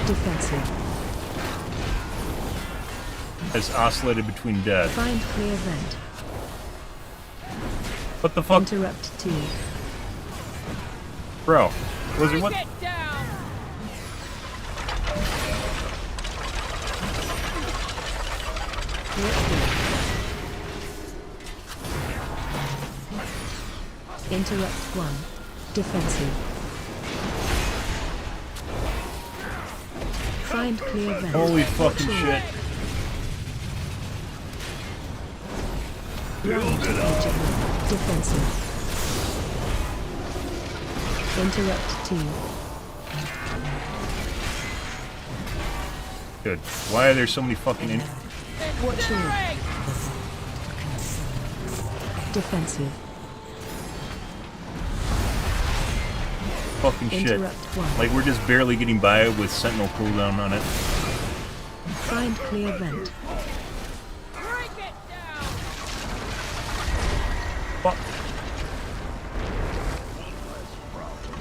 Defensive. Has oscillated between death. Find clear vent. What the fuck? Interrupt 2. Bro, was it what? Interrupt 1. Defensive. Find clear vent. Holy fucking shit. Round to edge of room. Defensive. Interrupt 2. Good. Why are there so many fucking Watch orb. Defensive. fucking shit? Interrupt 1. Like, we're just barely getting by with Sentinel cooldown on it. Find clear vent. Fuck.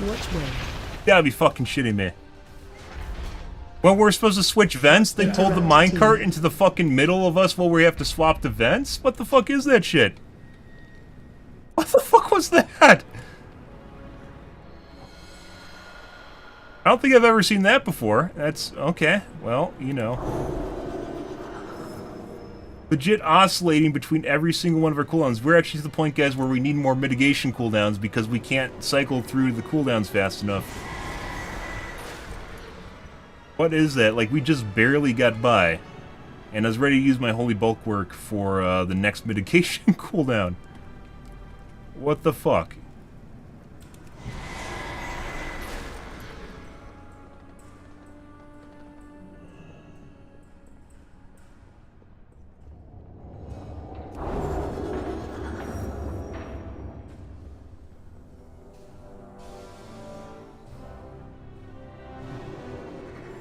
Watch way. You gotta be fucking shitting me. When we're supposed to switch vents, they pulled the minecart into the fucking middle of us while we have to swap the vents? What the fuck is that shit? What the fuck was that? I don't think I've ever seen that before. That's okay. Well, you know. Legit oscillating between every single one of our cooldowns. We're actually to the point, guys, where we need more mitigation cooldowns because we can't cycle through the cooldowns fast enough. What is that? Like, we just barely got by. And I was ready to use my holy bulwark for the next mitigation cooldown. What the fuck?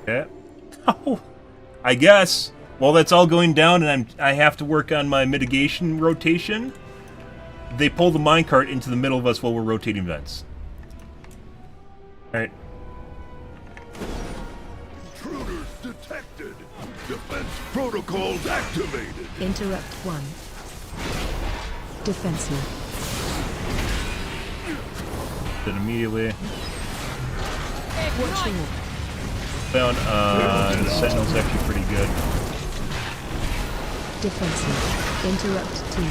Yeah. Oh, I guess. While that's all going down and I have to work on my mitigation rotation, they pull the minecart into the middle of us while we're rotating vents. Alright. Intruders detected. Defense protocols activated. Interrupt 1. Defensive. Then immediately. Watch orb. Found the Sentinel's actually pretty good. Defensive. Interrupt 2.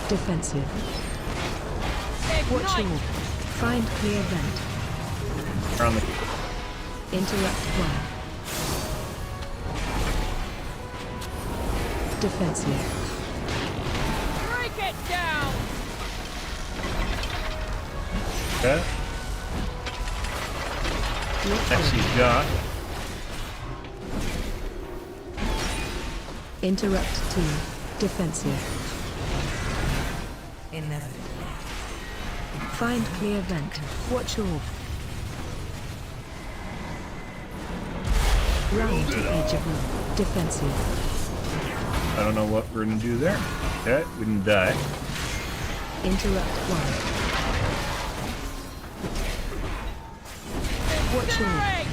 Defensive. Watch orb. Find clear vent. Around the Interrupt 1. Defensive. okay. Next he's got. Interrupt 2. Defensive. Find clear vent. Watch orb. Round to edge of room. Defensive. I don't know what we're gonna do there. Okay, we didn't die. Interrupt 1. Watch orb.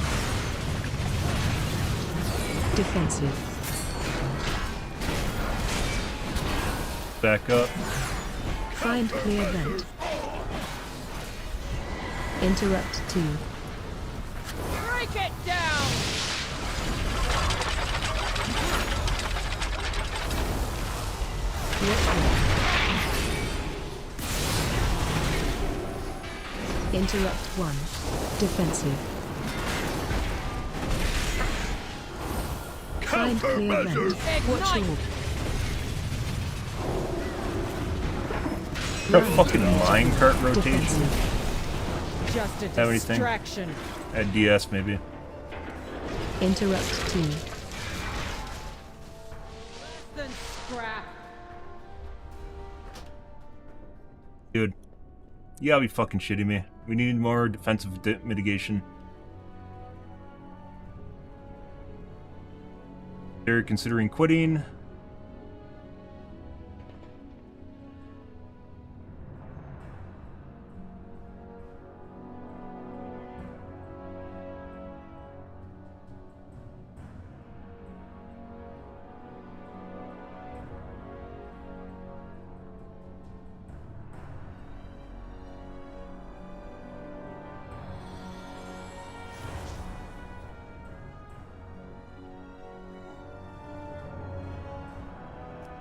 Defensive. Back up. Find clear vent. Interrupt 2. Break it down! Watch orb. Interrupt 1. Defensive. Find clear vent. Watch orb. A fucking minecart rotation. Defensive. Just a Have anything? distraction. At DS maybe. Interrupt 2. Then scrap. Dude. You gotta be fucking shitting me. We need more defensive mitigation. They're considering quitting.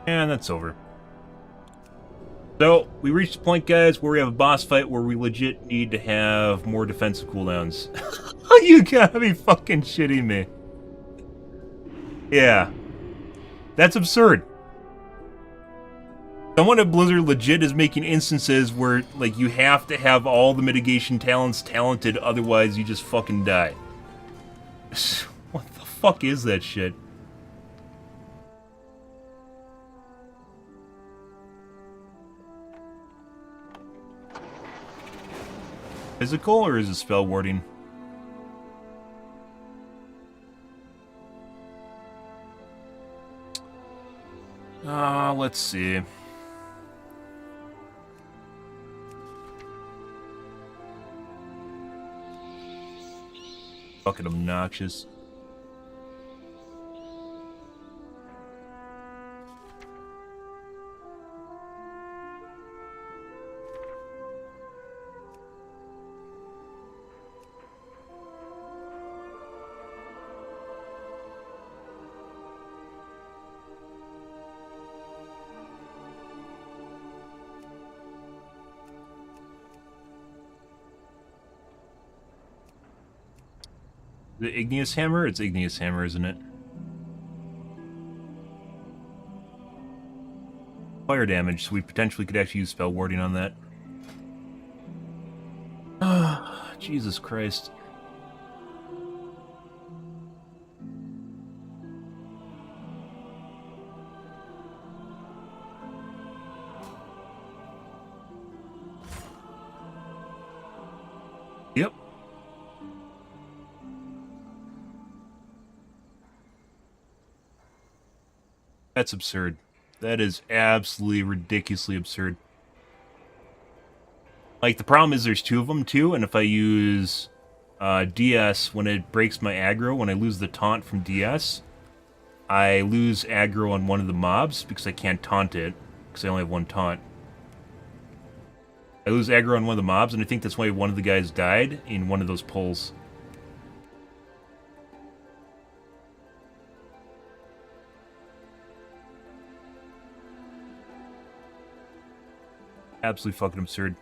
And that's over. So, we reached the point, guys, where we have a boss fight where we legit need to have more defensive cooldowns. You gotta be fucking shitting me. Yeah. That's absurd. Someone at Blizzard legit is making instances where, like, you have to have all the mitigation talents talented, otherwise you just fucking die. What the fuck is that shit? Physical, or is it spell warding? Let's see. Fucking obnoxious. The Igneous Hammer? It's Igneous Hammer, isn't it? Fire damage, so we potentially could actually use spell warding on that. Jesus Christ. Yep. That's absurd. That is absolutely ridiculously absurd. Like, the problem is there's two of them, too, and if I use DS, when it breaks my aggro, when I lose the taunt from DS, I lose aggro on one of the mobs, because I can't taunt it, because I only have one taunt. I lose aggro on one of the mobs, and I think that's why one of the guys died in one of those pulls. Absolutely fucking absurd.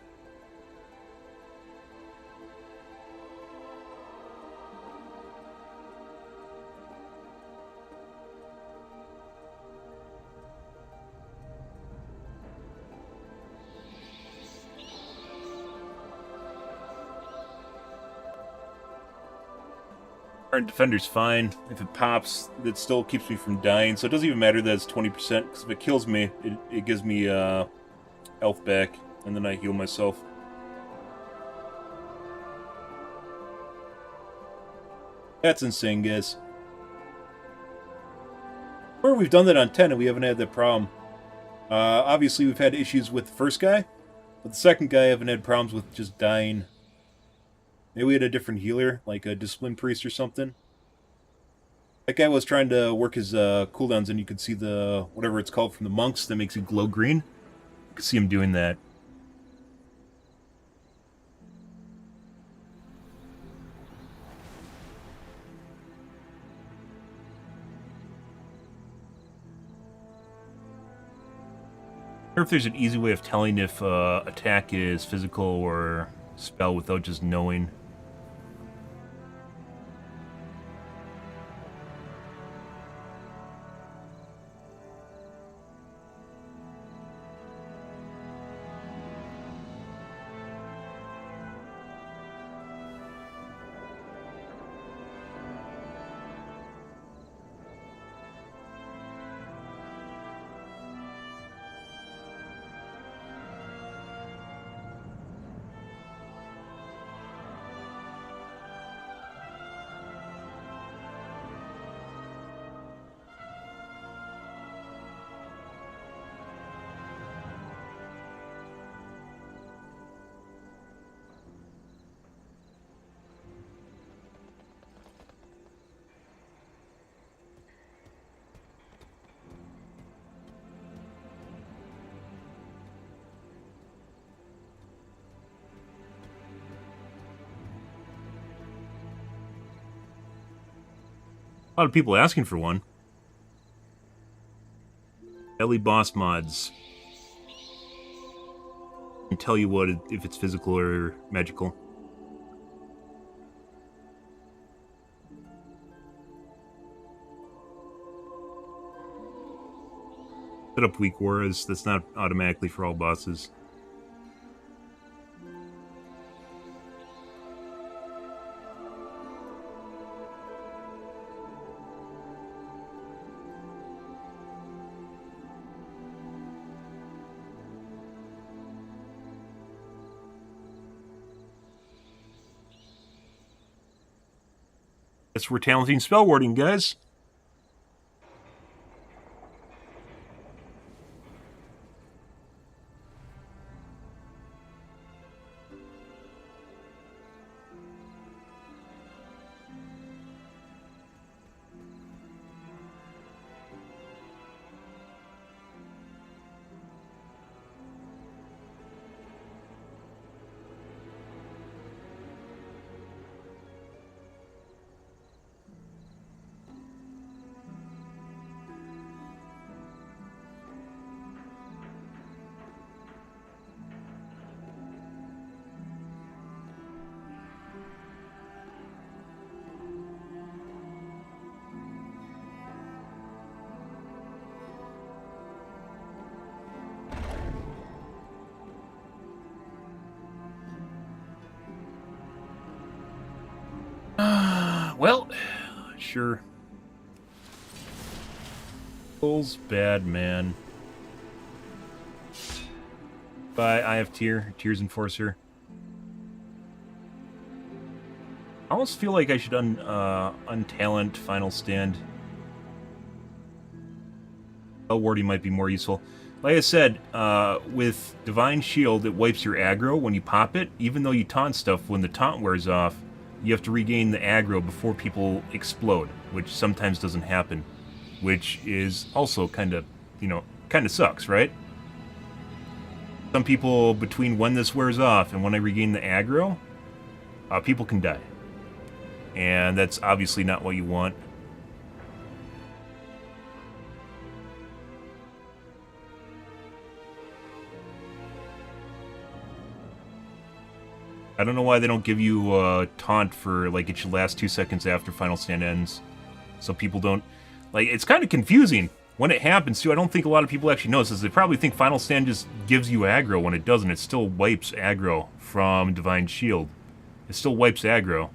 Current defender's fine. If it pops, it still keeps me from dying, so it doesn't even matter that it's 20%, because if it kills me, it gives me health back, and then I heal myself. That's insane, guys. Or we've done that on 10 and we haven't had that problem. Obviously, we've had issues with the first guy, but the second guy I haven't had problems with just dying. Maybe we had a different healer, like a Discipline Priest or something. That guy was trying to work his cooldowns, and you could see the, whatever it's called from the monks that makes it glow green. You could see him doing that. I wonder if there's an easy way of telling if attack is physical or spell without just knowing. A lot of people asking for one. Ellie boss mods. Can tell you what if it's physical or magical. Set up weak auras. That's not automatically for all bosses. Guess we're talenting spell warding, guys. Well, sure. Bull's bad, man. Bye, I have Tears Enforcer. I almost feel like I should untalent Final Stand. Spell warding might be more useful. Like I said, with Divine Shield, it wipes your aggro when you pop it. Even though you taunt stuff, when the taunt wears off, you have to regain the aggro before people explode, which sometimes doesn't happen. Which is also kind of, kind of sucks, right? Some people, between when this wears off and when I regain the aggro, people can die. And that's obviously not what you want. I don't know why they don't give you a taunt for, like, it should last 2 seconds after Final Stand ends. So people don't... Like, it's kind of confusing when it happens, too. I don't think a lot of people actually notice this. They probably think Final Stand just gives you aggro when it doesn't. It still wipes aggro from Divine Shield. It still wipes aggro.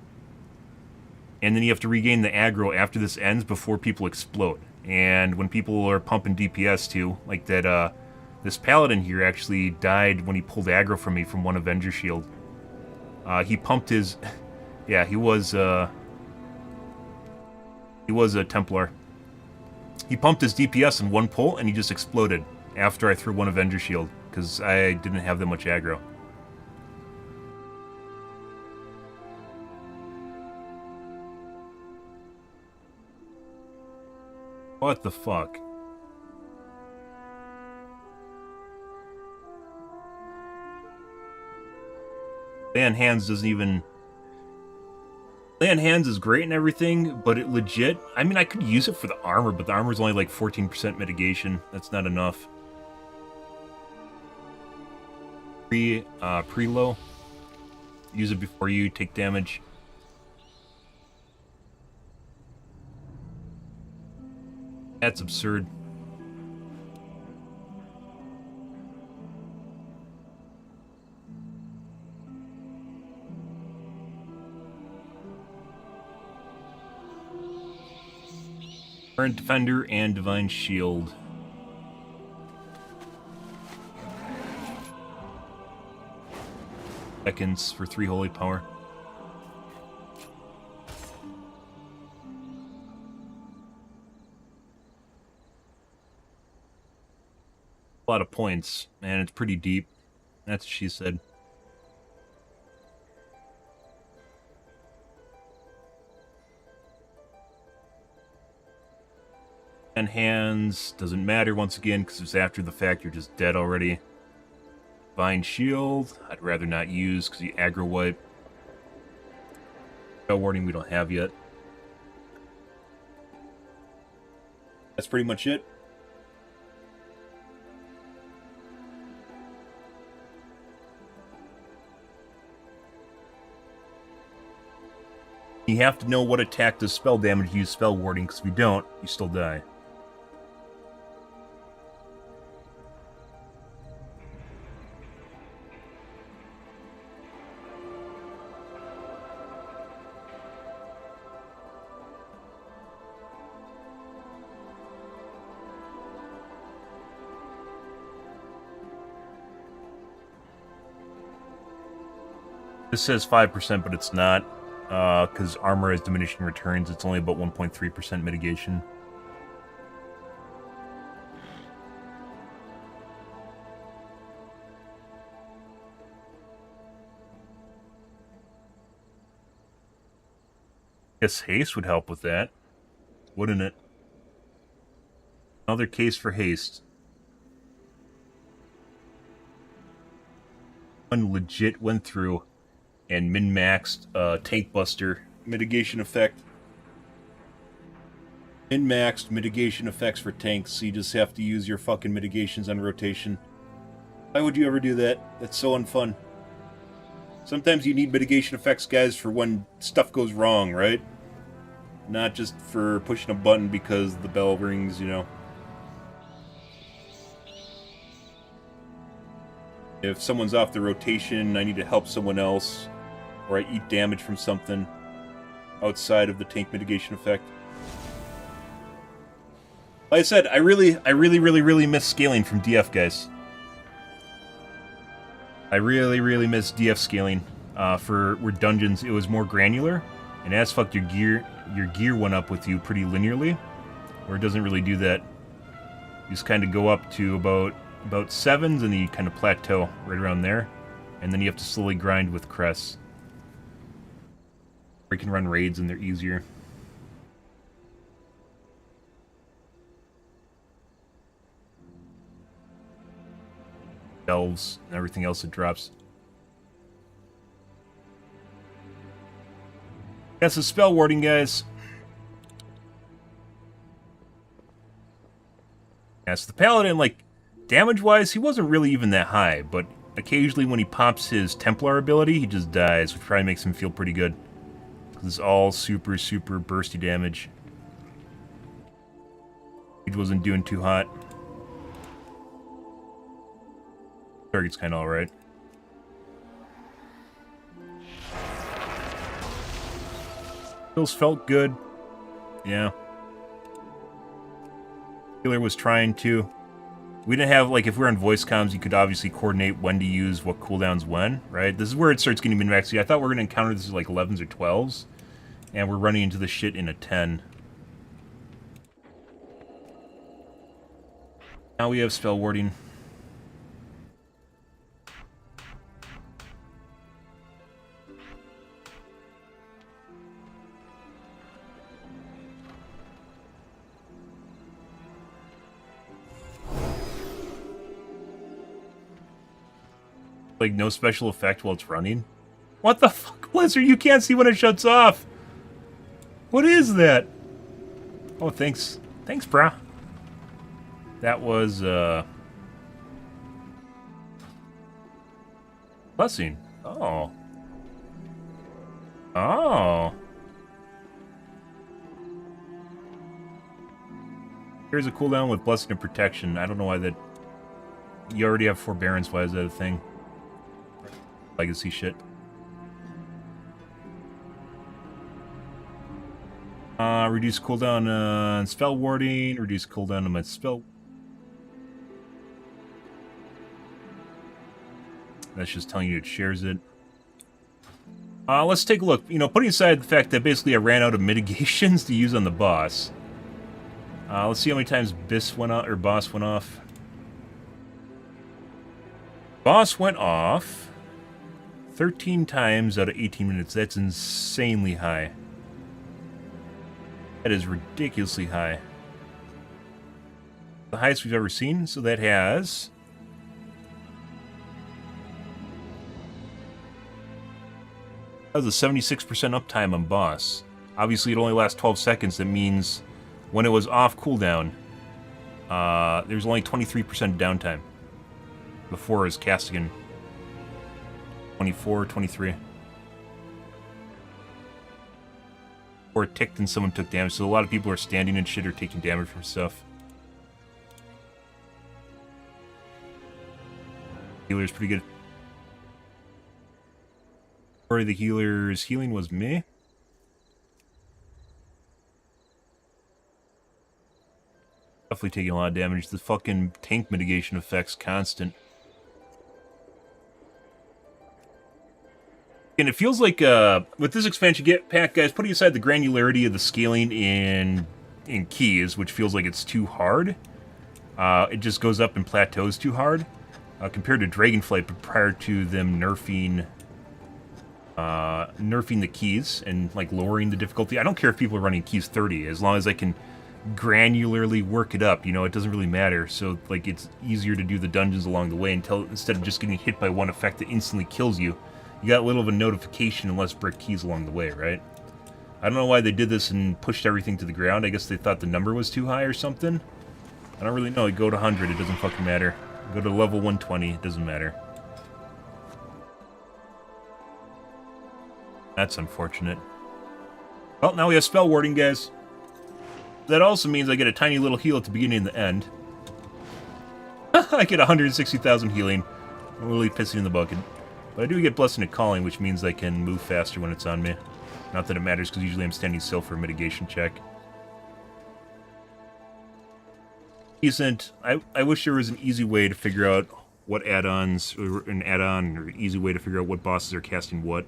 And then you have to regain the aggro after this ends before people explode. And when people are pumping DPS, too, like that, this Paladin here actually died when he pulled aggro from me from one Avenger Shield. He pumped his... Yeah, he was a Templar. He pumped his DPS in one pull, and he just exploded after I threw one Avenger Shield, because I didn't have that much aggro. What the fuck? Lay on Hands doesn't even... Lay on Hands is great and everything, but it legit... I mean, I could use it for the armor, but the armor's only like 14% mitigation. That's not enough. Pre-low. Use it before you take damage. That's absurd. Current Defender and Divine Shield. Seconds for 3 Holy Power. A lot of points, and it's pretty deep. That's what she said. And Hands doesn't matter once again because it's after the fact. You're just dead already. Divine Shield I'd rather not use because you aggro wipe. Spell warding we don't have yet. That's pretty much it. You have to know what attack does spell damage to use spell warding, because if you don't, you still die. This says 5%, but it's not. Because armor has diminishing returns, it's only about 1.3% mitigation. Guess haste would help with that, wouldn't it? Another case for haste. One legit went through and min-maxed Tank Buster mitigation effect. Min-maxed mitigation effects for tanks, so you just have to use your fucking mitigations on rotation. Why would you ever do that? That's so unfun. Sometimes you need mitigation effects, guys, for when stuff goes wrong, right? Not just for pushing a button because the bell rings, you know. If someone's off the rotation, I need to help someone else, or I eat damage from something outside of the tank mitigation effect. Like I said, I really miss scaling from DF, guys. I really miss DF scaling for where dungeons it was more granular, and as fuck your gear went up with you pretty linearly, where it doesn't really do that. You just kind of go up to about 7s, and then you kind of plateau right around there, and then you have to slowly grind with crests. Or you can run raids and they're easier. Delves and everything else that drops. That's the spell warding, guys. That's the paladin, like, damage-wise, he wasn't really even that high, but occasionally when he pops his Templar ability, he just dies, which probably makes him feel pretty good. This is all super bursty damage. He wasn't doing too hot. Target's kind of alright. Kills felt good. Yeah. Killer was trying to. We didn't have, like, if we were on voice comms, you could obviously coordinate when to use what cooldowns when, right? This is where it starts getting min-maxed. I thought we were going to encounter this as, like, 11s or 12s, and we're running into this shit in a 10. Now we have spell warding. Like, no special effect while it's running? What the fuck, Blizzard? You can't see when it shuts off! What is that? Oh, thanks. Thanks, brah. That was, blessing. Oh. Oh. Here's a cooldown with blessing and protection. I don't know why that... You already have forbearance. Why is that a thing? Legacy shit. Reduce cooldown on spell warding. Reduce cooldown on my spell. That's just telling you it shares it. Let's take a look. You know, putting aside the fact that basically I ran out of mitigations to use on the boss. Let's see how many times boss went off. Boss went off 13 times out of 18 minutes. That's insanely high. That is ridiculously high. The highest we've ever seen, so that has... That was a 76% uptime on boss. Obviously, it only lasts 12 seconds. That means when it was off cooldown, there's only 23% downtime. Before is casting in 24, 23. Or it ticked and someone took damage, so a lot of people are standing and shit or taking damage from stuff. Healer's pretty good. Or the healer's healing was me. Definitely taking a lot of damage. The fucking tank mitigation effect's constant. And it feels like, with this expansion pack, guys, putting aside the granularity of the scaling in keys, which feels like it's too hard, it just goes up and plateaus too hard, compared to Dragonflight, but prior to them nerfing the keys and, like, lowering the difficulty. I don't care if people are running keys 30, as long as I can granularly work it up, you know, it doesn't really matter. So, like, it's easier to do the dungeons along the way instead of just getting hit by one effect that instantly kills you. You got a little of a notification and less brick keys along the way, right? I don't know why they did this and pushed everything to the ground. I guess they thought the number was too high or something. I don't really know. You go to 100, it doesn't fucking matter. Go to level 120, it doesn't matter. That's unfortunate. Well, now we have spell warding, guys. That also means I get a tiny little heal at the beginning and the end. I get 160,000 healing. I'm really pissing in the bucket. But I do get Blessing of Calling, which means I can move faster when it's on me. Not that it matters, because usually I'm standing still for a mitigation check. Decent. I wish there was an easy way to figure out what add-ons, or an add-on, or an easy way to figure out what bosses are casting what.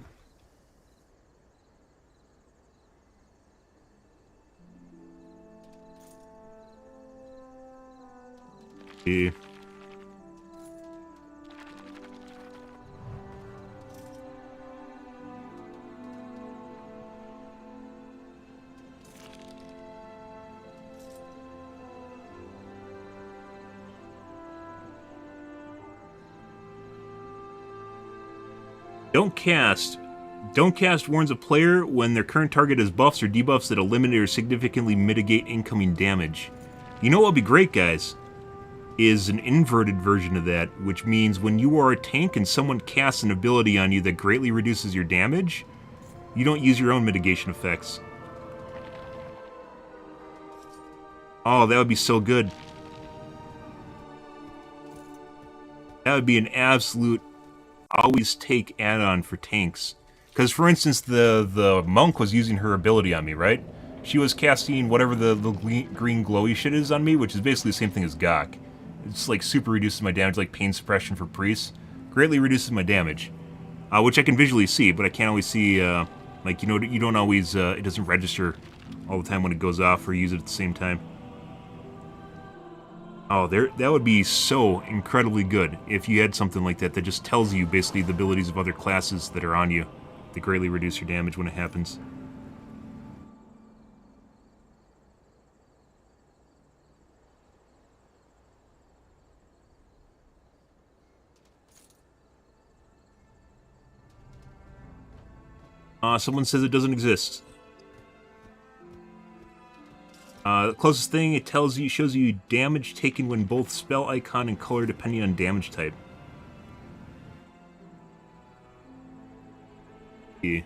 Don't cast warns a player when their current target has buffs or debuffs that eliminate or significantly mitigate incoming damage. You know what would be great, guys? Is an inverted version of that, which means when you are a tank and someone casts an ability on you that greatly reduces your damage, you don't use your own mitigation effects. Oh, that would be so good. That would be an absolute always take add-on for tanks. Because, for instance, the monk was using her ability on me, right? She was casting whatever the green glowy shit is on me, which is basically the same thing as Gok. It's like super reduces my damage, like pain suppression for priests. Greatly reduces my damage. Which I can visually see, but I can't always see, like, you know, you don't always, it doesn't register all the time when it goes off or use it at the same time. Oh, that would be so incredibly good if you had something like that that just tells you basically the abilities of other classes that are on you that greatly reduce your damage when it happens. Someone says it doesn't exist. The closest thing it tells you, shows you damage taken when both spell icon and color depending on damage type. Yeah.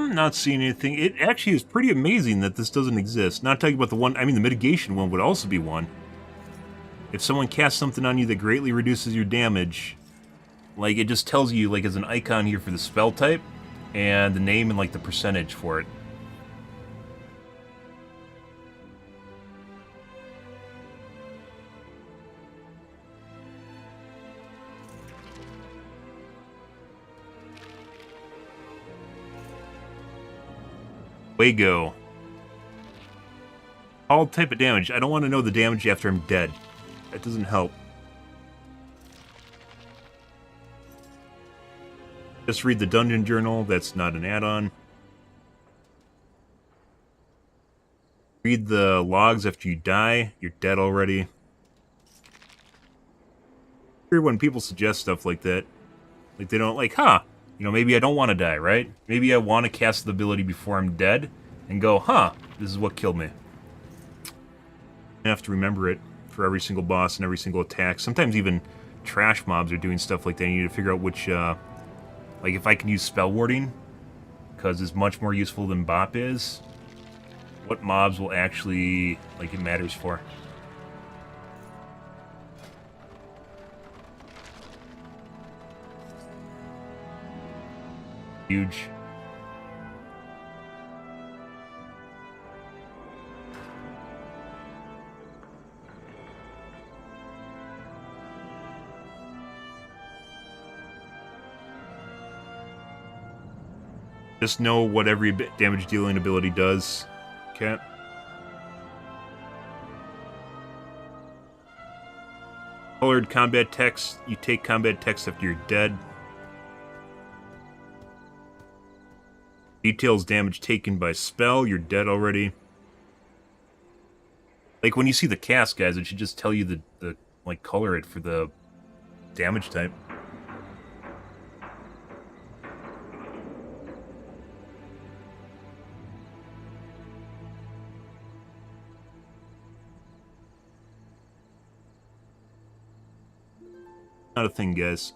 Not seeing anything. It actually is pretty amazing that this doesn't exist. Not talking about the one, I mean the mitigation one would also be one. if someone casts something on you that greatly reduces your damage, like, it just tells you, like, as an icon here for the spell type, and the name and, like, the percentage for it. Wago. All type of damage. I don't want to know the damage after I'm dead. That doesn't help. Just read the dungeon journal. That's not an add-on. Read the logs after you die. You're dead already. Weird when people suggest stuff like that. Like, they don't, like, huh, you know, maybe I don't want to die, right? Maybe I want to cast the ability before I'm dead and go, huh, this is what killed me. I have to remember it for every single boss and every single attack. Sometimes even trash mobs are doing stuff like that. You need to figure out which, like, if I can use spell warding, because it's much more useful than Bop is, what mobs will actually, like, it matters for. Huge. Just know what every damage dealing ability does. Okay. Colored combat text. You take combat text after you're dead. Details damage taken by spell. You're dead already. Like, when you see the cast, guys, it should just tell you the like, color it for the damage type. Not a thing, guys.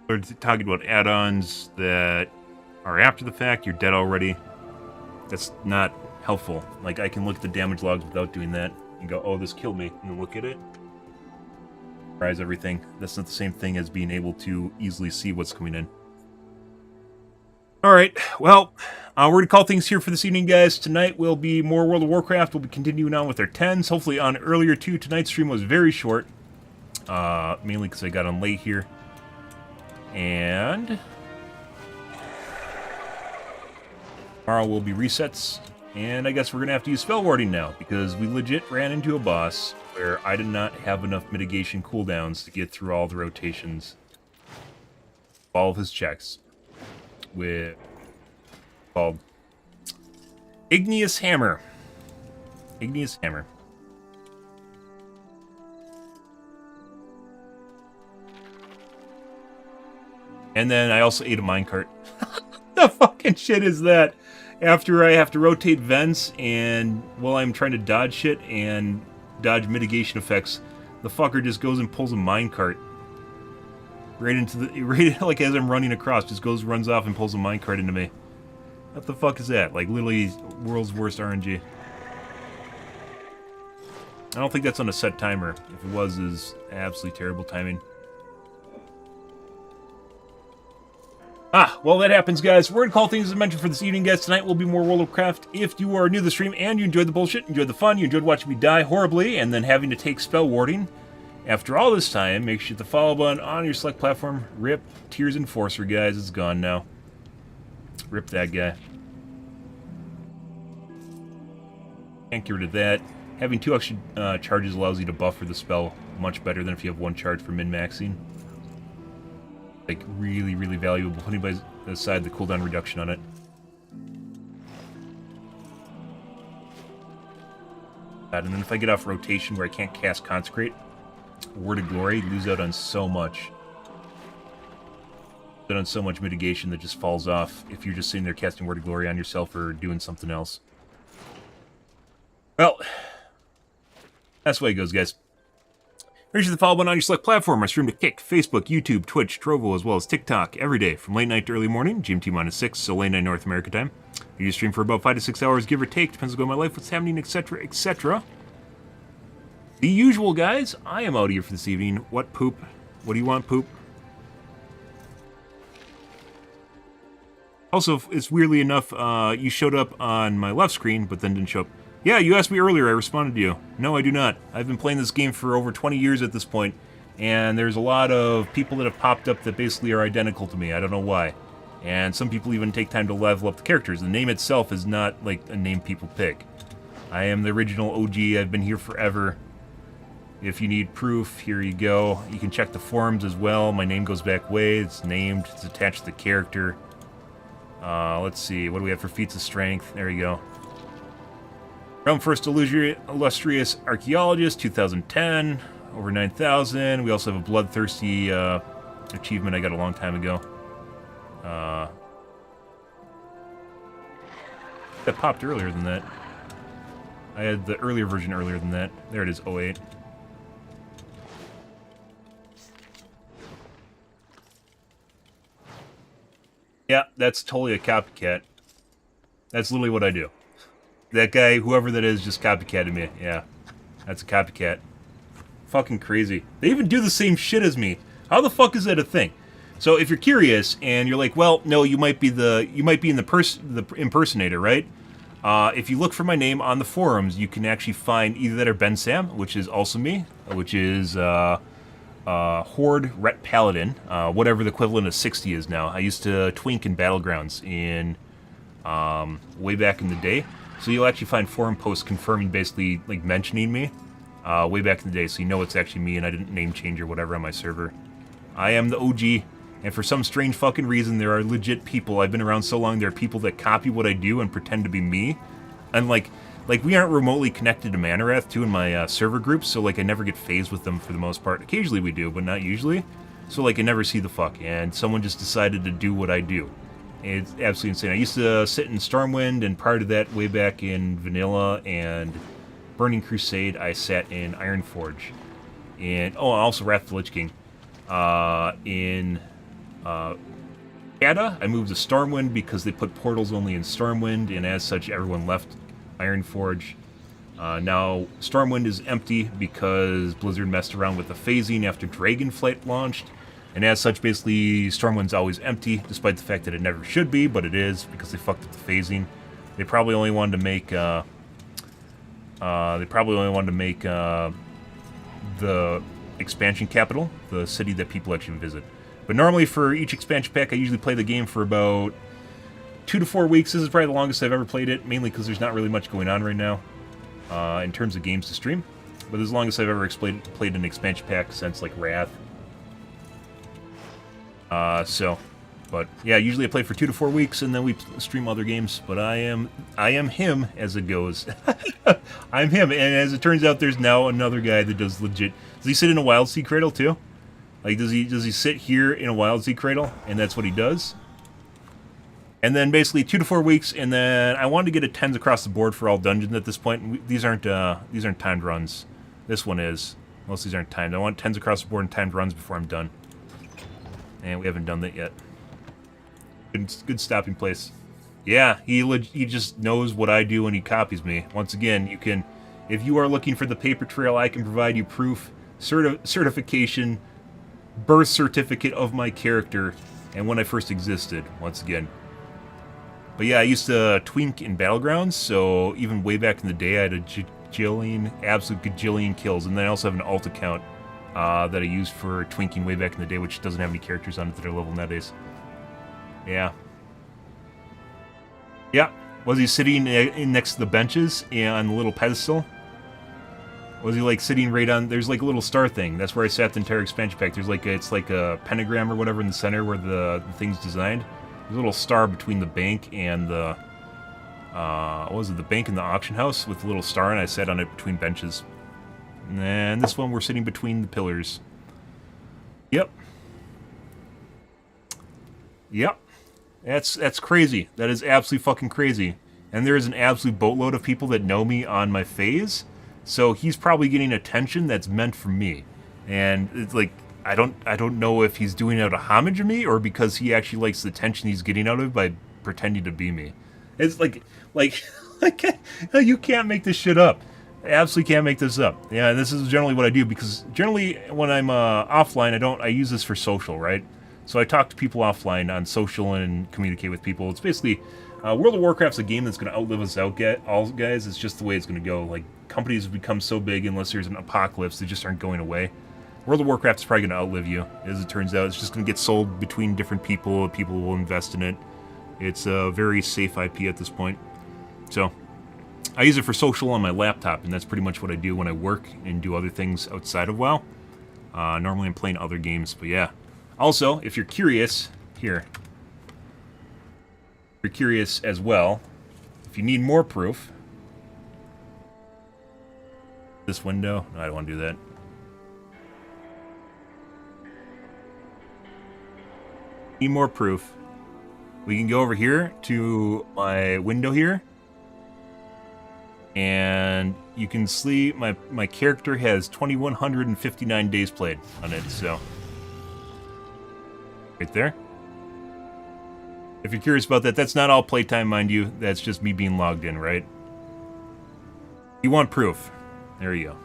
We're talking about add-ons that are after the fact. You're dead already. That's not helpful. Like, I can look at the damage logs without doing that and go, oh, this killed me, and look at it. Everything. That's not the same thing as being able to easily see what's coming in. Alright, well, we're going to call things here for this evening, guys. Tonight will be more World of Warcraft. We'll be continuing on with our 10s, hopefully on earlier too. Tonight's stream was very short, mainly because I got on late here. And tomorrow will be resets, and I guess we're going to have to use spell warding now, because we legit ran into a boss where I did not have enough mitigation cooldowns to get through all the rotations, all of his checks, with called Igneous Hammer. Igneous Hammer. And then I also ate a minecart. The fucking shit is that? After I have to rotate vents and while I'm trying to dodge shit and dodge mitigation effects, the fucker just goes and pulls a minecart right into the, right, like as I'm running across, just runs off and pulls a minecart into me. What the fuck is that? Like, literally world's worst RNG. I don't think that's on a set timer. If it was, is absolutely terrible timing. Well, that happens, guys. We're going to call things as mentioned for this evening, guys. Tonight will be more World of Warcraft. If you are new to the stream and you enjoyed the bullshit, enjoyed the fun, you enjoyed watching me die horribly, and then having to take spell warding, after all this time, make sure you hit the follow button on your select platform. Rip Tears Enforcer, guys. It's gone now. Rip that guy. Can't get rid of that. Having 2 extra charges allows you to buffer the spell much better than if you have 1 charge for min-maxing. Like, really, really valuable. Putting by aside the cooldown reduction on it. And then if I get off rotation where I can't cast Consecrate, Word of Glory, lose out on so much. Lose out on so much mitigation that just falls off if you're just sitting there casting Word of Glory on yourself or doing something else. Well, That's the way it goes, guys. Make sure to follow button on your select platform. I stream to Kick, Facebook, YouTube, Twitch, Trovo, as well as TikTok every day from late night to early morning, GMT-6, so late night North America time. I usually stream for about 5 to 6 hours, give or take. Depends on my life, what's happening, etc., etc. The usual, guys. I am out here for this evening. What, Poop? What do you want, Poop? Also, it's weirdly enough, you showed up on my left screen, but then didn't show up. Yeah, you asked me earlier, I responded to you. No, I do not. I've been playing this game for over 20 years at this point, and there's a lot of people that have popped up that basically are identical to me. I don't know why. And some people even take time to level up the characters. The name itself is not like a name people pick. I am the original OG. I've been here forever. If you need proof, here you go. You can check the forums as well. My name goes back way. It's named. It's attached to the character. Let's see. What do we have for feats of strength? There you go. Realm First Illustrious Archaeologist, 2010. Over 9,000. We also have a Bloodthirsty achievement I got a long time ago. That popped earlier than that. I had the earlier version earlier than that. There it is, 08. Yeah, that's totally a copycat. That's literally what I do. That guy, whoever that is, just copycatted me. Yeah, that's a copycat. Fucking crazy. They even do the same shit as me. How the fuck is that a thing? So if you're curious and you're like, well, no, you might be in the impersonator, right? If you look for my name on the forums, you can actually find either that or Ben Sam, which is also me, which is Horde Ret Paladin, whatever the equivalent of 60 is now. I used to twink in Battlegrounds in way back in the day. So you'll actually find forum posts confirming, basically like mentioning me way back in the day, so you know it's actually me and I didn't name change or whatever on my server. I am the OG, and for some strange fucking reason, there are legit people. I've been around so long, there are people that copy what I do and pretend to be me. And like we aren't remotely connected to Manarath too in my server groups, so like I never get phased with them for the most part. Occasionally we do, but not usually. So like I never see the fuck, and someone just decided to do what I do. It's absolutely insane. I used to sit in Stormwind, and prior to that, way back in Vanilla and Burning Crusade, I sat in Ironforge. And also Wrath of the Lich King. In Ada, I moved to Stormwind because they put portals only in Stormwind, and as such, everyone left Ironforge. Now, Stormwind is empty because Blizzard messed around with the phasing after Dragonflight launched, and as such, basically, Stormwind's always empty, despite the fact that it never should be, but it is, because they fucked up the phasing. They probably only wanted to make, the expansion capital, the city that people actually visit. But normally for each expansion pack, I usually play the game for about 2 to 4 weeks. This is probably the longest I've ever played it, mainly because there's not really much going on right now in terms of games to stream. But this is the longest I've ever played an expansion pack since, like, Wrath. But yeah, usually I play for 2 to 4 weeks, and then we stream other games. But I am him, as it goes. I'm him, and as it turns out, there's now another guy that does legit. Does he sit in a Wild Sea Cradle too? Like, does he sit here in a Wild Sea Cradle, and that's what he does? And then basically 2 to 4 weeks, and then I wanted to get a 10s across the board for all dungeons at this point. These aren't timed runs. This one is. Most of these aren't timed. I want 10s across the board and timed runs before I'm done. And we haven't done that yet. Good stopping place. Yeah, he just knows what I do and he copies me. Once again, you can, if you are looking for the paper trail, I can provide you proof, certification, birth certificate of my character and when I first existed, once again. But yeah, I used to twink in Battlegrounds, so even way back in the day, I had a absolute gajillion kills, and then I also have an alt account that I used for twinking way back in the day, which doesn't have any characters on it that are level nowadays. Yeah. Yeah. Was he sitting in next to the benches on the little pedestal? Was he like sitting right on? There's like a little star thing. That's where I sat the entire expansion pack. There's like it's like a pentagram or whatever in the center where the thing's designed. There's a little star between the bank and the what was it? The bank and the auction house with a little star, and I sat on it between benches. And this one we're sitting between the pillars. Yep. Yep. That's crazy. That is absolutely fucking crazy. And there is an absolute boatload of people that know me on my phase. So he's probably getting attention that's meant for me. And it's like, I don't know if he's doing it out of homage of me or because he actually likes the attention he's getting out of it by pretending to be me. It's like you can't make this shit up. I absolutely can't make this up. Yeah, and this is generally what I do, because generally when I'm offline, I use this for social, right? So I talk to people offline on social and communicate with people. It's basically, World of Warcraft's a game that's going to outlive us all, guys. It's just the way it's going to go. Like, companies have become so big, unless there's an apocalypse, they just aren't going away. World of Warcraft is probably going to outlive you, as it turns out. It's just going to get sold between different people. People will invest in it. It's a very safe IP at this point. So I use it for social on my laptop, and that's pretty much what I do when I work and do other things outside of WoW. Normally I'm playing other games, but yeah. Also, if you're curious, here. If you're curious as well, if you need more proof, this window, no, I don't want to do that. Need more proof. We can go over here to my window here. And you can see my character has 2,159 days played on it, so. Right there. If you're curious about that, that's not all playtime, mind you. That's just me being logged in, right? You want proof. There you go.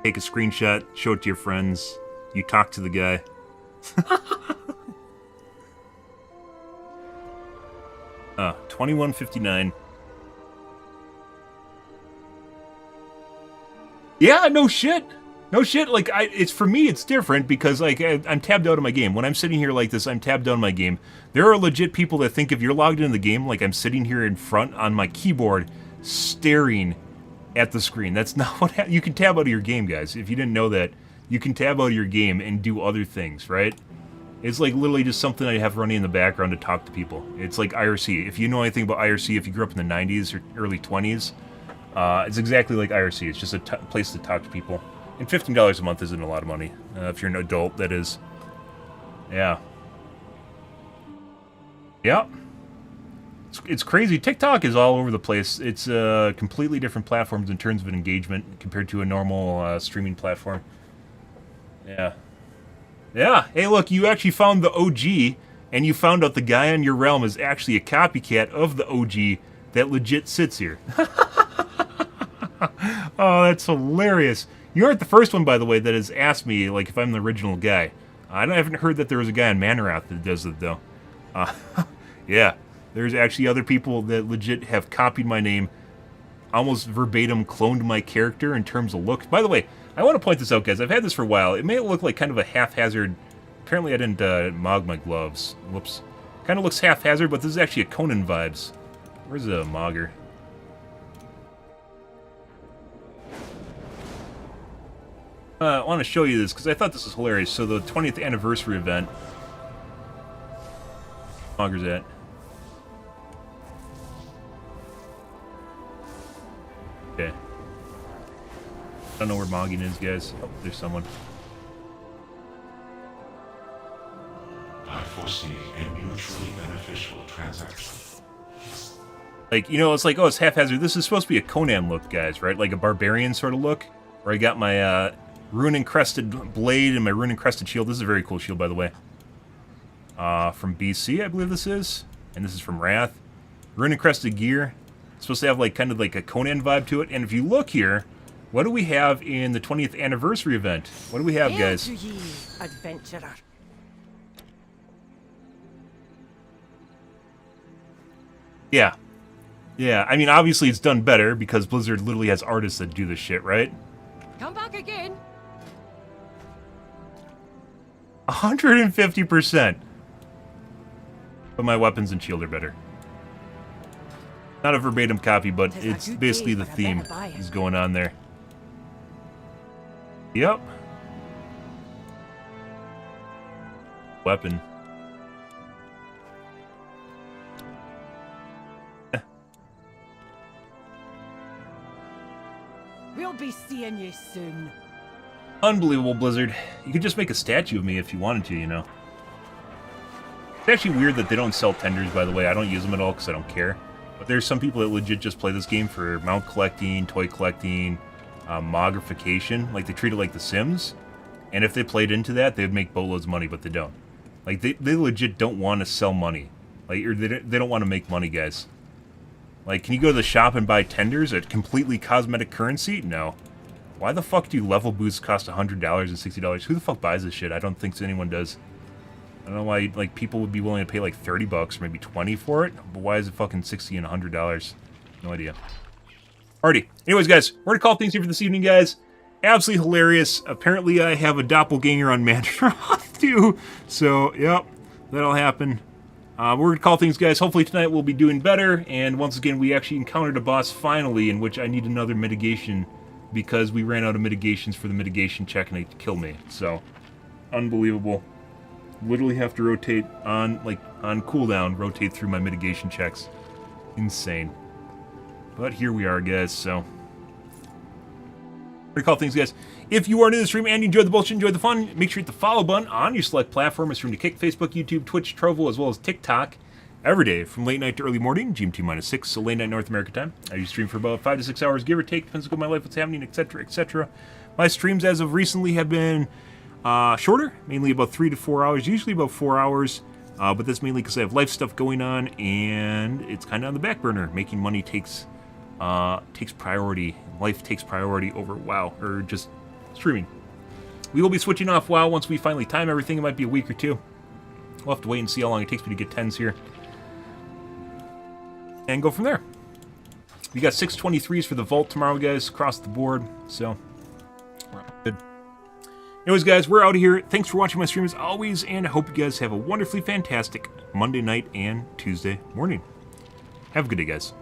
Take a screenshot, show it to your friends. You talk to the guy. 2159. Yeah, no shit. No shit. Like, it's for me, it's different because, like, I'm tabbed out of my game. When I'm sitting here like this, I'm tabbed out of my game. There are legit people that think if you're logged into the game, like I'm sitting here in front on my keyboard, staring at the screen. That's not what you can tab out of your game, guys. If you didn't know that, you can tab out of your game and do other things, right? It's like literally just something I have running in the background to talk to people. It's like IRC. If you know anything about IRC, if you grew up in the 90s or early 20s, it's exactly like IRC. It's just a place to talk to people. And $15 a month isn't a lot of money. If you're an adult, that is. Yeah. Yeah. It's crazy. TikTok is all over the place. It's completely different platforms in terms of engagement compared to a normal streaming platform. Yeah. Yeah. Hey, look, you actually found the OG, and you found out the guy on your realm is actually a copycat of the OG that legit sits here. Oh, that's hilarious. You aren't the first one, by the way, that has asked me, like, if I'm the original guy. I haven't heard that there was a guy in Manarath that does it, though. Yeah. There's actually other people that legit have copied my name, almost verbatim cloned my character in terms of look. By the way, I want to point this out, guys. I've had this for a while. It may look like kind of a haphazard... Apparently I didn't mog my gloves. Whoops. Kind of looks haphazard, but this is actually a Conan vibes. Where's the mogger? I want to show you this because I thought this was hilarious. So the 20th anniversary event. Mogger's at. Okay. I don't know where mogging is, guys. Oh, there's someone. I foresee a mutually beneficial transaction. Like, you know, it's like, oh, it's haphazard. This is supposed to be a Conan look, guys, right? Like a barbarian sort of look. Where I got my rune-encrusted blade and my rune-encrusted shield. This is a very cool shield, by the way. From BC, I believe this is. And this is from Wrath. Rune-encrusted gear. It's supposed to have like kind of like a Conan vibe to it. And if you look here, what do we have in the 20th anniversary event? What do we have, guys? Hail to ye, adventurer. Yeah. Yeah, I mean, obviously it's done better because Blizzard literally has artists that do this shit, right? Come back again. 150%. But my weapons and shield are better. Not a verbatim copy, but it's basically the theme is going on there. Yep. Weapon. We'll be seeing you soon. Unbelievable, Blizzard. You could just make a statue of me if you wanted to, you know. It's actually weird that they don't sell tenders, by the way. I don't use them at all because I don't care. But there's some people that legit just play this game for mount collecting, toy collecting, mogrification. Like, they treat it like The Sims. And if they played into that, they would make boatloads of money, but they don't. Like, they legit don't want to sell money. Like, or they don't want to make money, guys. Like, can you go to the shop and buy tenders at completely cosmetic currency? No. Why the fuck do level boosts cost $100 and $60? Who the fuck buys this shit? I don't think anyone does. I don't know why, like, people would be willing to pay, like, 30 bucks or maybe 20 for it, but why is it fucking 60 and $100? No idea. Alrighty. Anyways, guys, we're gonna call things here for this evening, guys. Absolutely hilarious. Apparently, I have a doppelganger on Mandaroth, too. So, yep, that'll happen. We're going to call things, guys. Hopefully tonight we'll be doing better. And once again, we actually encountered a boss finally in which I need another mitigation because we ran out of mitigations for the mitigation check and it killed me. So, unbelievable. Literally have to rotate on cooldown, rotate through my mitigation checks. Insane. But here we are, guys, so... We're going to call things, guys. If you are new to the stream and you enjoyed the bullshit, enjoyed the fun, make sure you hit the follow button on your select platform. It's from to Kick, Facebook, YouTube, Twitch, Trovo, as well as TikTok. Every day from late night to early morning, GMT-6, so late night North America time. I usually stream for about 5 to 6 hours, give or take. Depends on my life, what's happening, etc., etc. My streams as of recently have been shorter, mainly about 3 to 4 hours, usually about 4 hours. But that's mainly because I have life stuff going on, and it's kind of on the back burner. Making money takes priority. Life takes priority over WoW, or just streaming. We will be switching off WoW once we finally time everything. It might be a week or two. We'll have to wait and see how long it takes me to get 10s here. And go from there. We got 623s for the vault tomorrow, guys, across the board. So, good. Anyways, guys, we're out of here. Thanks for watching my stream as always, and I hope you guys have a wonderfully fantastic Monday night and Tuesday morning. Have a good day, guys.